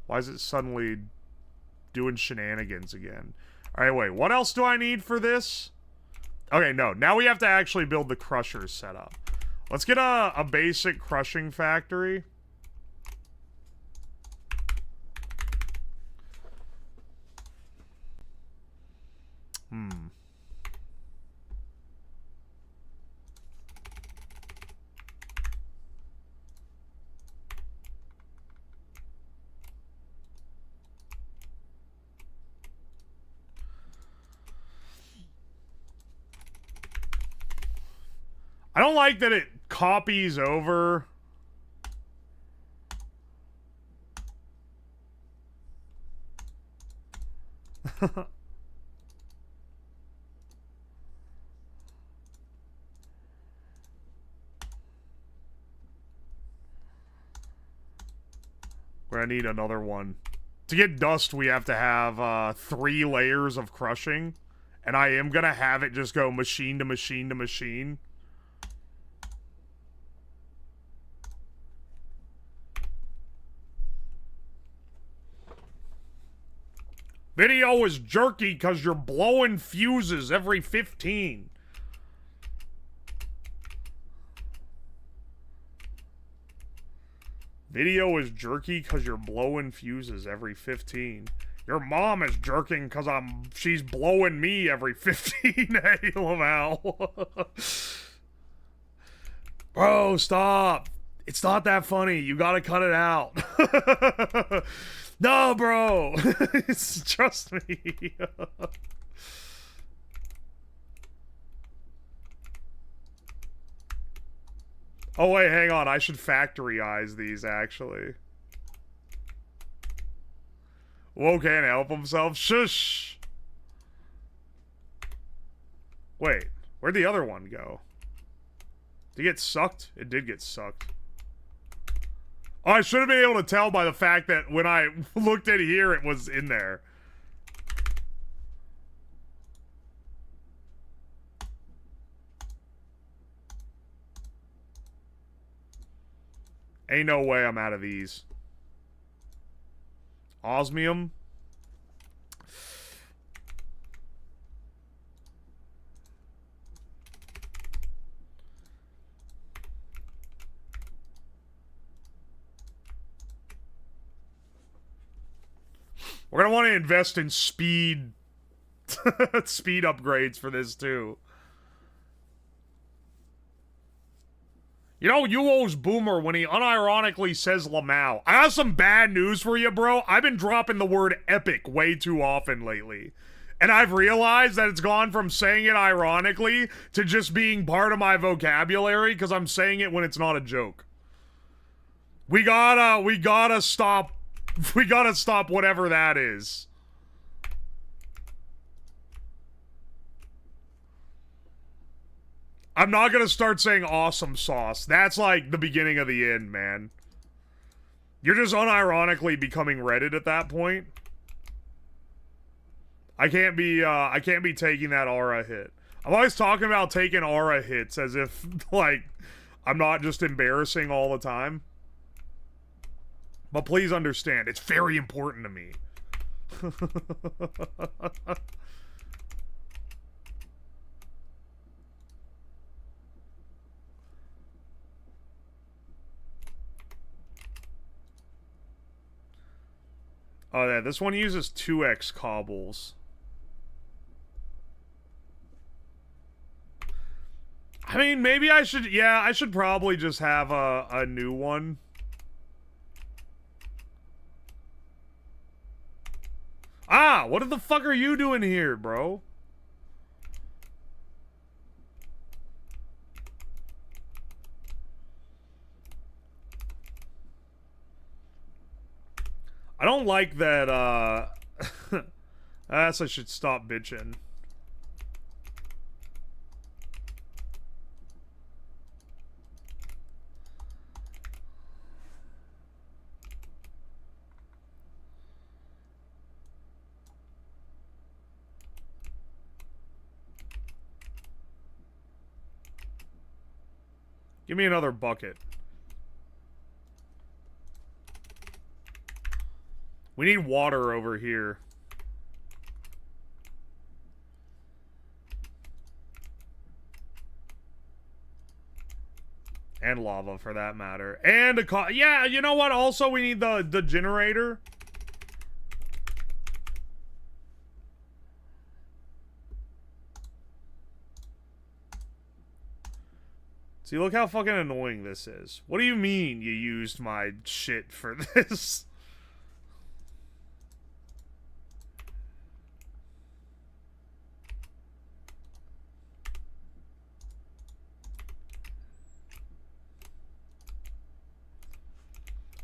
Why is it suddenly doing shenanigans again? Alright, wait. What else do I need for this? Okay, no. Now we have to actually build the crusher setup. Let's get a basic crushing factory. I don't like that it copies over. We're gonna need another one. To get dust, we have to have 3 layers of crushing. And I am gonna have it just go machine to machine to machine. Video is jerky because you're blowing fuses every 15. Video is jerky because you're blowing fuses every 15. Your mom is jerking because she's blowing me every 15. Hey, Lamal. Bro, stop. It's not that funny. You gotta cut it out. No, bro. Trust me. Oh, wait, hang on. I should factory eyes these, actually. Whoa, can't help himself. Shush. Wait, where'd the other one go? Did it get sucked? It did get sucked. Oh, I should have been able to tell by the fact that when I looked at here, it was in there. Ain't no way I'm out of these. Osmium. We're gonna want to invest in speed speed upgrades for this too. You know, UO's Boomer when he unironically says Lamau. I got some bad news for you, bro. I've been dropping the word epic way too often lately. And I've realized that it's gone from saying it ironically to just being part of my vocabulary because I'm saying it when it's not a joke. We gotta stop whatever that is. I'm not gonna start saying awesome sauce. That's like the beginning of the end, man. You're just unironically becoming Reddit at that point. I can't be taking that aura hit. I'm always talking about taking aura hits as if, like, I'm not just embarrassing all the time. But please understand, it's very important to me. Oh yeah, this one uses 2x cobbles. I mean, maybe I should, yeah, I should probably just have a new one. Ah, what the fuck are you doing here, bro? I don't like that, I guess I should stop bitching. Give me another bucket. We need water over here. And lava, for that matter. And a yeah, you know what? Also, we need the generator. See, look how fucking annoying this is. What do you mean you used my shit for this?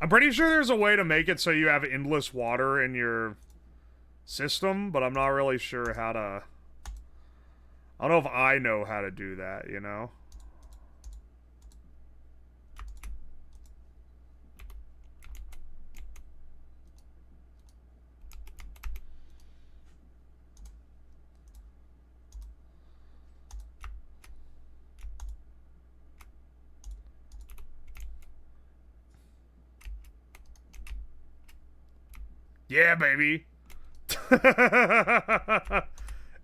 I'm pretty sure there's a way to make it so you have endless water in your system, but I'm not really sure how to... I don't know if I know how to do that, you know? Yeah, baby.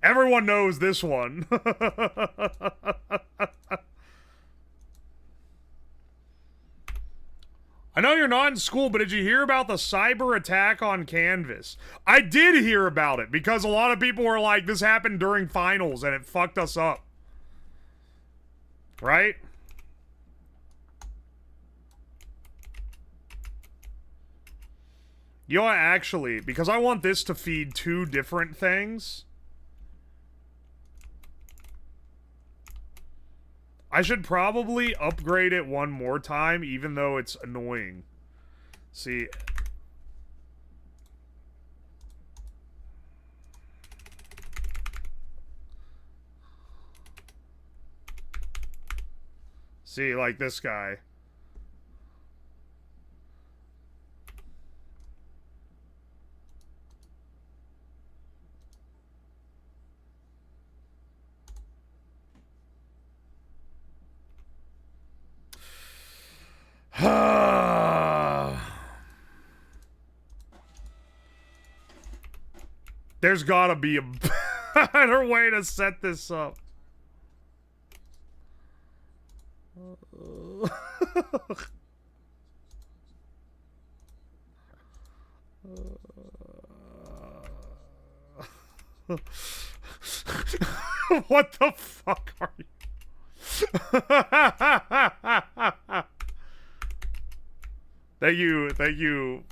Everyone knows this one. I know you're not in school, but did you hear about the cyber attack on Canvas? I did hear about it because a lot of people were like, this happened during finals and it fucked us up. Right? You know what, actually, because I want this to feed two different things, I should probably upgrade it one more time, even though it's annoying. See. See, like this guy. There's gotta be a better way to set this up. What the fuck are you? Thank you,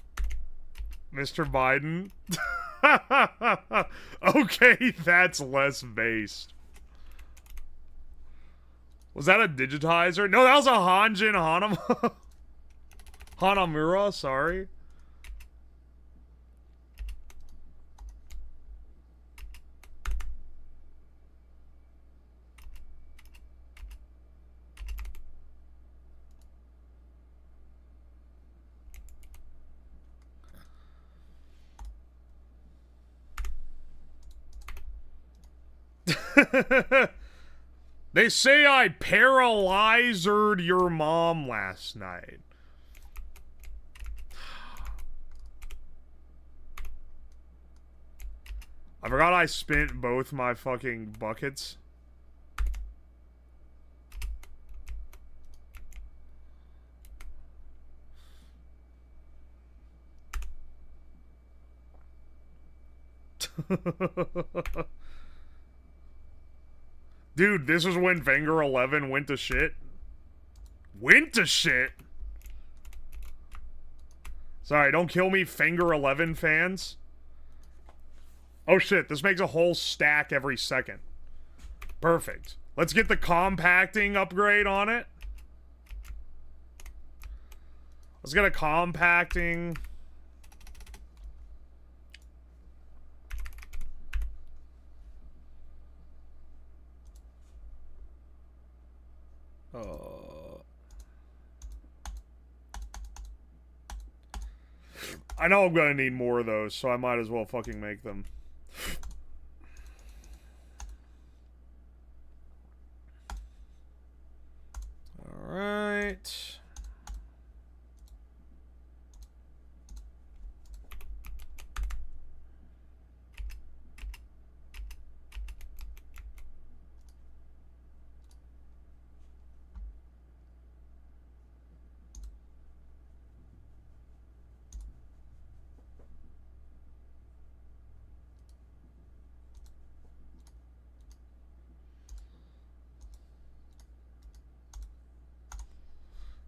Mr. Biden. Okay, that's less based. Was that a digitizer? No, that was a Hanjin Hanamura, sorry. They say I paralyzed your mom last night. I forgot I spent both my fucking buckets. Dude, this is when Finger 11 went to shit. Went to shit? Sorry, don't kill me, Finger 11 fans. Oh shit, this makes a whole stack every second. Perfect. Let's get the compacting upgrade on it. Let's get a compacting... I know I'm gonna need more of those, so I might as well fucking make them. Alright.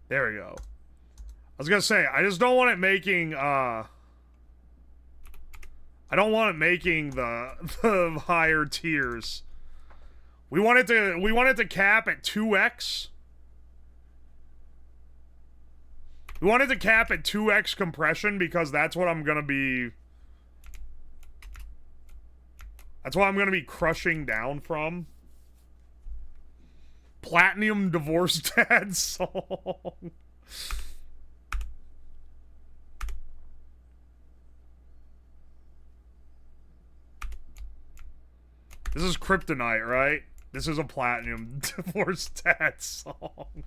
There we go. I was gonna say, I just don't want it making, I don't want it making the higher tiers. We want it to cap at 2x. We want it to cap at 2x compression because that's what I'm gonna be... That's what I'm gonna be crushing down from. Platinum Divorce Dad song. This is Kryptonite, right? This is a Platinum Divorce Dad song.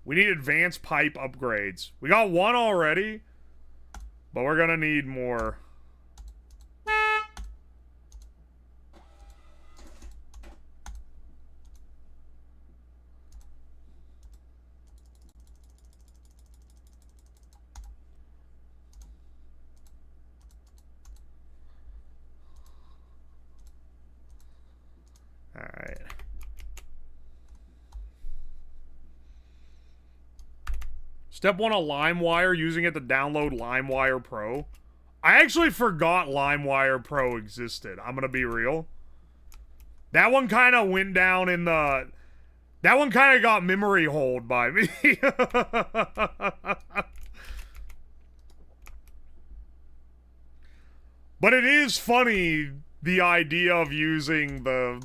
We need advanced pipe upgrades. We got one already. But we're gonna need more. Step 1 of LimeWire, using it to download LimeWire Pro. I actually forgot LimeWire Pro existed. I'm gonna be real. That one kind of went down in the... That one kind of got memory holed by me. But it is funny, the idea of using the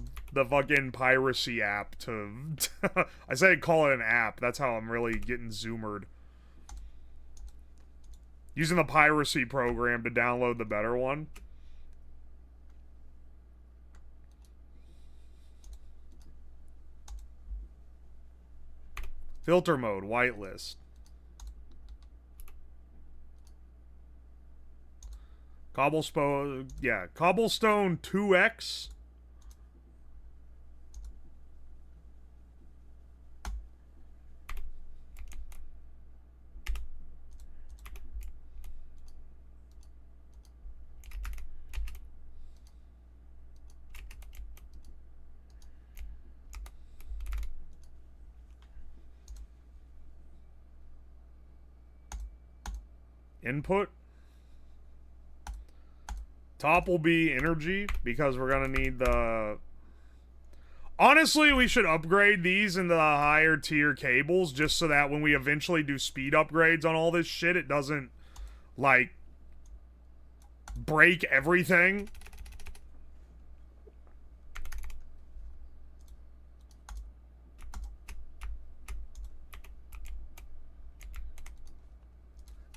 fucking piracy app to... I say call it an app. That's how I'm really getting zoomered. Using the piracy program to download the better one. Filter mode, whitelist. Cobblestone, yeah, Cobblestone 2X. Input. Top will be energy, because we're gonna need the... Honestly, we should upgrade these into the higher tier cables, just so that when we eventually do speed upgrades on all this shit, it doesn't, like, break everything.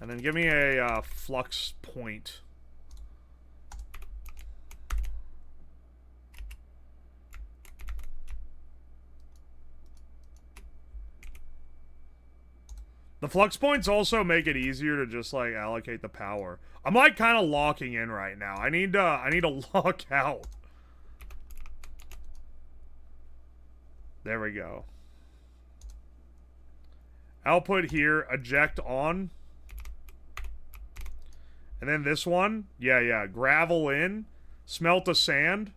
And then give me a flux point. The flux points also make it easier to just like allocate the power. I'm like kind of locking in right now. I need to lock out. There we go. Output here, eject on. And then this one, yeah, gravel in, smelt a sand.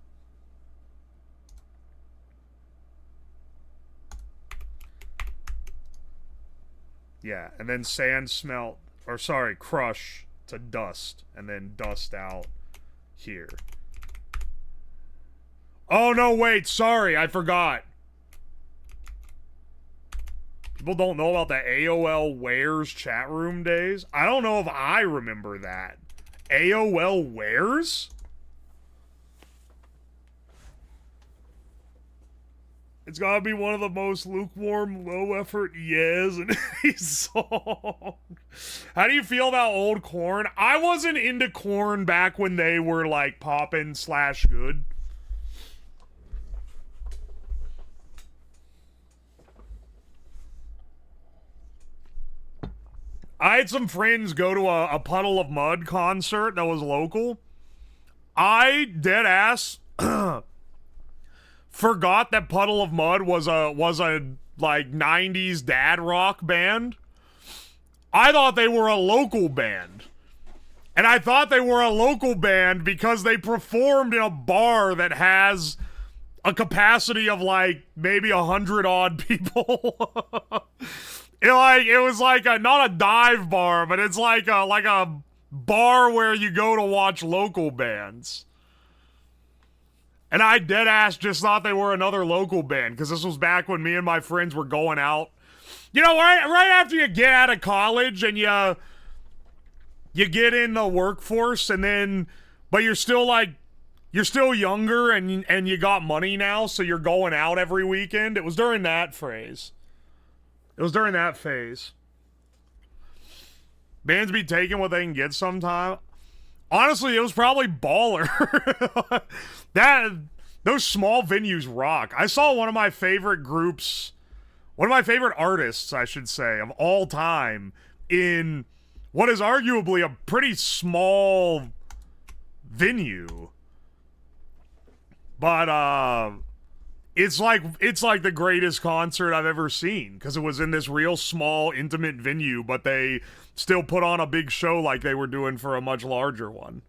Yeah, and then sand smelt, or sorry, crush to dust, and then dust out here. Oh no, wait, sorry, I forgot. People don't know about the AOL Wares chat room days. I don't know if I remember that. AOL Wares? It's gotta be one of the most lukewarm, low-effort yes in any song. How do you feel about old Korn? I wasn't into Korn back when they were, like, poppin' / good. I had some friends go to a Puddle of Mud concert that was local. I, dead ass, forgot that Puddle of Mud was a like 90s dad rock band. I thought they were a local band. And I thought they were a local band because they performed in a bar that has a capacity of like maybe 100 odd people. It was like not a dive bar, but it's like a bar where you go to watch local bands. And I deadass just thought they were another local band, because this was back when me and my friends were going out. You know, right after you get out of college and you get in the workforce, and then, but you're still younger and you got money now, so you're going out every weekend. It was during that phase. Bands be taking what they can get sometime. Honestly, it was probably Baller. Those small venues rock. I saw one of my favorite artists, I should say, of all time in what is arguably a pretty small venue. But it's like the greatest concert I've ever seen, because it was in this real small, intimate venue, but they still put on a big show like they were doing for a much larger one.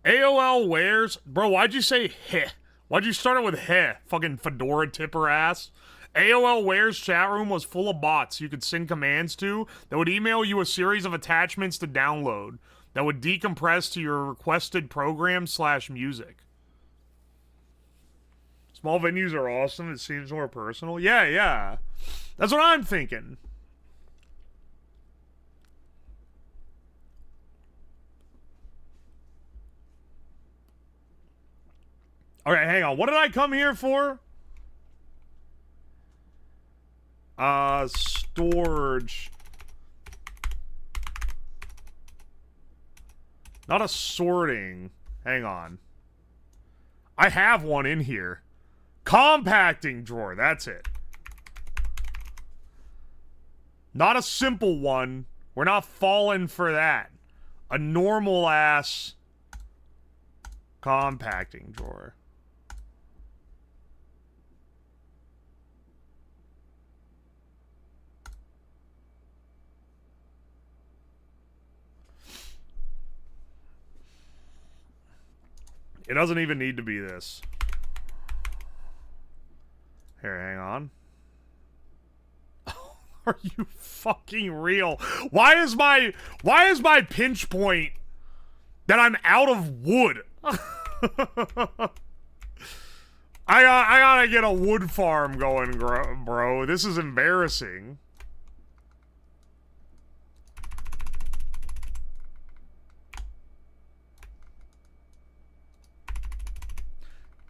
AOL Wares? Bro, why'd you say heh? Why'd you start it with heh? Fucking fedora tipper ass. AOL chat room was full of bots you could send commands to that would email you a series of attachments to download that would decompress to your requested program / music. Small venues are awesome. It seems more personal. Yeah, yeah. That's what I'm thinking. All right, hang on. What did I come here for? Storage. Not a sorting. Hang on. I have one in here. Compacting drawer. That's it. Not a simple one. We're not falling for that. A normal ass compacting drawer. It doesn't even need to be this. Here, hang on. Are you fucking real? Why is my pinch point that I'm out of wood? I gotta get a wood farm going, bro. This is embarrassing.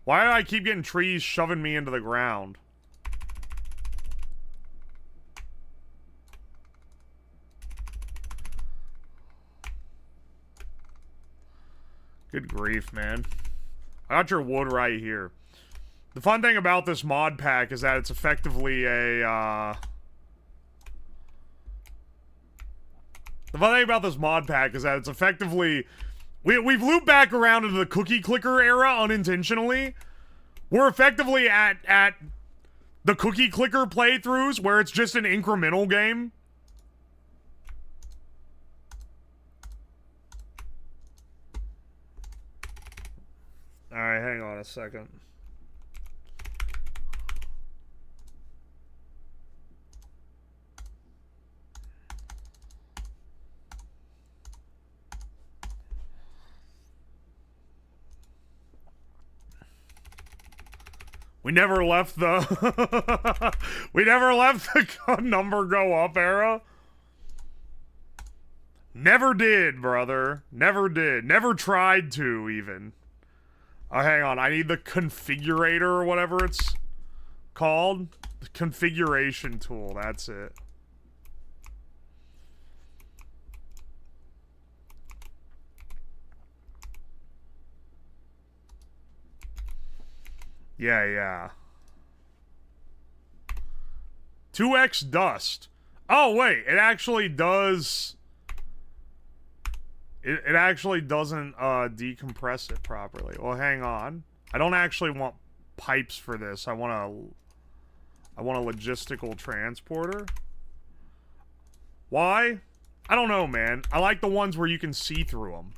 Why do I keep getting trees shoving me into the ground? Good grief, man. I got your wood right here. The fun thing about this mod pack is that it's effectively a, The fun thing about this mod pack is that it's effectively... We've looped back around into the cookie clicker era unintentionally. We're effectively at the cookie clicker playthroughs where it's just an incremental game. Alright, hang on a second. We never left the... we never left the number go up era. Never did, brother. Never did. Never tried to, even. Oh, hang on. I need the configurator or whatever it's called. The configuration tool. That's it. Yeah, yeah. 2x dust. Oh, wait. It actually does... It actually doesn't decompress it properly. Well, hang on. I don't actually want pipes for this. I want a logistical transporter. Why? I don't know, man. I like the ones where you can see through them.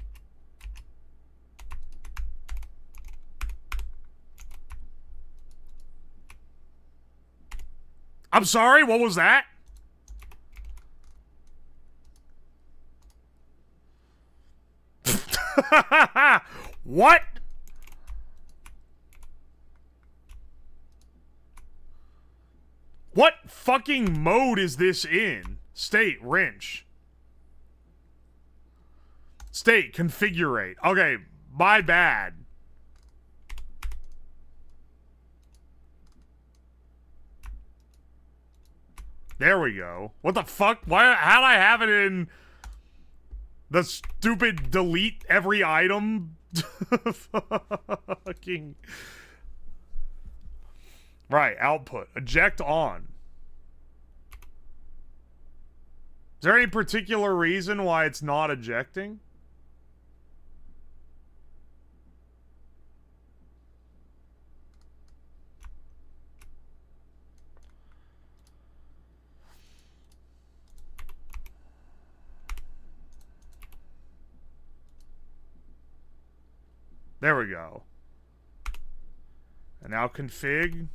I'm sorry, what was that? What? What fucking mode is this in? State, wrench. State, configurate. Okay, my bad. There we go. What the fuck? Why? How'd I have it in the stupid delete every item? Fucking. Right, output. Eject on. Is there any particular reason why it's not ejecting? There we go. And now config.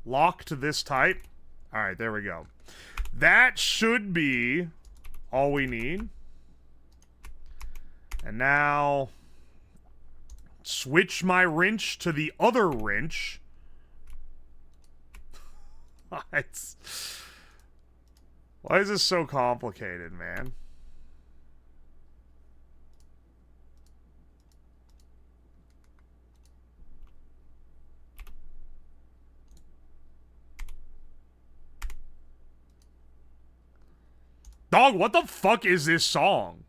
lock to this type. All right, there we go. That should be all we need. And now switch my wrench to the other wrench. Why is this so complicated, man? Dog, what the fuck is this song?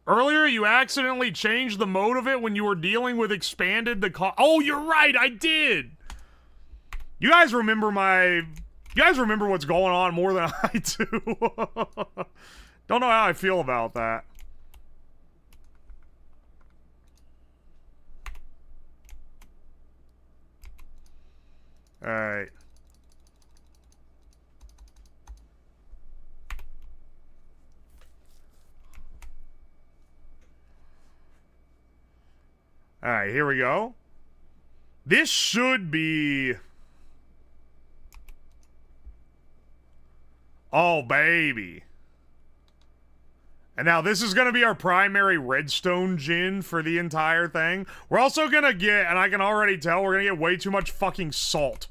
Earlier, you accidentally changed the mode of it when you were dealing with expanded the Oh, you're right, I did! You guys remember what's going on more than I do. Don't know how I feel about that. Alright. Alright, here we go. This should be... Oh, baby. And now this is going to be our primary redstone gin for the entire thing. We're also going to get, and I can already tell, we're going to get way too much fucking salt.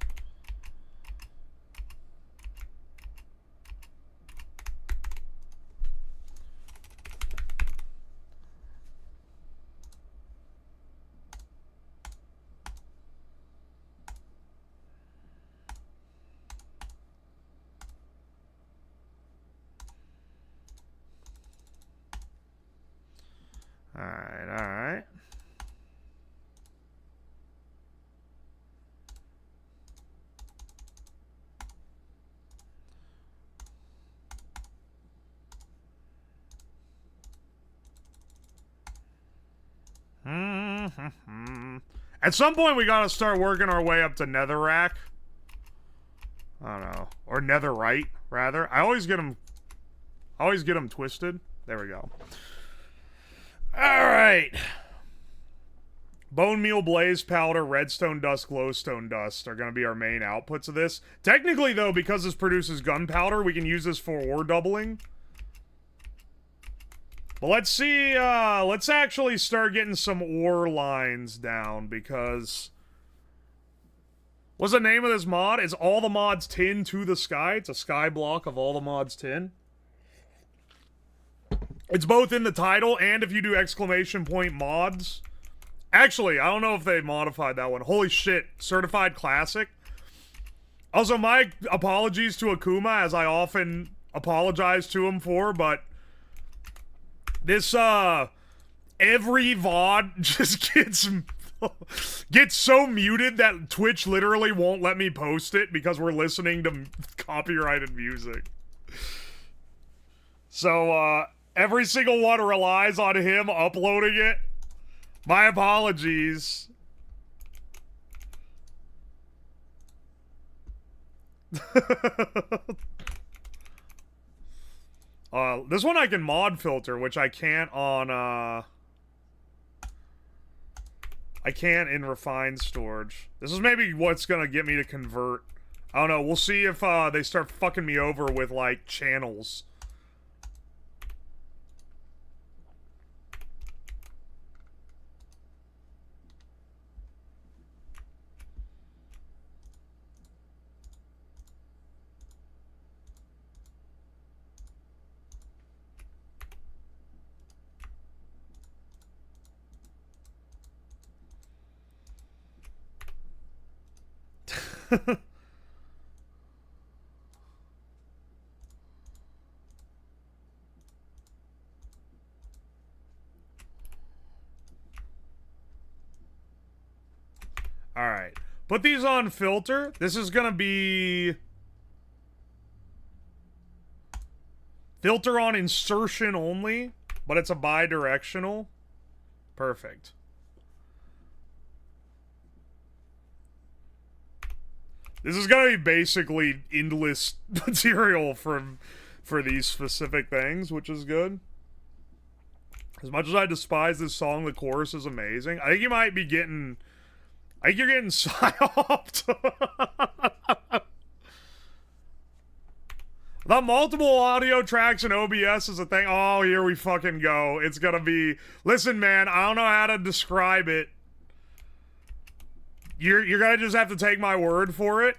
Alright. At some point, we gotta start working our way up to netherrack. I don't know. Or netherite, rather. I always get them twisted. There we go. Alright. Bone meal, blaze powder, redstone dust, glowstone dust are going to be our main outputs of this. Technically, though, because this produces gunpowder, we can use this for ore doubling. But let's see, let's actually start getting some ore lines down, because... What's the name of this mod? Is all the mods 10 to the sky? It's a skyblock of all the mods 10. It's both in the title and if you do exclamation point mods. Actually, I don't know if they modified that one. Holy shit, certified classic. Also, my apologies to Akuma, as I often apologize to him for, but this, every VOD just gets so muted that Twitch literally won't let me post it because we're listening to copyrighted music. So, every single one relies on him uploading it. My apologies. This one I can mod filter, which I can't on, I can't in refined storage. This is maybe what's gonna get me to convert. I don't know, we'll see if, they start fucking me over with, like, channels. Alright. Put these on filter. This is gonna be... filter on insertion only, but it's a bi-directional. Perfect. This is gonna be basically endless material for these specific things, which is good. As much as I despise this song, the chorus is amazing. I think you might be getting... I think you're getting psyoped. The multiple audio tracks in OBS is a thing. Oh, here we fucking go. It's gonna be... Listen, man, I don't know how to describe it. You're gonna just have to take my word for it.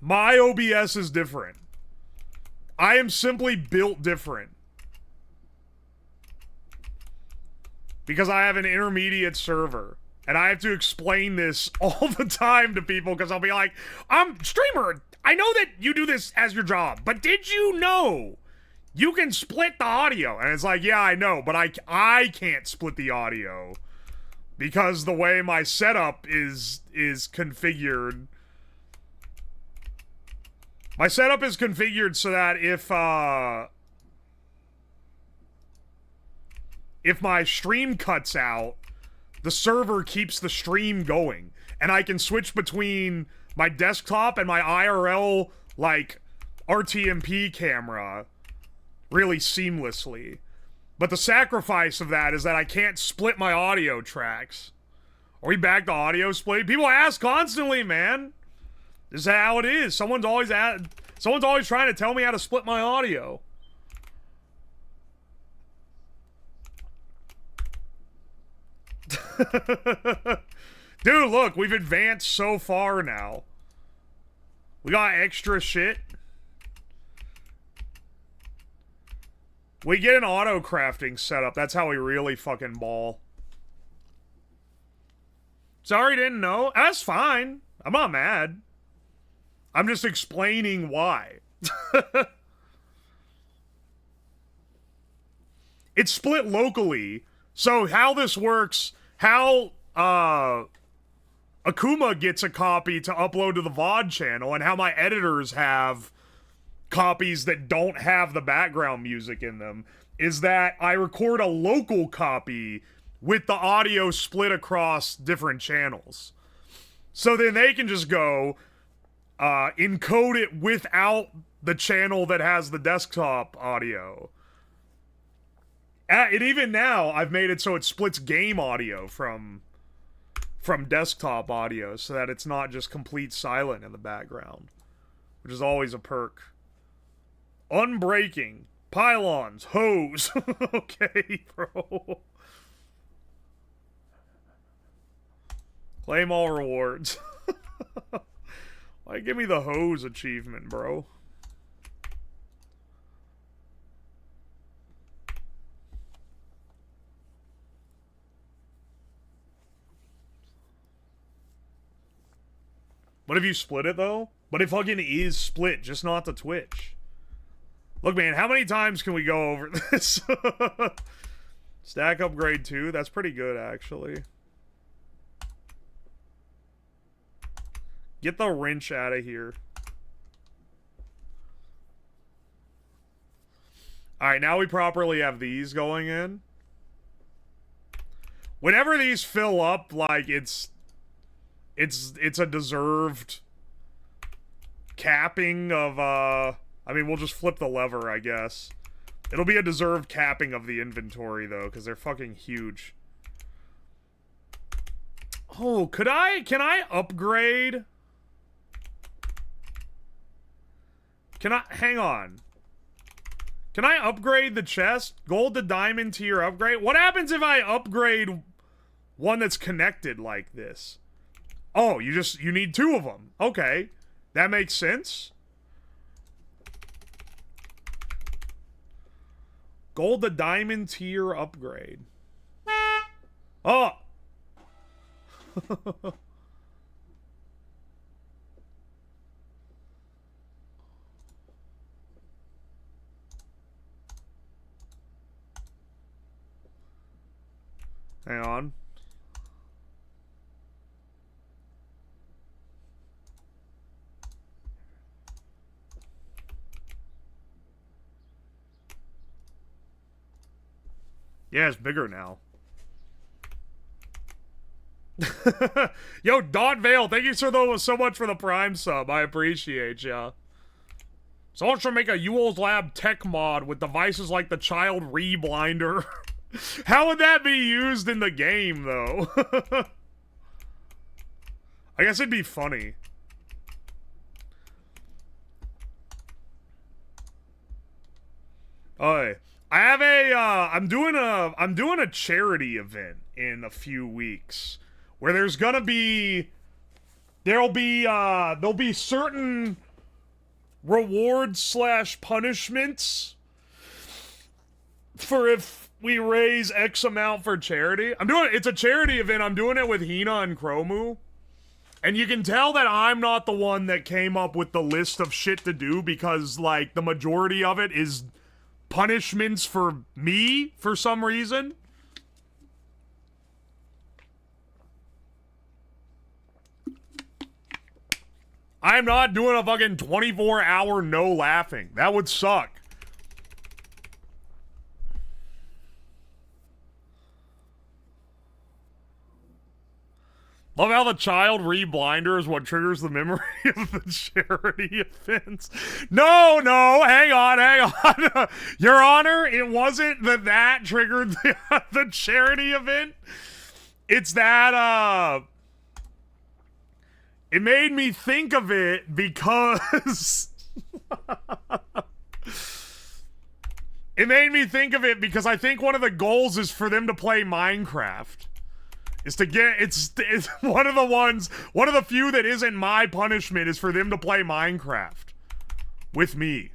My OBS is different. I am simply built different. Because I have an intermediate server. And I have to explain this all the time to people because I'll be like, I'm streamer. I know that you do this as your job, but did you know you can split the audio? And it's like, yeah, I know, but I can't split the audio because the way my setup is configured. My setup is configured so that if my stream cuts out, the server keeps the stream going, and I can switch between my desktop and my IRL, like, RTMP camera really seamlessly. But the sacrifice of that is that I can't split my audio tracks. Are we back to audio split? People ask constantly, man. This is how it is. Someone's always trying to tell me how to split my audio. Dude, look, we've advanced so far now. We got extra shit. We get an auto crafting setup. That's how we really fucking ball. Sorry, didn't know. That's fine. I'm not mad. I'm just explaining why. It's split locally. So how this works, how Akuma gets a copy to upload to the VOD channel, and how my editors have copies that don't have the background music in them, is that I record a local copy with the audio split across different channels. So then they can just go encode it without the channel that has the desktop audio. And even now, I've made it so it splits game audio from desktop audio so that it's not just complete silent in the background, which is always a perk. Unbreaking. Pylons. Hose. Okay, bro. Claim all rewards. Why give me the hose achievement, bro? What if you split it, though? But it fucking is split, just not to Twitch. Look, man, how many times can we go over this? Stack upgrade 2? That's pretty good, actually. Get the wrench out of here. Alright, now we properly have these going in. Whenever these fill up, like, it's a deserved capping of, I mean, we'll just flip the lever, I guess. It'll be a deserved capping of the inventory, though, because they're fucking huge. Oh, can I upgrade? Hang on. Can I upgrade the chest? Gold to diamond tier upgrade? What happens if I upgrade one that's connected like this? Oh, you need 2 of them. Okay. That makes sense. Gold to diamond tier upgrade. Oh! Hang on. Yeah, it's bigger now. Yo, Don Vale, thank you so much for the Prime sub. I appreciate ya. Someone should make a UWOSLAB tech mod with devices like the child reblinder. How would that be used in the game, though? I guess it'd be funny. Alright. I have a, I'm doing a charity event in a few weeks where there'll be certain rewards / punishments for if we raise X amount for charity. It's a charity event. I'm doing it with Hina and Chromu. And you can tell that I'm not the one that came up with the list of shit to do because, like, the majority of it is punishments for me for some reason. I'm not doing a fucking 24-hour no laughing. That would suck. Love how the child reblinder is what triggers the memory of the charity offense. No, hang on. Your Honor, it wasn't that triggered the charity event. It's that, it made me think of it because... It made me think of it because I think one of the goals is for them to play Minecraft. Is to get, it's one of the few that isn't my punishment is for them to play Minecraft. With me.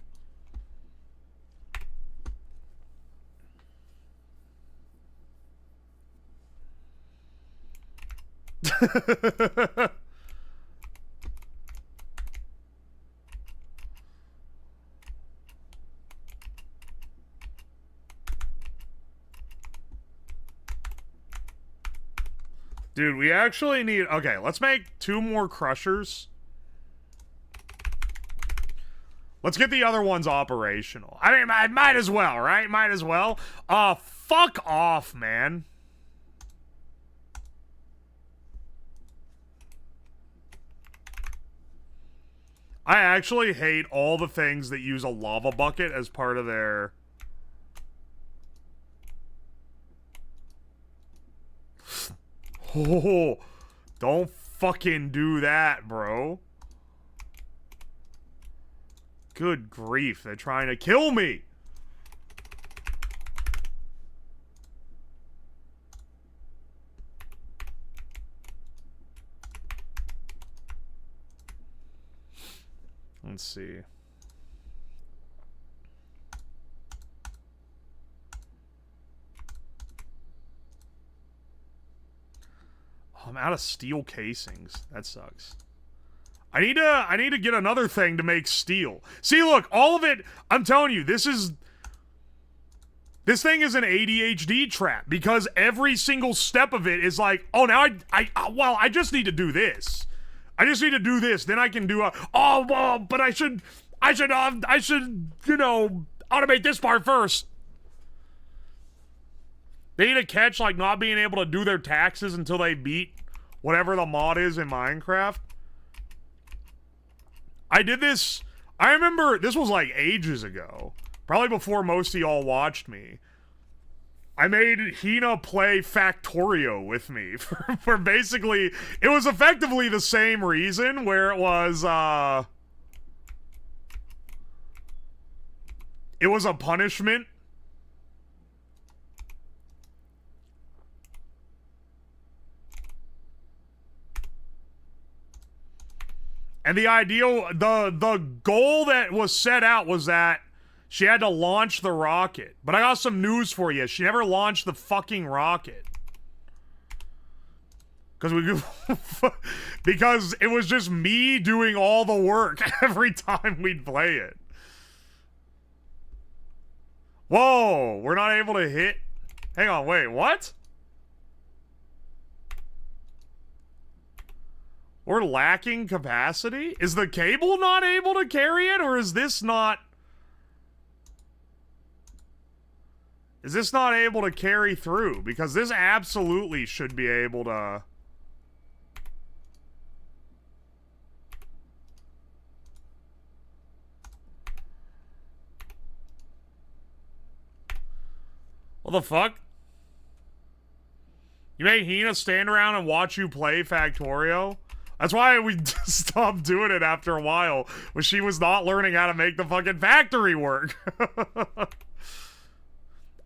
Dude, we actually need... Okay, let's make 2 more crushers. Let's get the other ones operational. I mean, I might as well, right? Might as well. Fuck off, man. I actually hate all the things that use a lava bucket as part of their... Oh, don't fucking do that, bro. Good grief, they're trying to kill me. Let's see. I'm out of steel casings. That sucks. I need to get another thing to make steel. See, look, all of it, I'm telling you, this thing is an ADHD trap because every single step of it is like, oh, now I just need to do this. I just need to do this. Then I can do but I should, you know, automate this part first. They need to catch, like, not being able to do their taxes until they beat whatever the mod is in Minecraft. I did this... I remember... This was, like, ages ago. Probably before most of y'all watched me. I made Hina play Factorio with me. For basically... It was effectively the same reason, where it was, it was a punishment. And the ideal, the goal that was set out was that she had to launch the rocket. But I got some news for you. She never launched the fucking rocket. Because it was just me doing all the work every time we'd play it. Whoa, we're not able to hit. Hang on, wait, what? We're lacking capacity? Is the cable not able to carry it, or is this not... Is this not able to carry through? Because this absolutely should be able to... What the fuck? You made Hina stand around and watch you play Factorio? That's why we stopped doing it after a while, when she was not learning how to make the fucking factory work.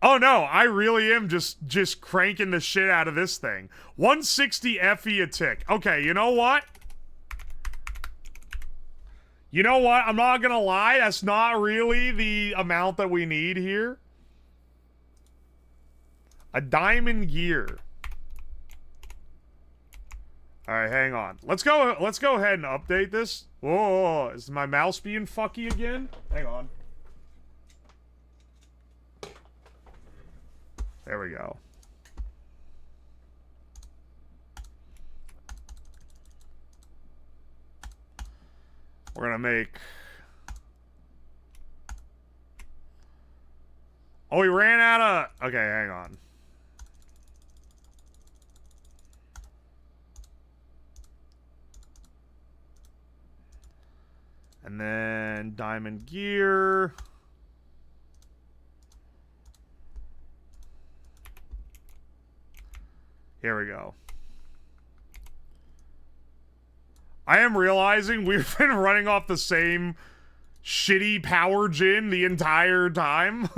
Oh no, I really am just cranking the shit out of this thing. 160 FE a tick. Okay, you know what? You know what? I'm not gonna lie, that's not really the amount that we need here. A diamond gear. Alright, hang on. Let's go ahead and update this. Whoa, is my mouse being fucky again? Hang on. There we go. We're gonna make... Oh, we ran out of... Okay, hang on. And then diamond gear. Here we go. I am realizing we've been running off the same shitty power gen the entire time.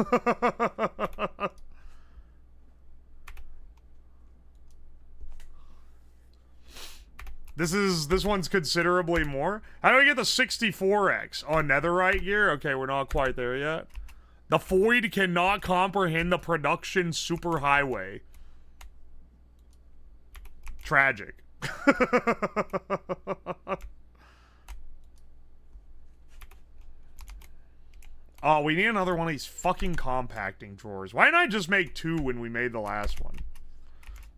This one's considerably more. How do we get the 64x? Oh, netherite gear? Okay, we're not quite there yet. The Void cannot comprehend the production superhighway. Tragic. Oh, we need another one of these fucking compacting drawers. Why didn't I just make 2 when we made the last one?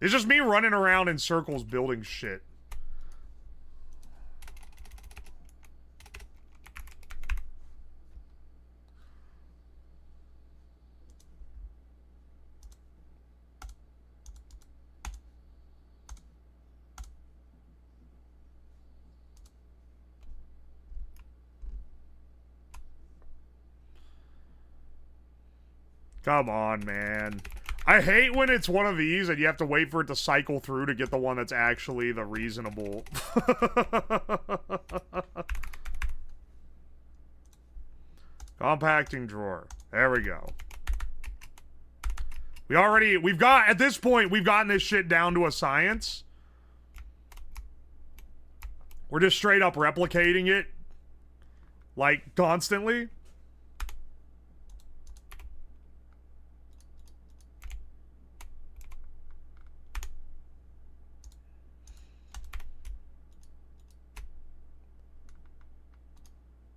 It's just me running around in circles building shit. Come on, man. I hate when it's one of these and you have to wait for it to cycle through to get the one that's actually the reasonable. Compacting drawer. There we go. At this point, we've gotten this shit down to a science. We're just straight up replicating it. Like, constantly.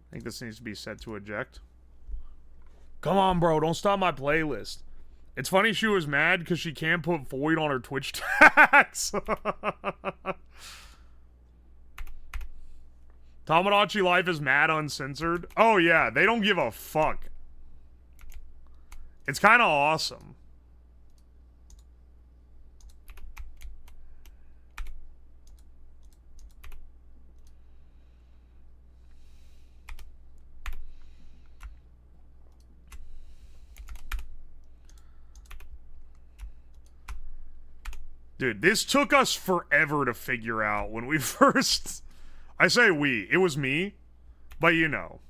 I think this needs to be set to eject. Come on, bro. Don't stop my playlist. It's funny she was mad because she can't put Void on her Twitch tags. Tamagotchi Life is mad uncensored. Oh, yeah. They don't give a fuck. It's kind of awesome. Dude, this took us forever to figure out when we first... I say we. It was me. But you know.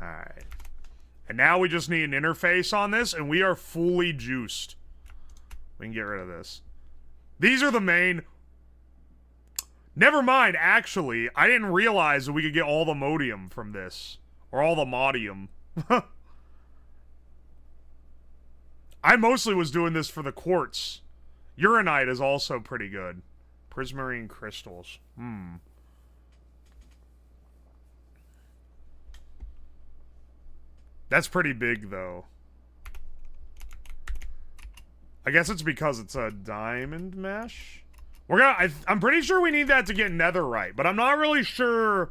Alright. And now we just need an interface on this, and we are fully juiced. We can get rid of this. These are the main... Never mind, actually. I didn't realize that we could get all the modium from this. Or all the modium. I mostly was doing this for the quartz. Uranite is also pretty good. Prismarine crystals. That's pretty big, though. I guess it's because it's a diamond mesh? We're gonna, I'm pretty sure we need that to get netherite, but I'm not really sure.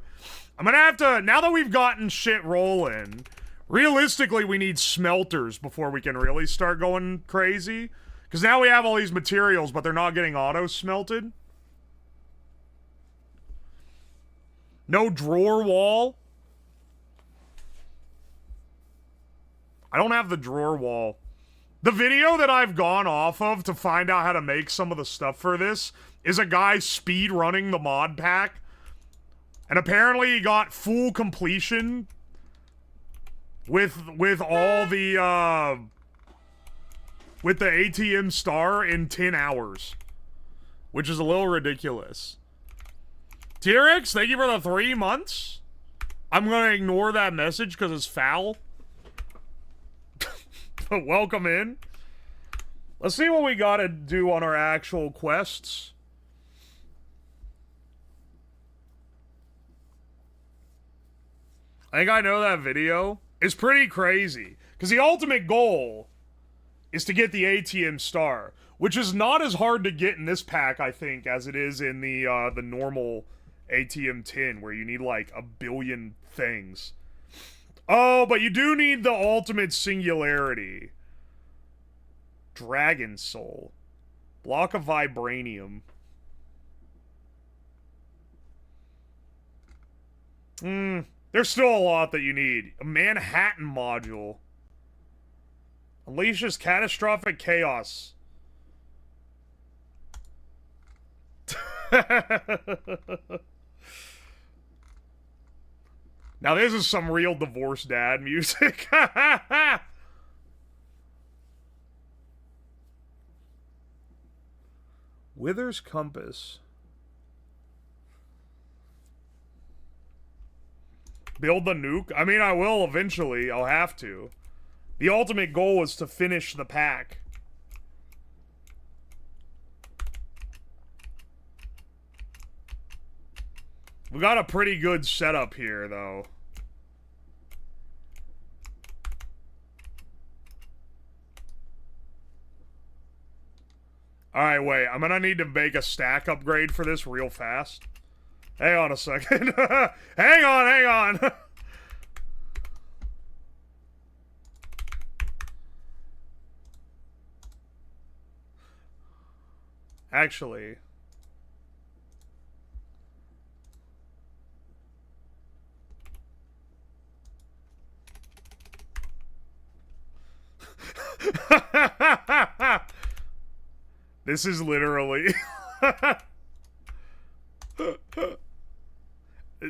I'm gonna have to, now that we've gotten shit rolling, realistically we need smelters before we can really start going crazy. Because now we have all these materials, but they're not getting auto-smelted. No drawer wall. I don't have the drawer wall. The video that I've gone off of to find out how to make some of the stuff for this is a guy speed running the mod pack. And apparently he got full completion with all the with the ATM star in 10 hours. Which is a little ridiculous. T-Rex, thank you for the 3 months. I'm gonna ignore that message because it's foul. Welcome in. Let's see what we gotta do on our actual quests. I think I know that video. It's pretty crazy. Because the ultimate goal is to get the ATM star. Which is not as hard to get in this pack, I think, as it is in the normal ATM 10, where you need like a billion things. Oh, but you do need the ultimate singularity. Dragon Soul. Block of Vibranium. There's still a lot that you need. A Manhattan module. Unleashes catastrophic chaos. Now this is some real divorced dad music. Wither's Compass. Build the nuke? I mean, I will eventually. I'll have to. The ultimate goal is to finish the pack. We got a pretty good setup here, though. Alright, wait. I'm gonna need to make a stack upgrade for this real fast. Hang on a second. Hang on. Actually... This is literally...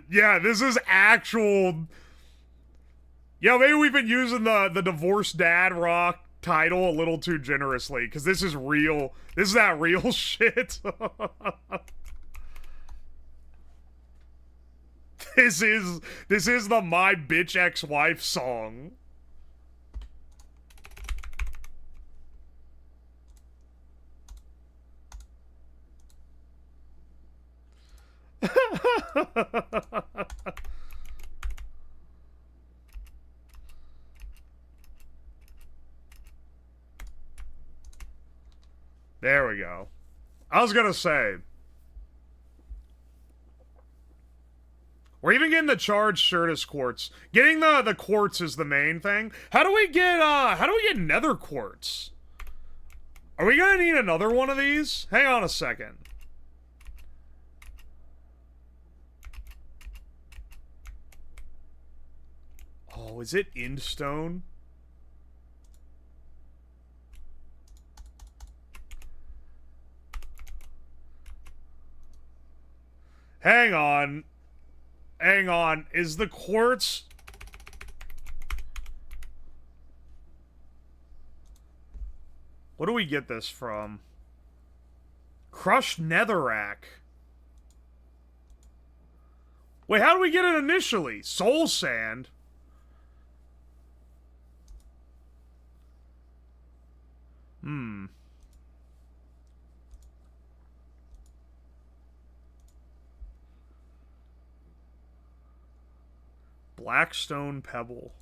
Yeah, this is actual... Yeah, maybe we've been using the divorced dad rock title a little too generously, because this is real. This is that real shit. This is the My Bitch Ex-Wife song. There we go. I was gonna say, we're even getting the charged Certus quartz. Getting the quartz is the main thing. How do we get nether quartz? Are we gonna need another one of these? Hang on a second. Oh, is it Endstone? Hang on. Hang on. Is the quartz... What do we get this from? Crushed netherrack. Wait, how do we get it initially? Soul sand? Blackstone pebble.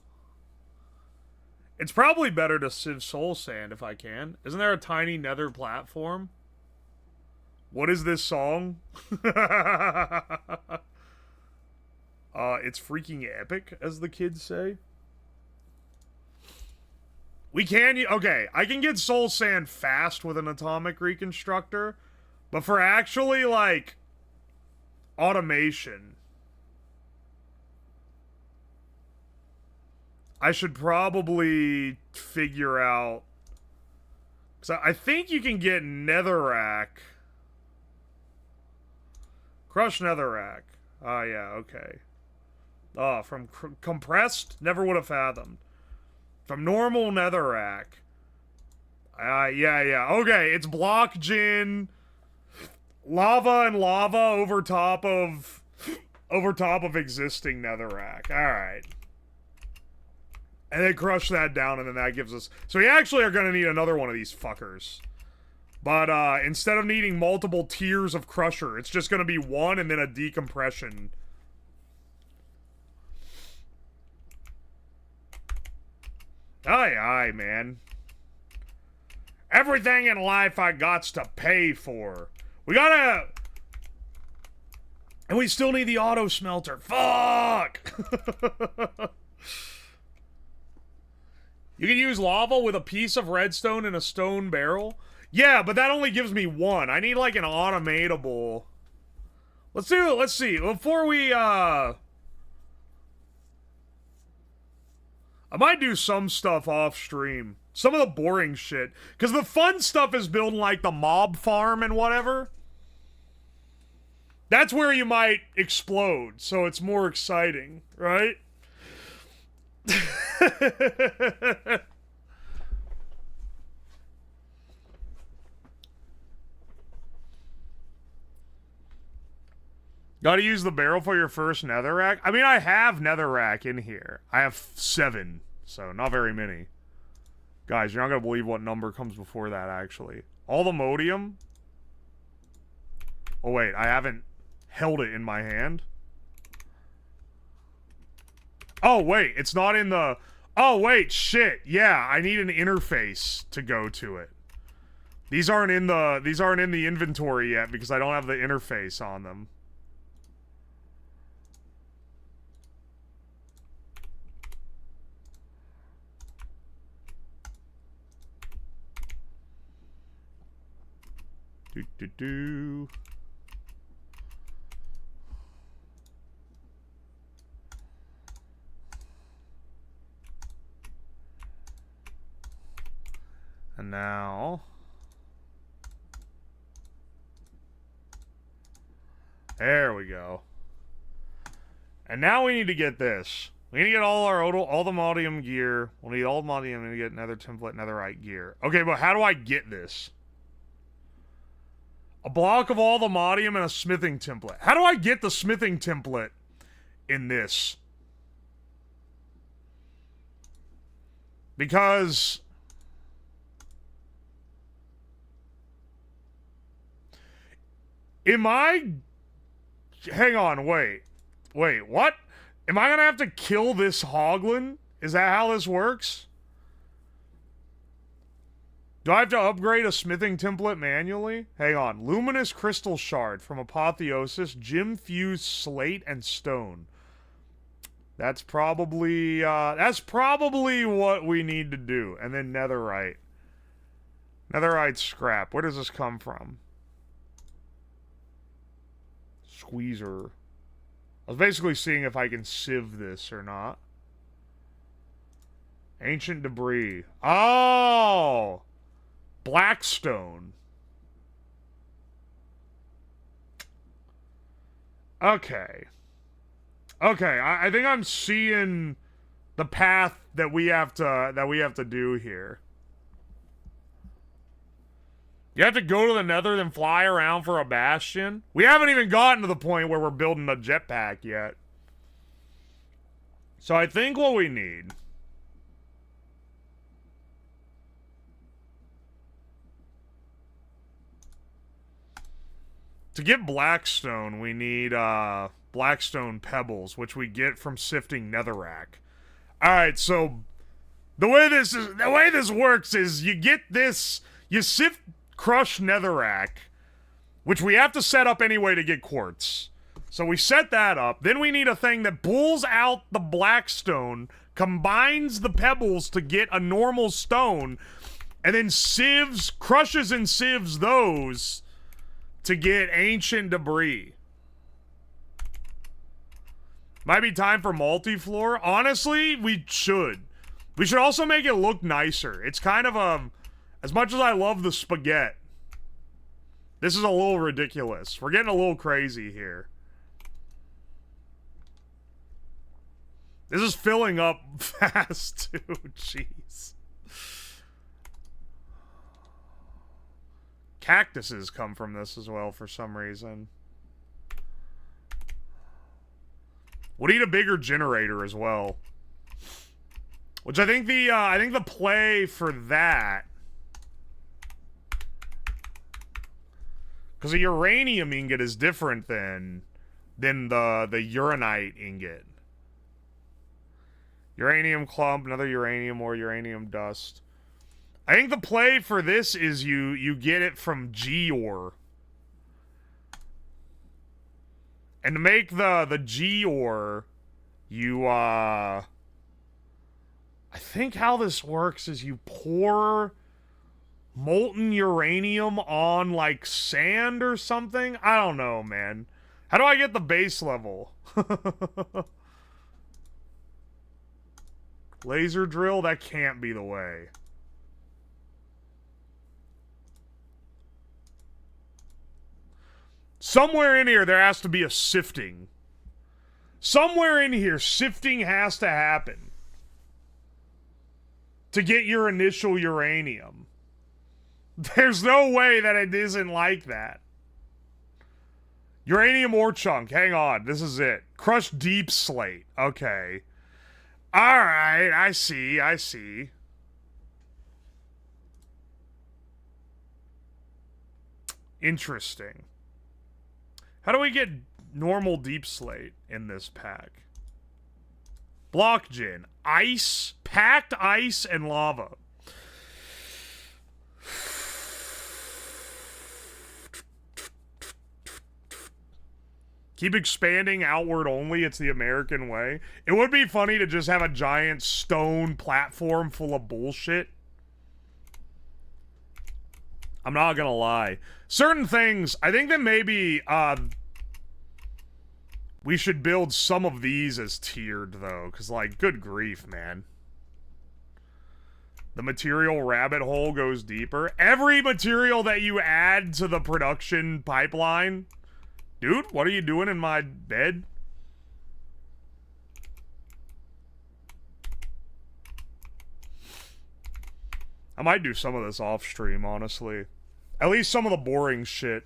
It's probably better to sieve soul sand if I can. Isn't there a tiny nether platform? What is this song? It's freaking epic, as the kids say. We can... Okay, I can get Soul Sand fast with an Atomic Reconstructor, but for actually, like, automation, I should probably figure out... Because I think you can get Netherrack. Crush Netherrack. Oh, yeah, okay. Oh, from compressed? Never would have fathomed. From normal Netherrack. Yeah. Okay, it's Block Gin, Lava and Lava over top of existing Netherrack. Alright. And then crush that down, and then that gives us... So we actually are going to need another one of these fuckers. But instead of needing multiple tiers of Crusher, it's just going to be one and then a decompression. Aye, man. Everything in life I gots to pay for. We gotta... And we still need the auto smelter. Fuck! You can use lava with a piece of redstone and a stone barrel. Yeah, but that only gives me one. I need like an automatable. Let's see. Before we, I might do some stuff off stream. Some of the boring shit. Because the fun stuff is building like the mob farm and whatever. That's where you might explode. So it's more exciting, right? Gotta use the barrel for your first netherrack? I mean, I have netherrack in here. I have 7, so not very many. Guys, you're not gonna believe what number comes before that, actually. All the modium? Oh, wait, I haven't held it in my hand. Oh, wait, it's not in the... Oh, wait, shit. Yeah, I need an interface to go to it. These aren't in the inventory yet because I don't have the interface on them. Do. And now... There we go. And now we need to get this. We need to get all the Maudium gear. We'll need all the Maudium to get nether template, netherite gear. Okay, but how do I get this? A block of all the Maudium and a smithing template. How do I get the smithing template in this? Because... Am I... Hang on, wait. Wait, what? Am I gonna have to kill this hoglin? Is that how this works? Do I have to upgrade a smithing template manually? Hang on. Luminous crystal shard from Apotheosis, gem fused slate and stone. That's probably what we need to do. And then netherite. Netherite scrap. Where does this come from? Squeezer. I was basically seeing if I can sieve this or not. Ancient debris. Oh! Blackstone. Okay. Okay, I think I'm seeing the path that we have to do here. You have to go to the nether, then fly around for a bastion? We haven't even gotten to the point where we're building a jetpack yet. So I think what we need... To get Blackstone, we need, Blackstone pebbles, which we get from sifting netherrack. Alright, so... The way this works is you get this... You sift crushed netherrack, which we have to set up anyway to get quartz. So we set that up. Then we need a thing that pulls out the black stone, combines the pebbles to get a normal stone, and then sieves, crushes and sieves those to get ancient debris. Might be time for multi-floor. Honestly, we should. We should also make it look nicer. It's kind of a... As much as I love the spaghetti, this is a little ridiculous. We're getting a little crazy here. This is filling up fast, too. Jeez. Cactuses come from this as well for some reason. We'll need a bigger generator as well. Which I think the play for that, because a uranium ingot is different than the uranite ingot. Uranium clump, another uranium or uranium dust. I think the play for this is you get it from G-ore. And to make the G-ore, you, I think how this works is you pour molten uranium on, like, sand or something? I don't know, man. How do I get the base level? Laser drill? That can't be the way. Somewhere in here, there has to be a sifting. Somewhere in here, sifting has to happen to get your initial uranium. There's no way that it isn't like that. Uranium ore chunk. Hang on. This is it. Crushed deep slate. Okay. Alright. I see. I see. Interesting. How do we get normal deep slate in this pack? Block gin. Ice. Packed ice and lava. Keep expanding outward only. It's the American way. It would be funny to just have a giant stone platform full of bullshit. I'm not gonna lie. Certain things, I think that maybe, we should build some of these as tiered, though. Because, like, good grief, man. The material rabbit hole goes deeper. Every material that you add to the production pipeline... Dude, what are you doing in my bed? I might do some of this off stream, honestly. At least some of the boring shit.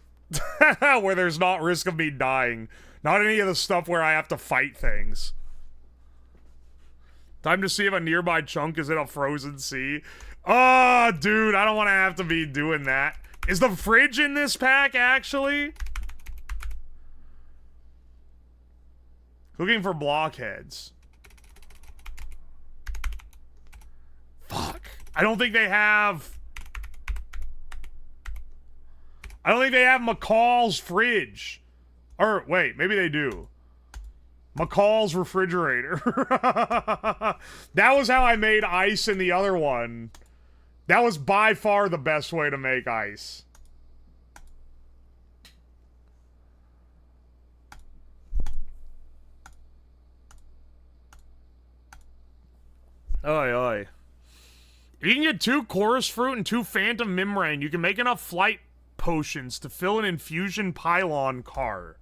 Where there's not risk of me dying. Not any of the stuff where I have to fight things. Time to see if a nearby chunk is in a frozen sea. Oh, dude, I don't want to have to be doing that. Is the fridge in this pack, actually? Looking for blockheads. Fuck. I don't think they have... I don't think they have McCall's fridge. Or, wait, maybe they do. McCall's refrigerator. That was how I made ice in the other one. That was by far the best way to make ice. Oi, oi. If you can get 2 chorus fruit and 2 phantom membrane, you can make enough flight potions to fill an infusion pylon car.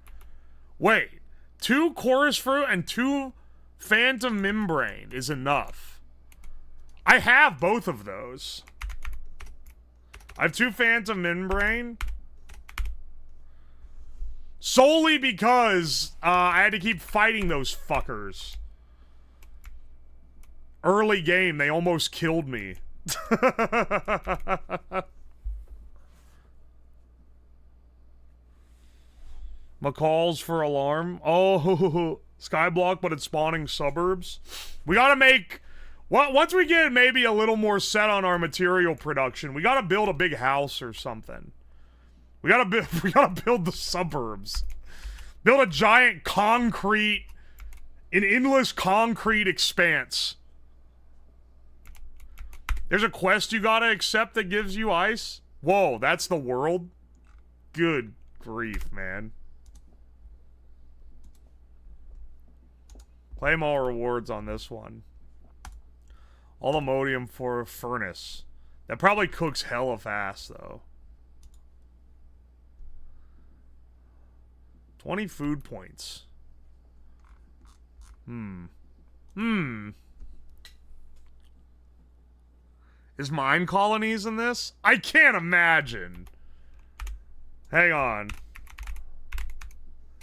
Wait, 2 chorus fruit and 2 phantom membrane is enough. I have both of those. I have 2 phantom membrane. Solely because I had to keep fighting those fuckers. Early game, they almost killed me. McCall's for alarm. Oh, Skyblock, but it's spawning suburbs. We gotta make... Well, once we get maybe a little more set on our material production, we gotta build a big house or something. We gotta build the suburbs. Build a giant concrete, an endless concrete expanse. There's a quest you gotta accept that gives you ice? Whoa, that's the world? Good grief, man. Claim all rewards on this one. All the modium for a furnace. That probably cooks hella fast, though. 20 food points. Is mine colonies in this? I can't imagine. Hang on.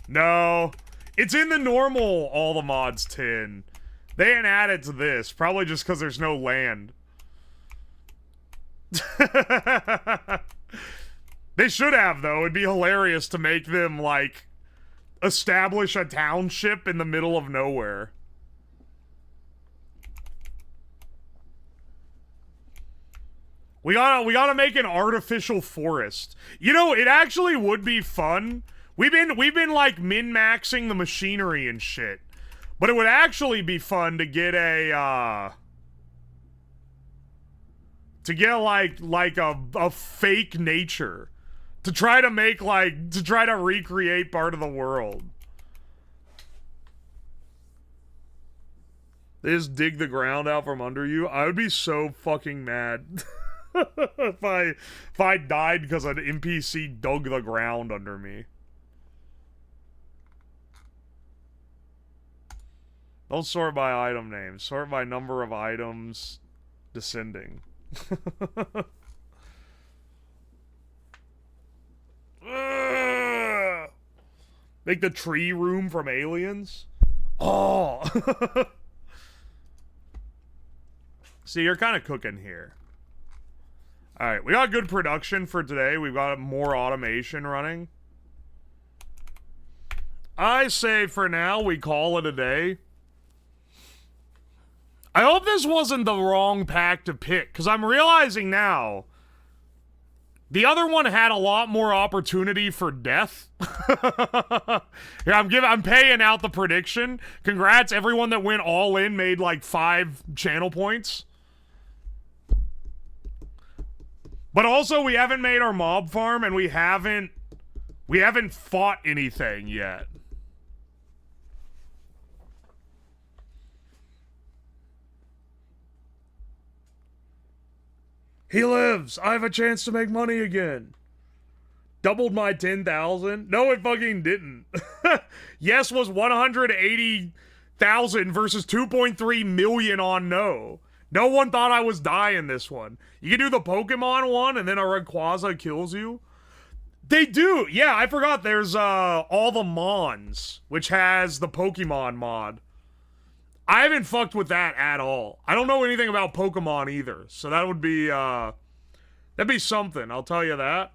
No. It's in the normal all the mods tin. They ain't added to this. Probably just because there's no land. They should have, though. It'd be hilarious to make them, like, establish a township in the middle of nowhere. We gotta make an artificial forest. You know, it actually would be fun. We've been like min-maxing the machinery and shit. But it would actually be fun to get a a fake nature. To try to make to try to recreate part of the world. They just dig the ground out from under you. I would be so fucking mad. if I died because an NPC dug the ground under me. Don't sort by item names. Sort by number of items descending. Make the tree room from Aliens? Oh! See, you're kind of cooking here. Alright, we got good production for today. We've got more automation running. I say for now, we call it a day. I hope this wasn't the wrong pack to pick, because I'm realizing now the other one had a lot more opportunity for death. Here, I'm paying out the prediction. Congrats, everyone that went all in made like 5 channel points. But also, we haven't made our mob farm, and we haven't fought anything yet. He lives! I have a chance to make money again! Doubled my 10,000? No, it fucking didn't. Yes was 180,000 versus 2.3 million on no. No one thought I was dying this one. You can do the Pokemon one, and then a Rayquaza kills you. They do! Yeah, I forgot there's, all the Mons, which has the Pokemon mod. I haven't fucked with that at all. I don't know anything about Pokemon either, so that would be, that'd be something, I'll tell you that.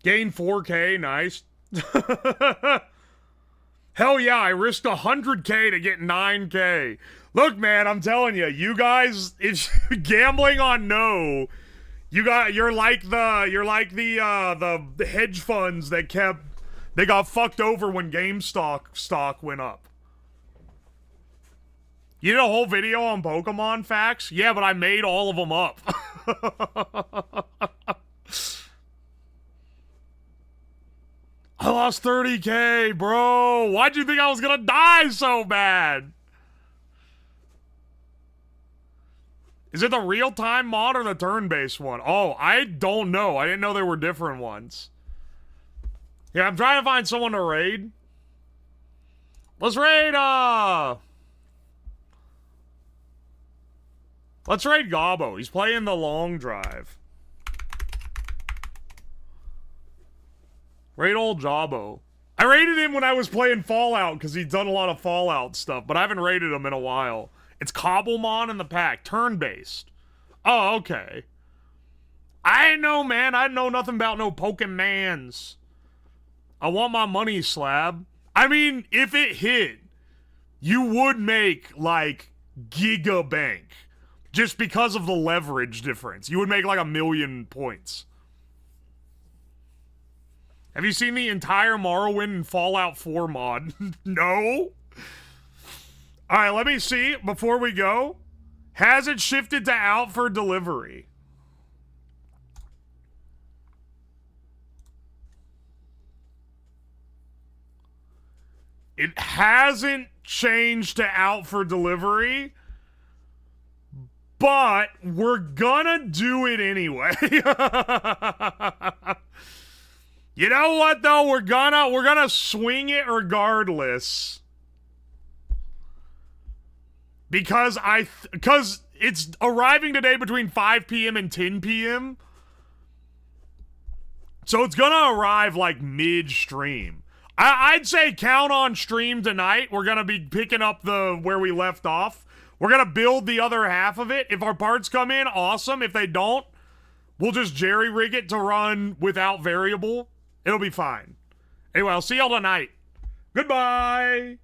Gain 4K, nice. Hell yeah, I risked 100K to get 9K. Look, man, I'm telling you, you guys, if gambling on no, you're like the hedge funds that got fucked over when GameStop stock went up. You did a whole video on Pokemon facts? Yeah, but I made all of them up. I lost 30K, bro. Why'd you think I was gonna die so bad? Is it the real-time mod or the turn-based one? Oh, I don't know. I didn't know there were different ones. Yeah, I'm trying to find someone to raid. Let's raid, let's raid Gobbo. He's playing the long drive. Raid old Jawbo. I raided him when I was playing Fallout because he'd done a lot of Fallout stuff, but I haven't raided him in a while. It's Cobblemon in the pack. Turn-based. Oh, okay. I ain't know, man. I know nothing about no Pokemans. I want my money, Slab. I mean, if it hit, you would make, like, Giga Bank. Just because of the leverage difference. You would make, like, 1,000,000 points. Have you seen the entire Morrowind and Fallout 4 mod? No? Alright, let me see, before we go. Has it shifted to out for delivery? It hasn't changed to out for delivery, but we're gonna do it anyway. You know what though? We're gonna swing it regardless. Because it's arriving today between 5 p.m. and 10 p.m. So it's gonna arrive like mid-stream. I'd say count on stream tonight. We're gonna be picking up where we left off. We're gonna build the other half of it. If our parts come in, awesome. If they don't, we'll just jerry-rig it to run without variable. It'll be fine. Anyway, I'll see y'all tonight. Goodbye!